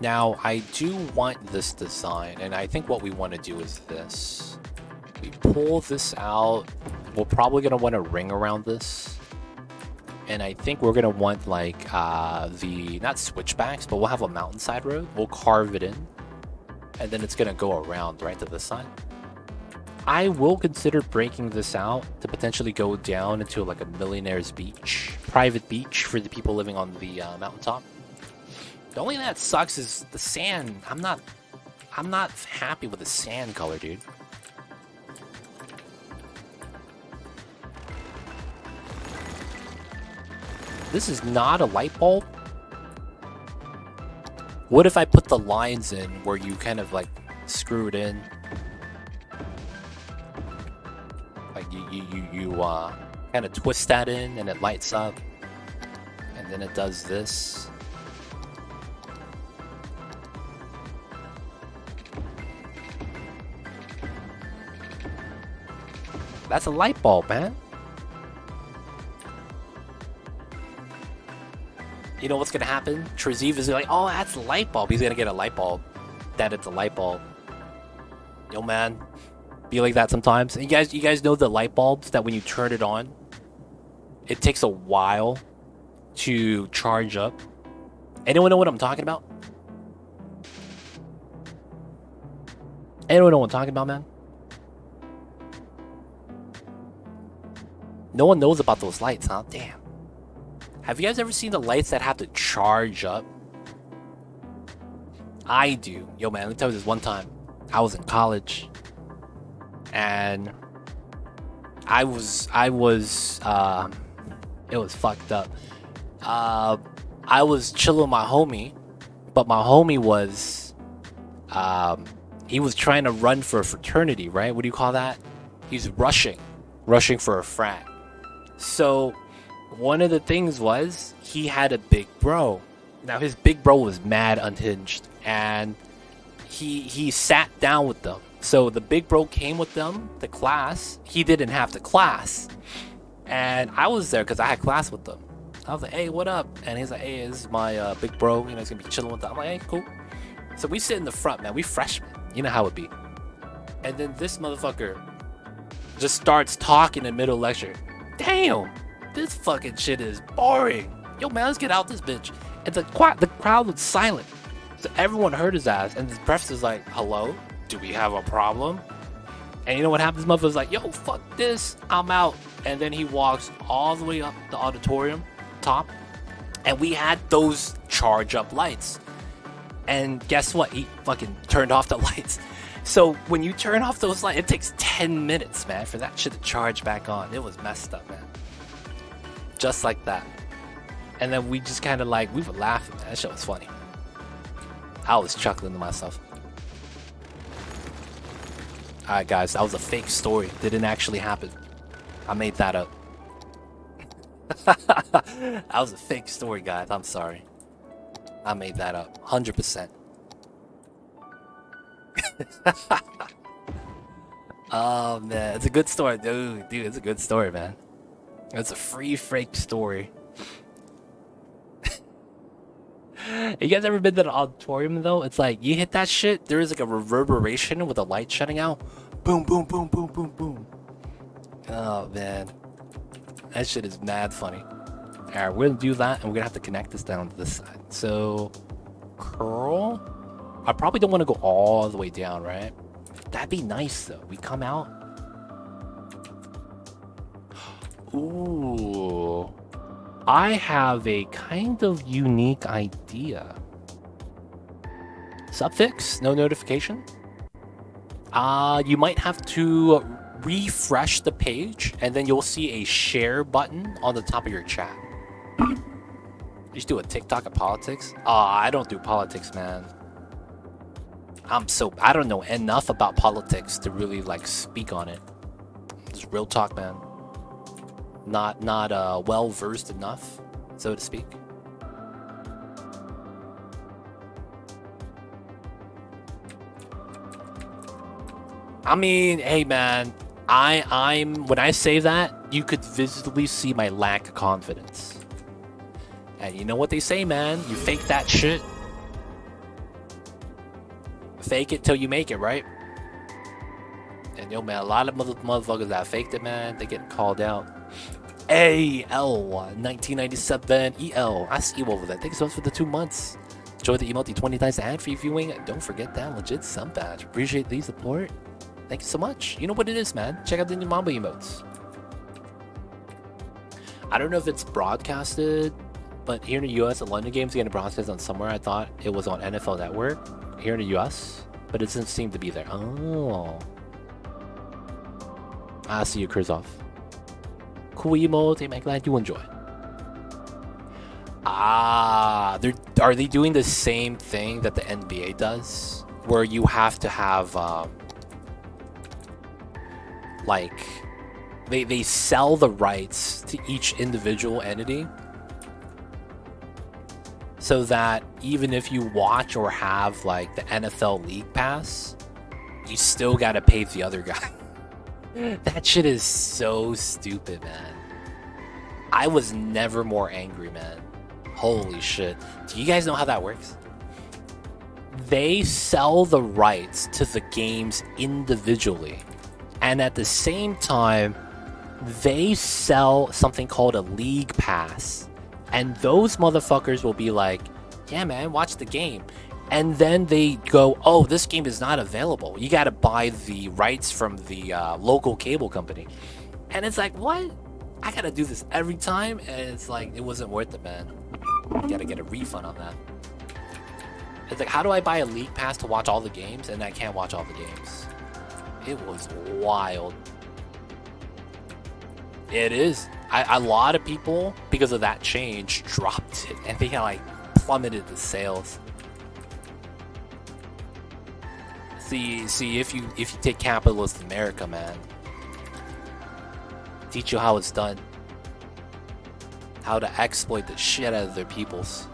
Now, I do want this design, and I think what we want to do is this. We pull this out. We're probably going to want a ring around this. And I think we're going to want, like, not switchbacks, but we'll have a mountainside road. We'll carve it in. And then it's going to go around right to this side. I will consider breaking this out to potentially go down into, like, a millionaire's beach. Private beach for the people living on the mountaintop. The only thing that sucks is the sand. I'm not happy with the sand color, dude. This is not a light bulb. What if I put the lines in where you kind of like screw it in? Like you kind of twist that in and it lights up. And then it does this. That's a light bulb, man. You know what's gonna happen? Trazeev is like, oh, that's a light bulb. He's gonna get a light bulb. That it's a light bulb. Yo, man, be like that sometimes. And you guys know the light bulbs that when you turn it on, it takes a while to charge up. Anyone know what I'm talking about? Anyone know what I'm talking about, man? No one knows about those lights, huh? Damn. Have you guys ever seen the lights that have to charge up? I do. Yo, man, let me tell you this one time. I was in college, and it was fucked up. I was chilling with my homie, but my homie was, he was trying to run for a fraternity, right? What do you call that? He's rushing for a frat. So one of the things was he had a big bro. Now his big bro was mad unhinged, and he sat down with them. So the big bro came with them to class. He didn't have to class, and I was there because I had class with them. I was like, hey, what up? And he's like, hey, this is my big bro. You know, he's gonna be chilling with them. I'm like, hey, cool. So we sit in the front, man. We freshmen. You know how it be. And then this motherfucker just starts talking in the middle of lecture. Damn, this fucking shit is boring. Yo, man, let's get out this bitch. And the crowd was silent. So everyone heard his ass. And the professor is like, hello? Do we have a problem? And you know what happens? Motherfucker's like, yo, fuck this. I'm out. And then he walks all the way up the auditorium top. And we had those charge up lights. And guess what? He fucking turned off the lights. So when you turn off those lights, it takes 10 minutes, man, for that shit to charge back on. It was messed up, man. Just like that. And then we just kind of like, we were laughing, man. That shit was funny. I was chuckling to myself. Alright, guys, that was a fake story. Didn't actually happen. I made that up. That was a fake story, guys. I'm sorry. I made that up. 100%. Oh, man. It's a good story, dude. Dude, it's a good story, man. It's a free fake story. You guys ever been to the auditorium, though? It's like, you hit that shit, there is like a reverberation with the light shutting out. Boom, boom, boom, boom, boom, boom. Oh, man. That shit is mad funny. Alright, we're gonna do that, and we're gonna have to connect this down to this side. So, curl? I probably don't want to go all the way down, right? That'd be nice, though. We come out. Ooh. I have a kind of unique idea. Subfix? No notification? You might have to refresh the page, and then you'll see a share button on the top of your chat. You just do a TikTok of politics? I don't do politics, man. I don't know enough about politics to really like speak on it. Just real talk, man. Not well versed enough, so to speak. I mean, hey man, I'm when I say that, you could visibly see my lack of confidence. And you know what they say, man? You fake that shit. Fake it till you make it, right? And yo, man, a lot of motherfuckers that faked it, man, they get called out. AL 1997 EL. I see you over there. Thank you so much for the 2 months. Enjoy the emote, the 20 times ad free viewing. Don't forget that legit sub badge. Appreciate the support. Thank you so much. You know what it is, man. Check out the new Mamba emotes. I don't know if it's broadcasted, but here in the US, the London game's getting broadcast on somewhere. I thought it was on NFL Network here in the US, but it doesn't seem to be there. Oh. I see you, Kurzov. Cool emote. I'm glad you enjoy. Are they doing the same thing that the NBA does, where you have to have like they sell the rights to each individual entity, so that even if you watch or have like the NFL League Pass, you still gotta pay the other guy. That shit is so stupid, man. I was never more angry, man. Holy shit. Do you guys know how that works? They sell the rights to the games individually. And at the same time, they sell something called a league pass. And those motherfuckers will be like, yeah, man, watch the game. And then they go, oh, this game is not available. You got to buy the rights from the local cable company. And it's like, what? I got to do this every time? And it's like, it wasn't worth it, man. You got to get a refund on that. It's like, how do I buy a league pass to watch all the games and I can't watch all the games? It was wild. It is. A lot of people, because of that change, dropped it and they like plummeted the sales. See, if you take capitalist America, man, teach you how it's done, how to exploit the shit out of their peoples,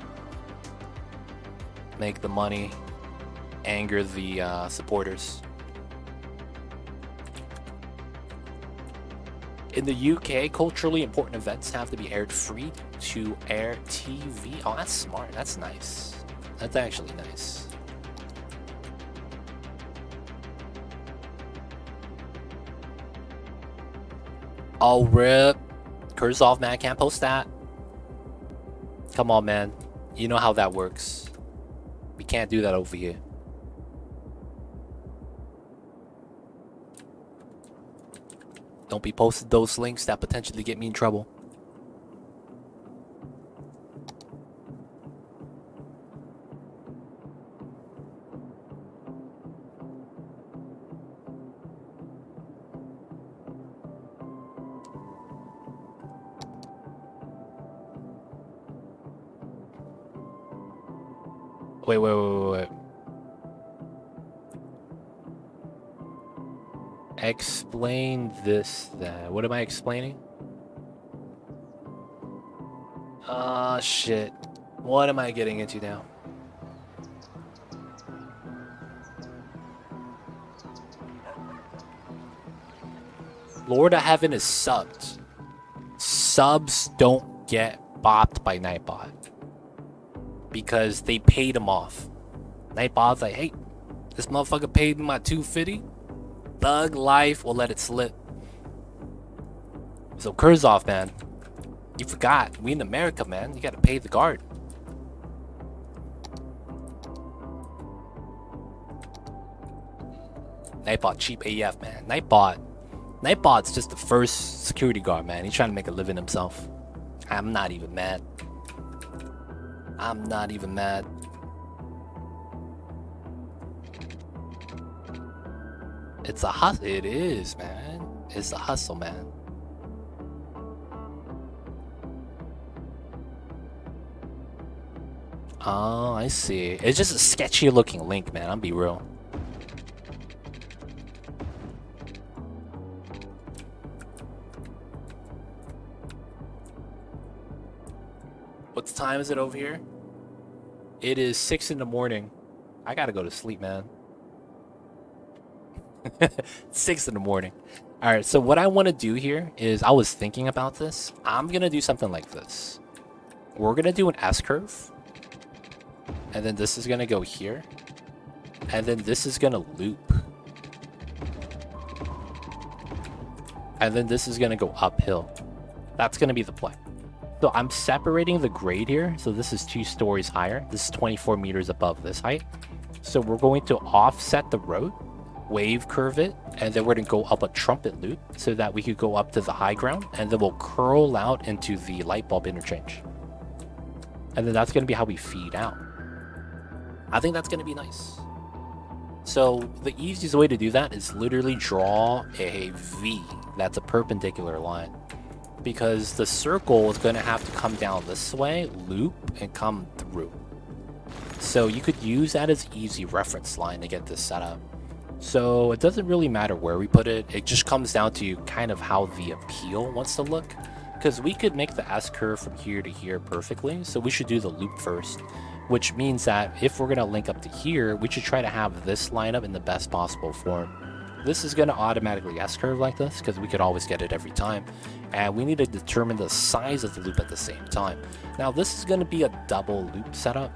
make the money, anger the supporters. In the UK, culturally important events have to be aired free to air TV. Oh, that's smart. That's nice. That's actually nice. Oh, rip. Kurzov, man, can't post that. Come on, man. You know how that works. We can't do that over here. Don't be posting those links that potentially get me in trouble. Wait. Explain this then. What am I explaining? Shit. What am I getting into now? Lord of Heaven is subbed. Subs don't get bopped by Nightbot because they paid him off. Nightbot's like, hey, this motherfucker paid me my $250. Thug life will let it slip. So Kurzov, man, you forgot. We in America, man. You gotta pay the guard. Nightbot cheap AF, man. Nightbot's just the first security guard, man. He's trying to make a living himself. I'm not even mad. It's a hustle. It is, man. It's a hustle, man. Oh, I see. It's just a sketchy looking link, man. I'll be real. What time is it over here? It is 6 in the morning. I gotta go to sleep, man. 6 in the morning. All right, so what I want to do here is, I was thinking about this. I'm gonna do something like this. We're gonna do an S-curve, and then this is gonna go here, and then this is gonna loop, and then this is gonna go uphill. That's gonna be the play. So I'm separating the grade here. So this is 2 stories higher. This is 24 meters above this height. So we're going to offset the road, wave curve it, and then we're going to go up a trumpet loop so that we could go up to the high ground, and then we'll curl out into the light bulb interchange. And then that's going to be how we feed out. I think that's going to be nice. So the easiest way to do that is literally draw a V that's a perpendicular line, because the circle is going to have to come down this way, loop, and come through. So you could use that as easy reference line to get this set up. So it doesn't really matter where we put it. It just comes down to kind of how the appeal wants to look, because we could make the S-curve from here to here perfectly. So we should do the loop first, which means that if we're going to link up to here, we should try to have this line up in the best possible form. this is going to automatically S-curve like this because we could always get it every time. And we need to determine the size of the loop at the same time. Now, this is going to be a double loop setup,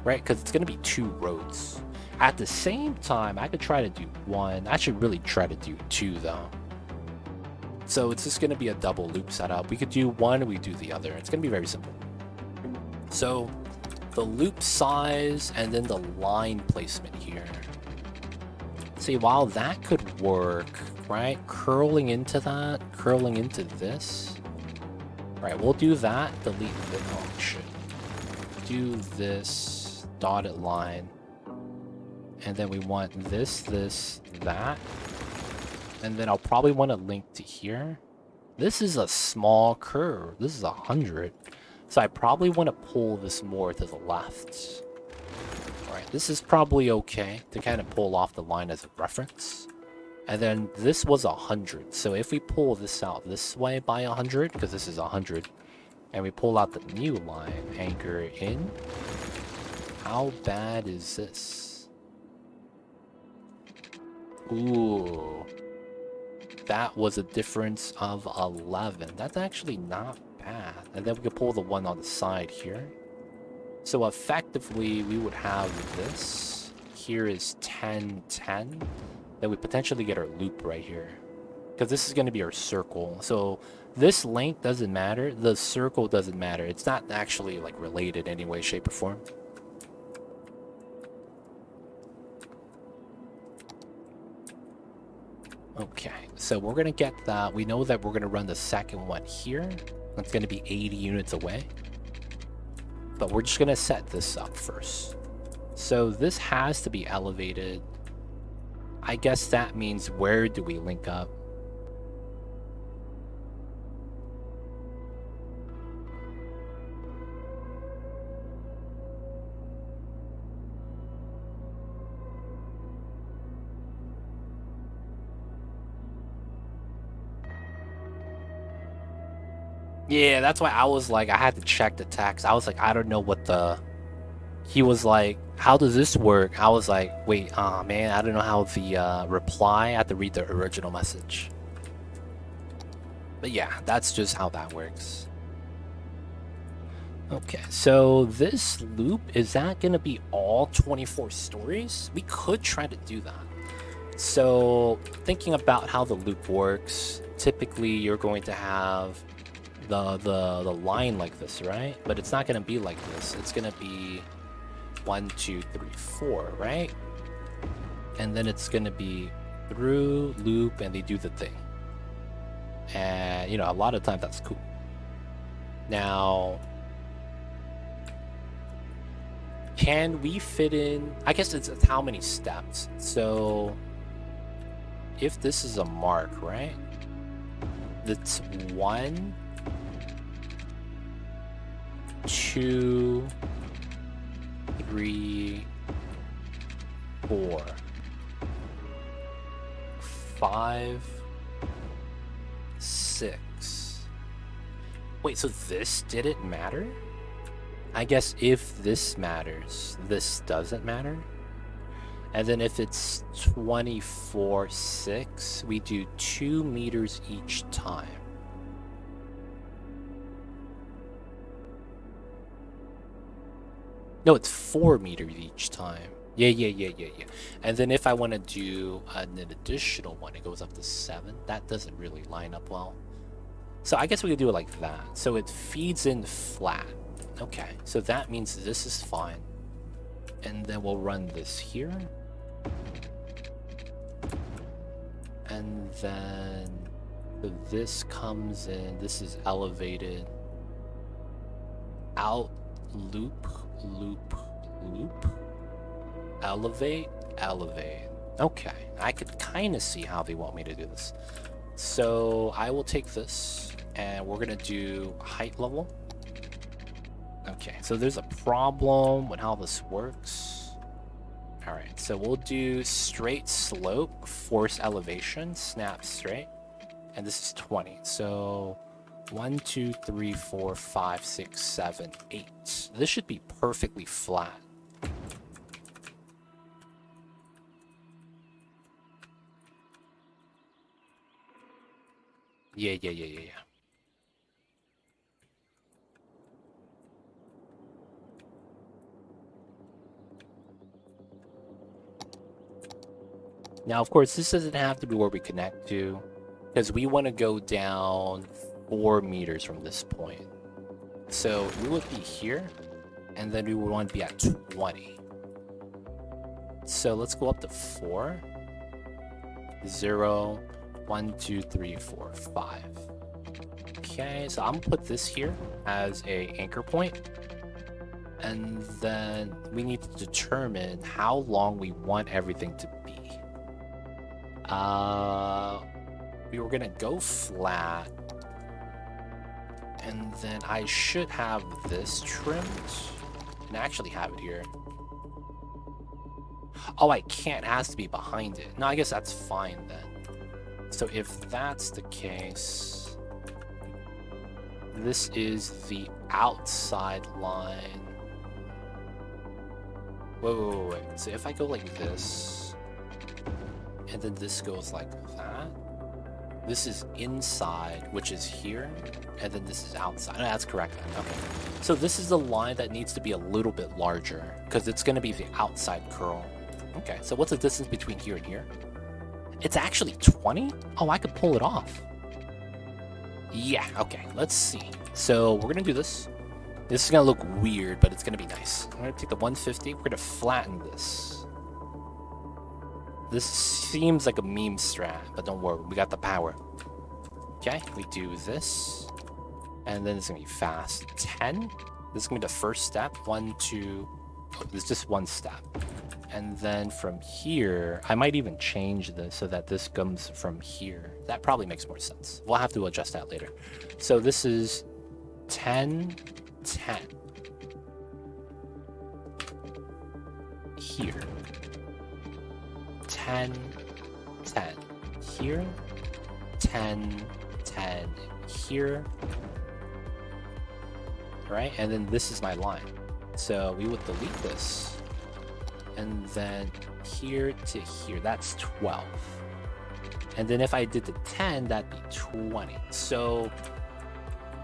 right? Because it's going to be 2 roads. At the same time, I could try to do 1. I should really try to do 2, though. So it's just going to be a double loop setup. We could do 1, we do the other. It's going to be very simple. So the loop size and then the line placement here. See, while that could work, right? Curling into that, curling into this. Right, we'll do that, delete this. Oh, shit. Do this dotted line. And then we want this, that. And then I'll probably want to link to here. This is a small curve. This is 100. So I probably want to pull this more to the left. Alright, this is probably okay to kind of pull off the line as a reference. And then this was 100. So if we pull this out this way by 100, because this is 100, and we pull out the new line, anchor in, how bad is this? Ooh. That was a difference of 11. That's actually not bad. And then we could pull the one on the side here. So effectively, we would have this. Here is 10, 10. Then we potentially get our loop right here. Because this is going to be our circle. So this length doesn't matter. The circle doesn't matter. It's not actually like related in any way, shape, or form. Okay, so we're going to get that. We know that we're going to run the second one here. That's going to be 80 units away. But we're just going to set this up first. So this has to be elevated. I guess that means where do we link up? Yeah, that's why I was like, I had to check the text. I was like, I don't know what the... He was like, how does this work? I was like, wait, man, I don't know how the reply. I had to read the original message. But yeah, that's just how that works. Okay, so this loop, is that going to be all 24 stories? We could try to do that. So thinking about how the loop works, typically you're going to have the line like this, right? But it's not going to be like this. It's going to be 1, 2, 3, 4, right? And then it's going to be through, loop, and they do the thing. And, you know, a lot of times that's cool. Now, can we fit in... I guess it's how many steps. So, if this is a mark, right? That's 1, 2, 3, 4, 5, 6. Wait, so this didn't matter? I guess if this matters, this doesn't matter. And then if it's 24, 6, we do 2 meters each time. No, it's 4 meters each time. Yeah. And then if I want to do an additional one, it goes up to 7. That doesn't really line up well. So I guess we could do it like that. So it feeds in flat. Okay, so that means this is fine. And then we'll run this here. And then so this comes in. This is elevated. Out, loop, loop, loop. Elevate, elevate. Okay, I could kind of see how they want me to do this. So I will take this and we're gonna do height level. Okay, so there's a problem with how this works. All right, so we'll do straight slope, force elevation, snap straight, and this is 20. So 1, 2, 3, 4, 5, 6, 7, 8. This should be perfectly flat. . Yeah. Now, of course, this doesn't have to be where we connect to, because we want to go down 4 meters from this point. So we would be here, and then we would want to be at 20. So let's go up to 4. 0, 1, 2, 3, 4, 5. Okay, so I'm gonna put this here as a anchor point, and then we need to determine how long we want everything to be. We were gonna go flat, and then I should have this trimmed, and actually have it here. Oh, I can't. It has to be behind it. No, I guess that's fine then. So if that's the case, this is the outside line. Wait. So if I go like this, and then this goes like that, this is inside, which is here, and then this is outside. No, that's correct. Okay. So this is the line that needs to be a little bit larger, because it's going to be the outside curl. Okay, so what's the distance between here and here? It's actually 20? Oh, I could pull it off. Yeah, okay, let's see. So we're gonna do this. This is gonna look weird, but it's gonna be nice. I'm gonna take the 150, we're gonna flatten this. This seems like a meme strat, but don't worry, we got the power. Okay, we do this, and then it's gonna be fast. 10, this is gonna be the first step. 1, 2, oh, there's just one step. And then from here, I might even change this so that this comes from here. That probably makes more sense. We'll have to adjust that later. So this is 10, 10. Here. 10, 10. Here. 10, 10. Here. Right? And then this is my line. So we would delete this. And then here to here, that's 12. And then if I did the 10, that'd be 20. So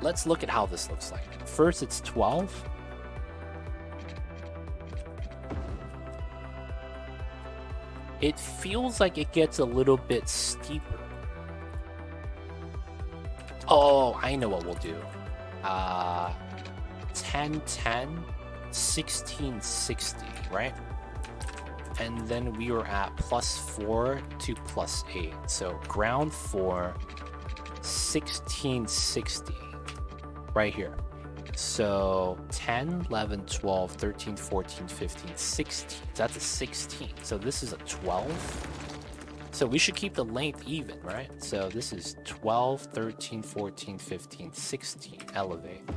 let's look at how this looks like. First, it's 12. It feels like it gets a little bit steeper. Oh, I know what we'll do. 10, 10, 16, 60, right? And then we were at +4 to +8. So ground 4, 1660, right here. So 10, 11, 12, 13, 14, 15, 16. So that's a 16. So this is a 12. So we should keep the length even, right? So this is 12, 13, 14, 15, 16. Elevate.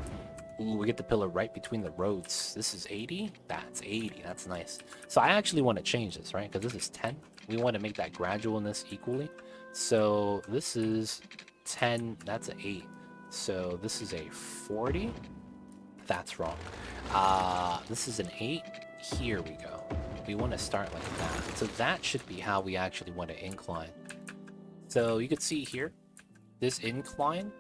Ooh, we get the pillar right between the roads. This is 80? That's 80. That's nice. So I actually want to change this, right? Because this is 10. We want to make that gradualness equally. So this is 10. That's an 8. So this is a 40. That's wrong. This is an 8. Here we go. We want to start like that. So that should be how we actually want to incline. So you can see here, this incline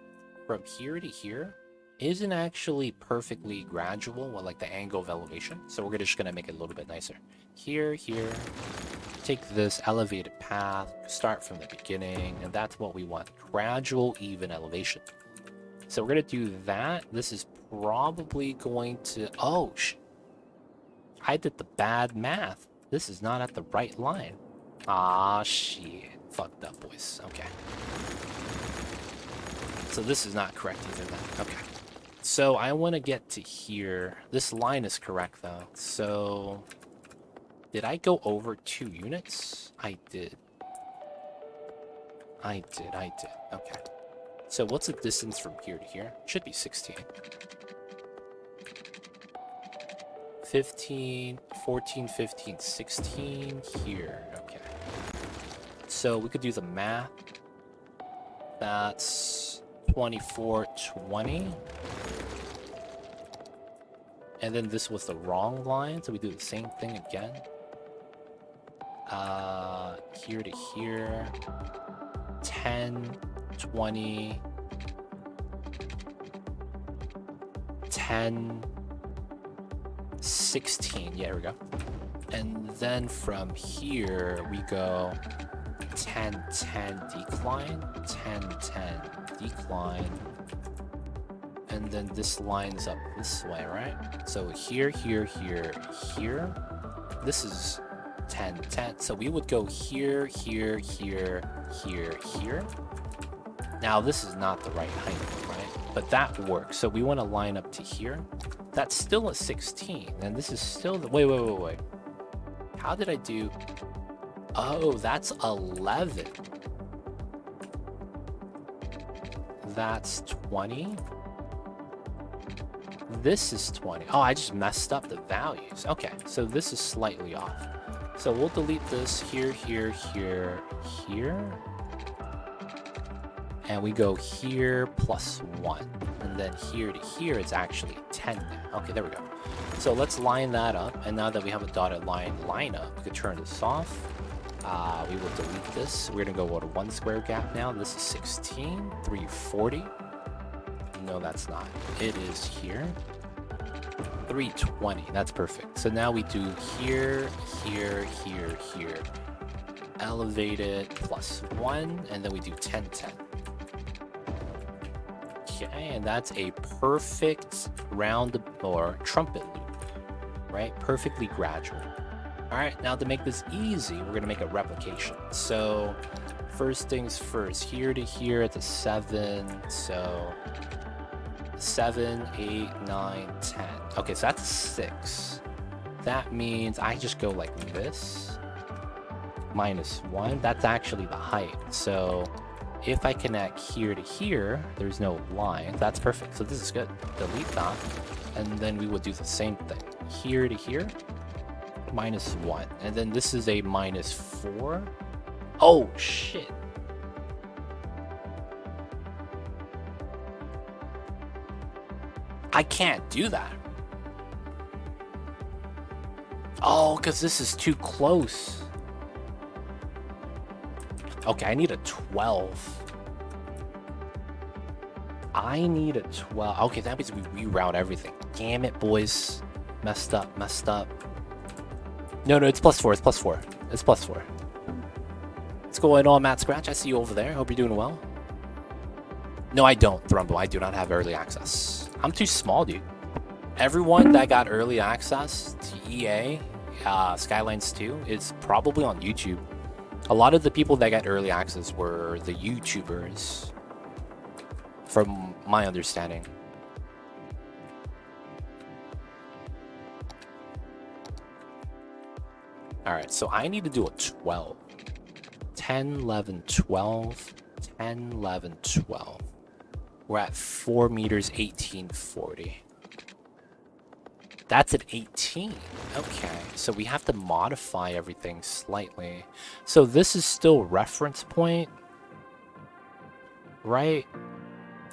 from here to here isn't actually perfectly gradual with like the angle of elevation. So we're just gonna make it a little bit nicer. Here, here, take this elevated path, start from the beginning, and that's what we want. Gradual, even elevation. So we're gonna do that. This is probably going to, oh, I did the bad math. This is not at the right line. Ah, shit. Fucked up, boys. Okay. So this is not correct either then. Okay. So I want to get to here. This line is correct though. So did I go over 2 units? I did. I did. Okay. So what's the distance from here to here? Should be 16. 15, 14, 15, 16 here. Okay. So we could do the math. That's 24, 20. And then this was the wrong line, so we do the same thing again. Here to here. 10, 20, 10, 16. Yeah, here we go. And then from here, we go 10, 10 decline, 10, 10 decline. And then this lines up this way, right? So here, here, here, here. This is 10, 10. So we would go here, here, here, here, here. Now, this is not the right height, right? But that works. So we want to line up to here. That's still a 16. And this is still the... Wait. How did I do... Oh, that's 11. That's 20. This is 20. Oh, I just messed up the values. Okay, so this is slightly off. So we'll delete this here, here, here, here. And we go here plus 1. And then here to here, it's actually 10 now. Okay, there we go. So let's line that up. And now that we have a dotted line up, we could turn this off. We will delete this. We're going to go to 1 square gap now. This is 16, 340. No, that's not. It is here. 320. That's perfect. So now we do here, here, here, here. Elevated plus 1. And then we do 10, 10. Okay, and that's a perfect round or trumpet loop, right? Perfectly gradual. All right, now to make this easy, we're gonna make a replication. So first things first, here to here at the 7, so 7, 8, 9, 10. Okay, so that's 6. That means I just go like this, minus 1. That's actually the height. So if I connect here to here, there's no line. That's perfect. So this is good. Delete that. And then we would do the same thing. Here to here, minus 1. And then this is a minus 4. Oh, shit. I can't do that. Oh, because this is too close. Okay, I need a 12. I need a 12. Okay, that means we reroute everything. Damn it, boys. Messed up. No, it's +4. It's +4. It's +4. What's going on, Matt Scratch? I see you over there. Hope you're doing well. No, I don't, Thrumbo. I do not have early access. I'm too small, dude. Everyone that got early access to EA, Skylines 2, is probably on YouTube. A lot of the people that got early access were the YouTubers, from my understanding. Alright, so I need to do a 12. 10, 11, 12. 10, 11, 12. We're at 4 meters, 1840. That's at 18. Okay, so we have to modify everything slightly. So this is still reference point, right?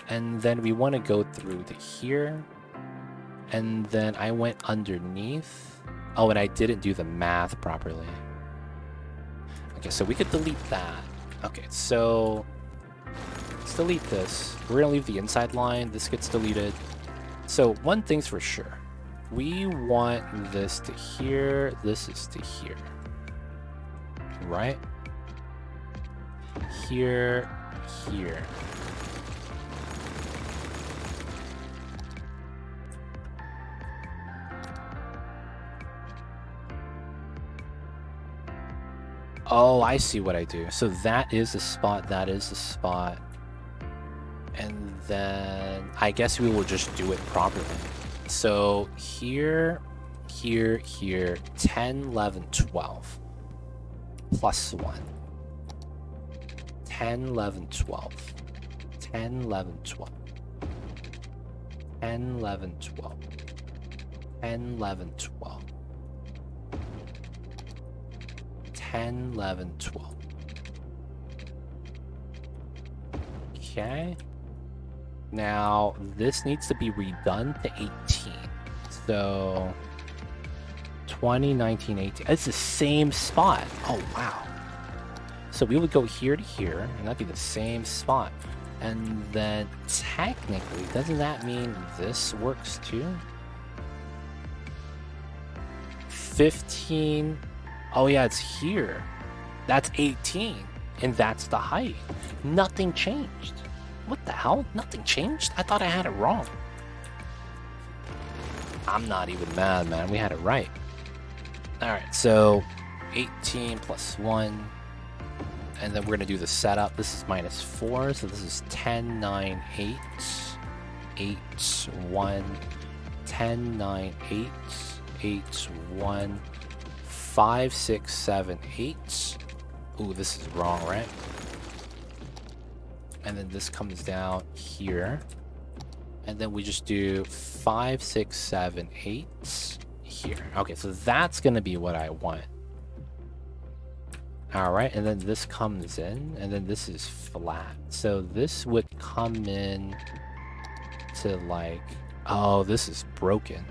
And then we want to go through to here. And then I went underneath. Oh, and I didn't do the math properly. Okay, so we could delete that. Okay, so let's delete this. We're gonna leave the inside line. This gets deleted. So one thing's for sure. We want this to here. This is to here. Right? Here, here. Oh, I see what I do. So that is the spot, that is the spot. And then I guess we will just do it properly. So here, here, here, 10, 11, 12. Plus 1. 10, 11, 12. 10, 11, 12. 10, 11, 12. 10, 11, 12. 10, 11, 12. Okay. Now, this needs to be redone to 18. So, 20, 19, 18. It's the same spot. Oh, wow. So we would go here to here, and that'd be the same spot. And then technically, doesn't that mean this works too? 15. Oh yeah, it's here. That's 18. And that's the height. Nothing changed. What the hell? Nothing changed? I thought I had it wrong. I'm not even mad, man. We had it right. Alright, so 18 plus 1. And then we're going to do the setup. This is -4, so this is 10, 9, 8. 8, 1. 10, 9, 8. 8, 1. 5, 6, 7, 8. Ooh, this is wrong, right? And then this comes down here. And then we just do 5, 6, 7, 8 here. Okay, so that's going to be what I want. Alright, and then this comes in, and then this is flat. So this would come in to like... Oh, this is broken.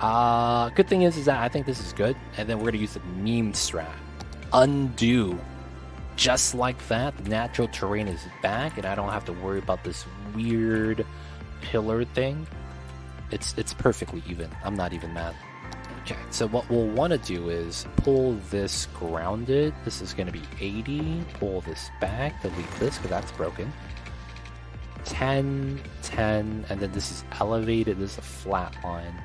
Good thing is that I think this is good. And then we're going to use the meme strat. Undo. Just like that, the natural terrain is back, and I don't have to worry about this weird pillar thing. It's perfectly even. I'm not even mad. Okay, so what we'll want to do is pull this grounded. This is going to be 80. Pull this back, delete this because that's broken. 10, 10, and then this is elevated. This is a flat line.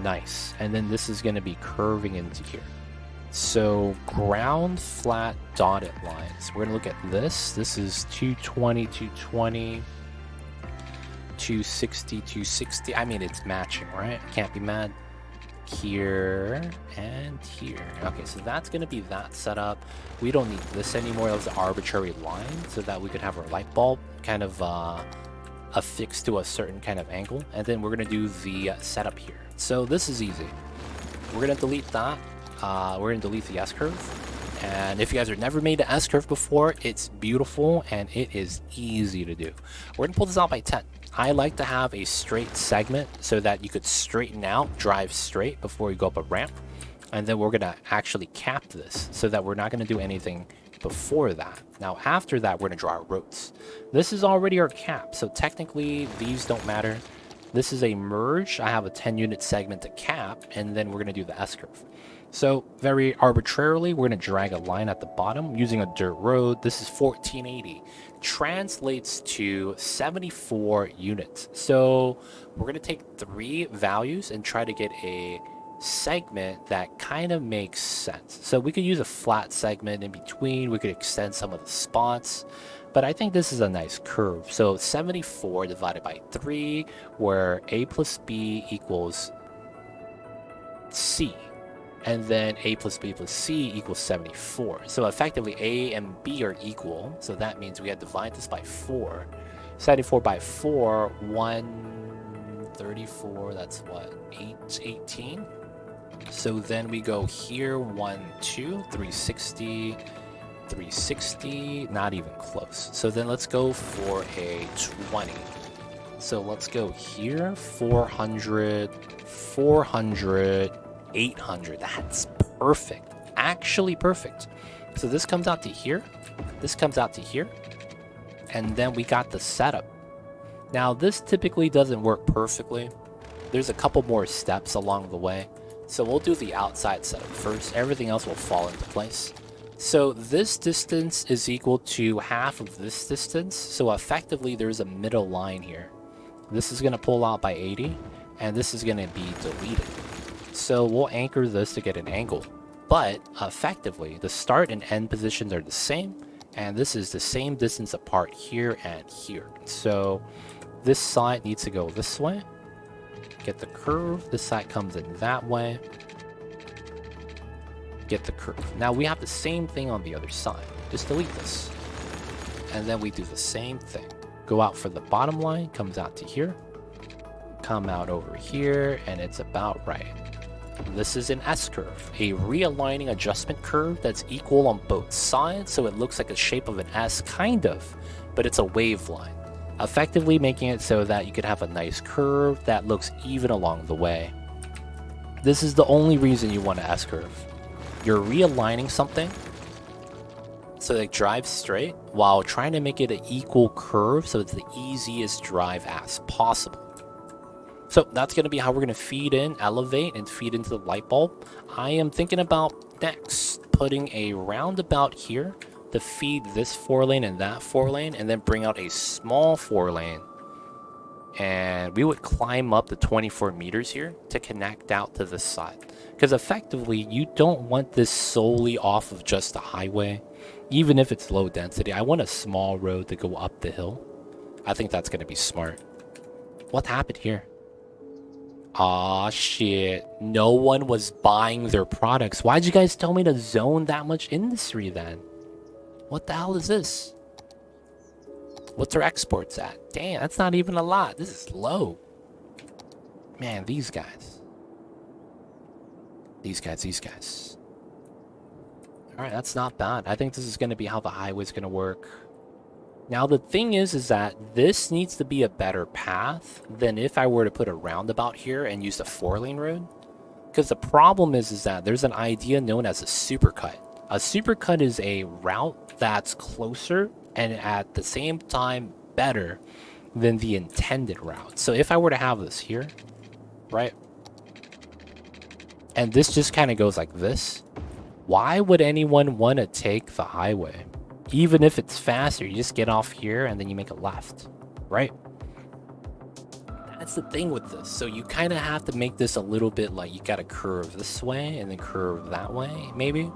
Nice. And then this is going to be curving into here. So ground, flat, dotted lines. We're going to look at this. This is 220, 220. 260, 260. I mean, it's matching, right? Can't be mad. Here and here. Okay, so that's going to be that setup. We don't need this anymore. That was an arbitrary line so that we could have our light bulb kind of affixed to a certain kind of angle. And then we're going to do the setup here. So this is easy. We're going to delete that. We're going to delete the S-curve. And if you guys have never made an S-curve before, it's beautiful and it is easy to do. We're going to pull this out by 10. I like to have a straight segment so that you could straighten out, drive straight before you go up a ramp. And then we're going to actually cap this so that we're not going to do anything before that. Now, after that, we're going to draw our roads. This is already our cap, so technically these don't matter. This is a merge. I have a 10-unit segment to cap, and then we're going to do the S-curve. So very arbitrarily, we're going to drag a line at the bottom using a dirt road. This is 1480. Translates to 74 units. So we're going to take 3 values and try to get a segment that kind of makes sense. So we could use a flat segment in between. We could extend some of the spots. But I think this is a nice curve. So 74 divided by 3, where A plus B equals C. And then A plus B plus C equals 74. So effectively A and B are equal. So that means we have to divide this by 4. 74 by 4, 134, that's what, 18? So then we go here, 1, 2, 360, 360, not even close. So then let's go for a 20. So let's go here, 400, 400, 800. That's perfect. Actually perfect. So this comes out to here. This comes out to here. And then we got the setup. Now this typically doesn't work perfectly. There's a couple more steps along the way. So we'll do the outside setup first. Everything else will fall into place. So this distance is equal to half of this distance. So effectively there's a middle line here. This is going to pull out by 80. And this is going to be deleted. So we'll anchor this to get an angle, but effectively the start and end positions are the same, and this is the same distance apart here and here. So this side needs to go this way, get the curve, this side comes in that way, get the curve. Now we have the same thing on the other side, just delete this, and then we do the same thing. Go out for the bottom line, comes out to here, come out over here, and it's about right. This is an S-curve, a realigning adjustment curve that's equal on both sides, so it looks like the shape of an S, kind of, but it's a wave line, effectively making it so that you could have a nice curve that looks even along the way. This is the only reason you want an S-curve. You're realigning something So like drive straight while trying to make it an equal curve so it's the easiest drive as possible. So that's going to be how we're going to feed in, elevate, and feed into the light bulb. I am thinking about next putting a roundabout here to feed this 4-lane and that 4-lane, and then bring out a small 4-lane. And we would climb up the 24 meters here to connect out to this side. Because effectively, you don't want this solely off of just a highway. Even if it's low density, I want a small road to go up the hill. I think that's going to be smart. What happened here? Aw, shit. No one was buying their products. Why'd you guys tell me to zone that much industry then? What the hell is this? What's our exports at? Damn, that's not even a lot. This is low. Man, these guys. These guys. Alright, that's not bad. I think this is going to be how the highway's going to work. Now, the thing is that this needs to be a better path than if I were to put a roundabout here and use the 4-lane road. Because the problem is that there's an idea known as a supercut. A supercut is a route that's closer and at the same time better than the intended route. So if I were to have this here, right? And this just kind of goes like this. Why would anyone want to take the highway? Even if it's faster, you just get off here and then you make a left, right? That's the thing with this. So you kind of have to make this a little bit like you got to curve this way and then curve that way, maybe.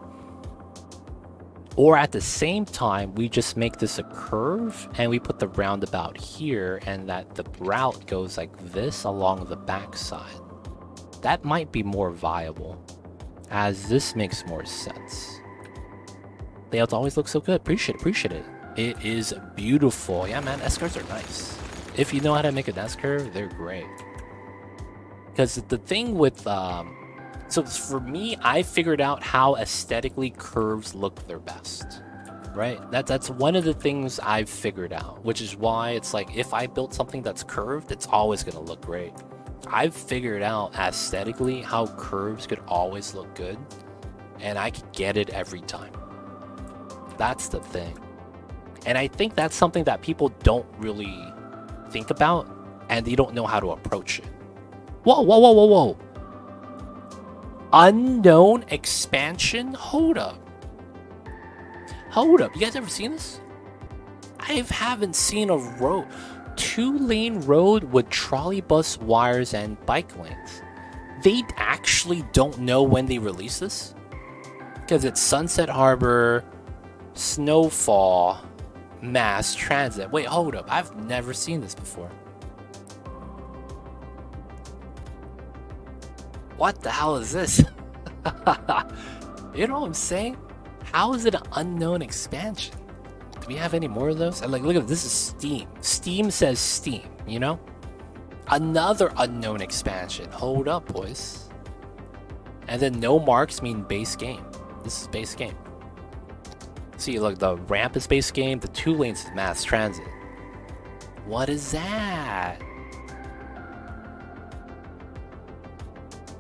Or at the same time, we just make this a curve and we put the roundabout here and that the route goes like this along the backside. That might be more viable, as this makes more sense. Layouts always look so good. Appreciate it. It is beautiful. Yeah, man, S-curves are nice. If you know how to make an S-curve, they're great. Because the thing with, so for me, I figured out how aesthetically curves look their best, right? That's one of the things I've figured out, which is why it's like, if I built something that's curved, it's always going to look great. I've figured out aesthetically how curves could always look good, and I could get it every time. That's the thing. And I think that's something that people don't really think about, and they don't know how to approach it. Whoa. Unknown expansion? Hold up. You guys ever seen this? I haven't seen a road. 2-lane road with trolley bus wires and bike lanes. They actually don't know when they release this? Because it's Sunset Harbor, Snowfall, Mass Transit. Wait, hold up. I've never seen this before. What the hell is this? You know what I'm saying? How is it an unknown expansion? Do we have any more of those? Like, look at this. Is Steam. Steam says Steam, you know? Another unknown expansion. Hold up, boys. And then no marks mean base game. This is base game. See, look, the ramp is base game. The 2 lanes is mass transit. What is that?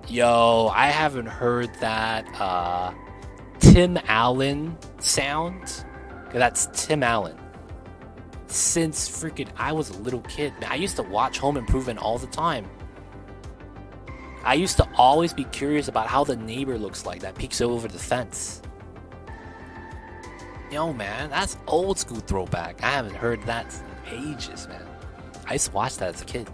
Yo, I haven't heard that Tim Allen sound. That's Tim Allen. Since freaking I was a little kid. Man, I used to watch Home Improvement all the time. I used to always be curious about how the neighbor looks like that peeks over the fence. Yo, man, that's old school throwback. I haven't heard that in ages, man. I used to watch that as a kid.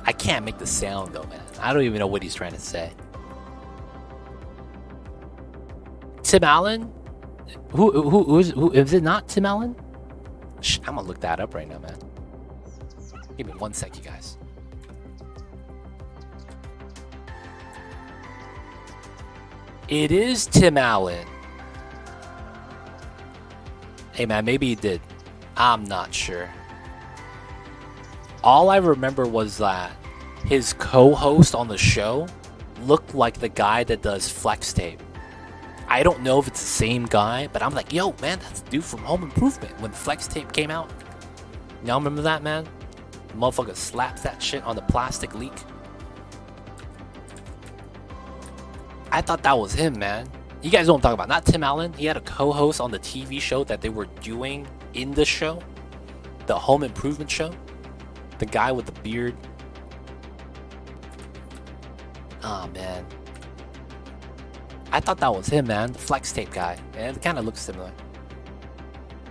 I can't make the sound though, man. I don't even know what he's trying to say. Tim Allen? Who is it not Tim Allen? I'm gonna look that up right now, man. Give me 1 sec, you guys. It is Tim Allen. Hey man, maybe he did. I'm not sure. All I remember was that his co-host on the show looked like the guy that does flex tape. I don't know if it's the same guy, but I'm like, yo, man, that's the dude from Home Improvement when flex tape came out. Y'all remember that, man? The motherfucker slaps that shit on the plastic leak. I thought that was him, man. You guys know what I'm talking about. Not Tim Allen. He had a co-host on the TV show that they were doing in the show. The Home Improvement show. The guy with the beard. Oh, man. I thought that was him, man. The flex tape guy. And it kind of looks similar.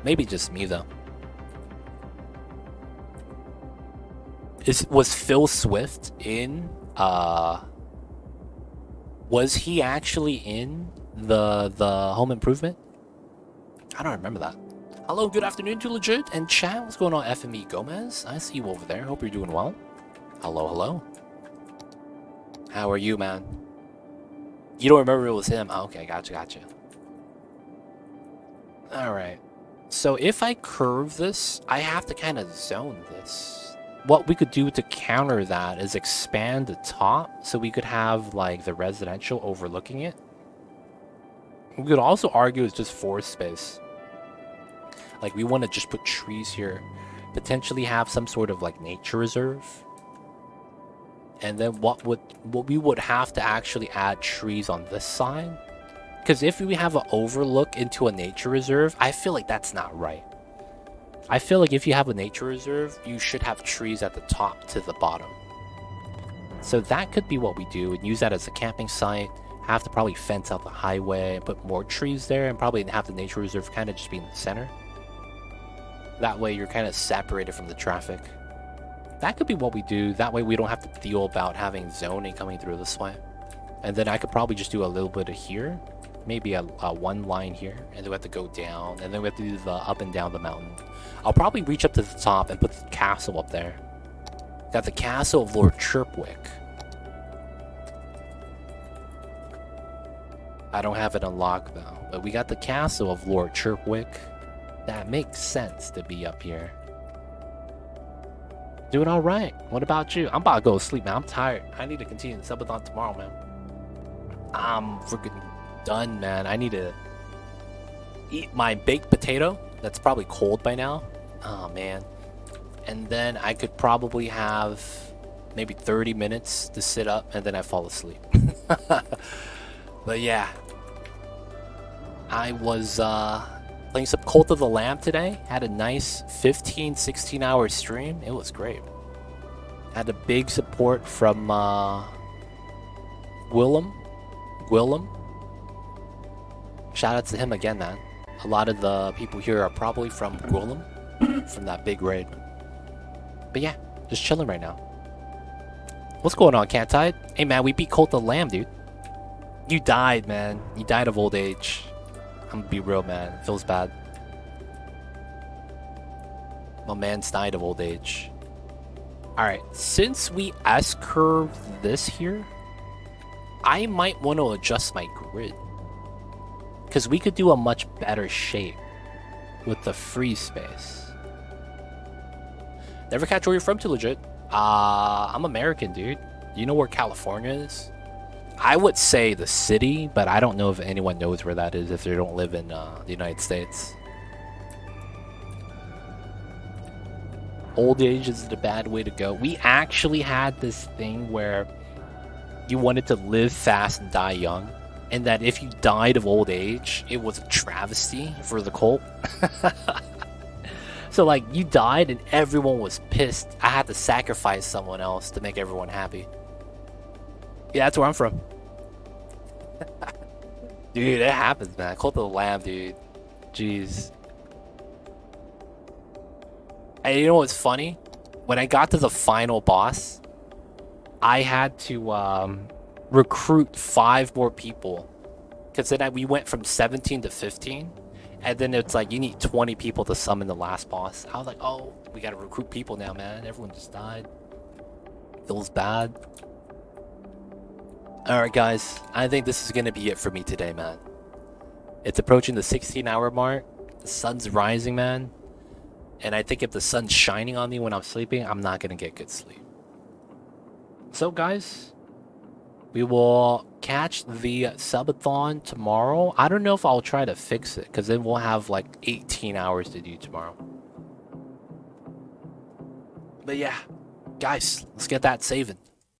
Maybe just me, though. Was Phil Swift in, was he actually in the Home Improvement? I don't remember that. Hello, good afternoon to Legit and chat. What's going on, FME Gomez? I see you over there. Hope you're doing well. Hello, hello. How are you, man? You don't remember it was him? Oh, okay, gotcha. Alright. So if I curve this, I have to kind of zone this. What we could do to counter that is expand the top so we could have like the residential overlooking it. We could also argue it's just forest space. Like we want to just put trees here, potentially have some sort of like nature reserve. And then what we would have to actually add trees on this side. Because if we have an overlook into a nature reserve, I feel like that's not right. I feel like if you have a nature reserve, you should have trees at the top to the bottom. So that could be what we do and use that as a camping site. Have to probably fence out the highway and put more trees there and probably have the nature reserve kind of just be in the center. That way you're kind of separated from the traffic. That could be what we do. That way we don't have to deal about having zoning coming through this way. And then I could probably just do a little bit of here. Maybe a one line here. And then we have to go down. And then we have to do the up and down the mountain. I'll probably reach up to the top and put the castle up there. Got the castle of Lord Chirpwick. I don't have it unlocked though. But we got the castle of Lord Chirpwick. That makes sense to be up here. Doing all right. What about you? I'm about to go to sleep, man. I'm tired. I need to continue the subathon tomorrow, man. I'm freaking done, man. I need to eat my baked potato. That's probably cold by now. Oh, man. And then I could probably have maybe 30 minutes to sit up, and then I fall asleep. But yeah. I was playing some Cult of the Lamb today. Had a nice 16 hour stream. It was great. Had a big support from Willem. Shout out to him again, man. A lot of the people here are probably from Willem, from that big raid. But yeah, just chilling right now. What's going on, Cat-Tide? Hey man, we beat Cult of the Lamb, dude. You died, man. You died of old age. I'm gonna be real, man. It feels bad. My man's died of old age. Alright, since we S-curved this here, I might want to adjust my grid. Because we could do a much better shape with the free space. Never catch where you're from, too legit. I'm American, dude. You know where California is? I would say the city, but I don't know if anyone knows where that is if they don't live in the United States. Old age is the bad way to go. We actually had this thing where you wanted to live fast and die young, and that if you died of old age, it was a travesty for the cult. So like, you died and everyone was pissed. I had to sacrifice someone else to make everyone happy. Yeah, that's where I'm from. Dude, it happens, man. Cult of the Lamb, dude. Jeez. And you know what's funny? When I got to the final boss, I had to recruit 5 more people. Because then we went from 17 to 15. And then it's like, you need 20 people to summon the last boss. I was like, oh, we gotta recruit people now, man. Everyone just died. Feels bad. Alright, guys. I think this is gonna be it for me today, man. It's approaching the 16-hour mark. The sun's rising, man. And I think if the sun's shining on me when I'm sleeping, I'm not gonna get good sleep. So, guys, we will catch the subathon tomorrow. I don't know if I'll try to fix it, because then we'll have like 18 hours to do tomorrow. But yeah, guys, let's get that saving.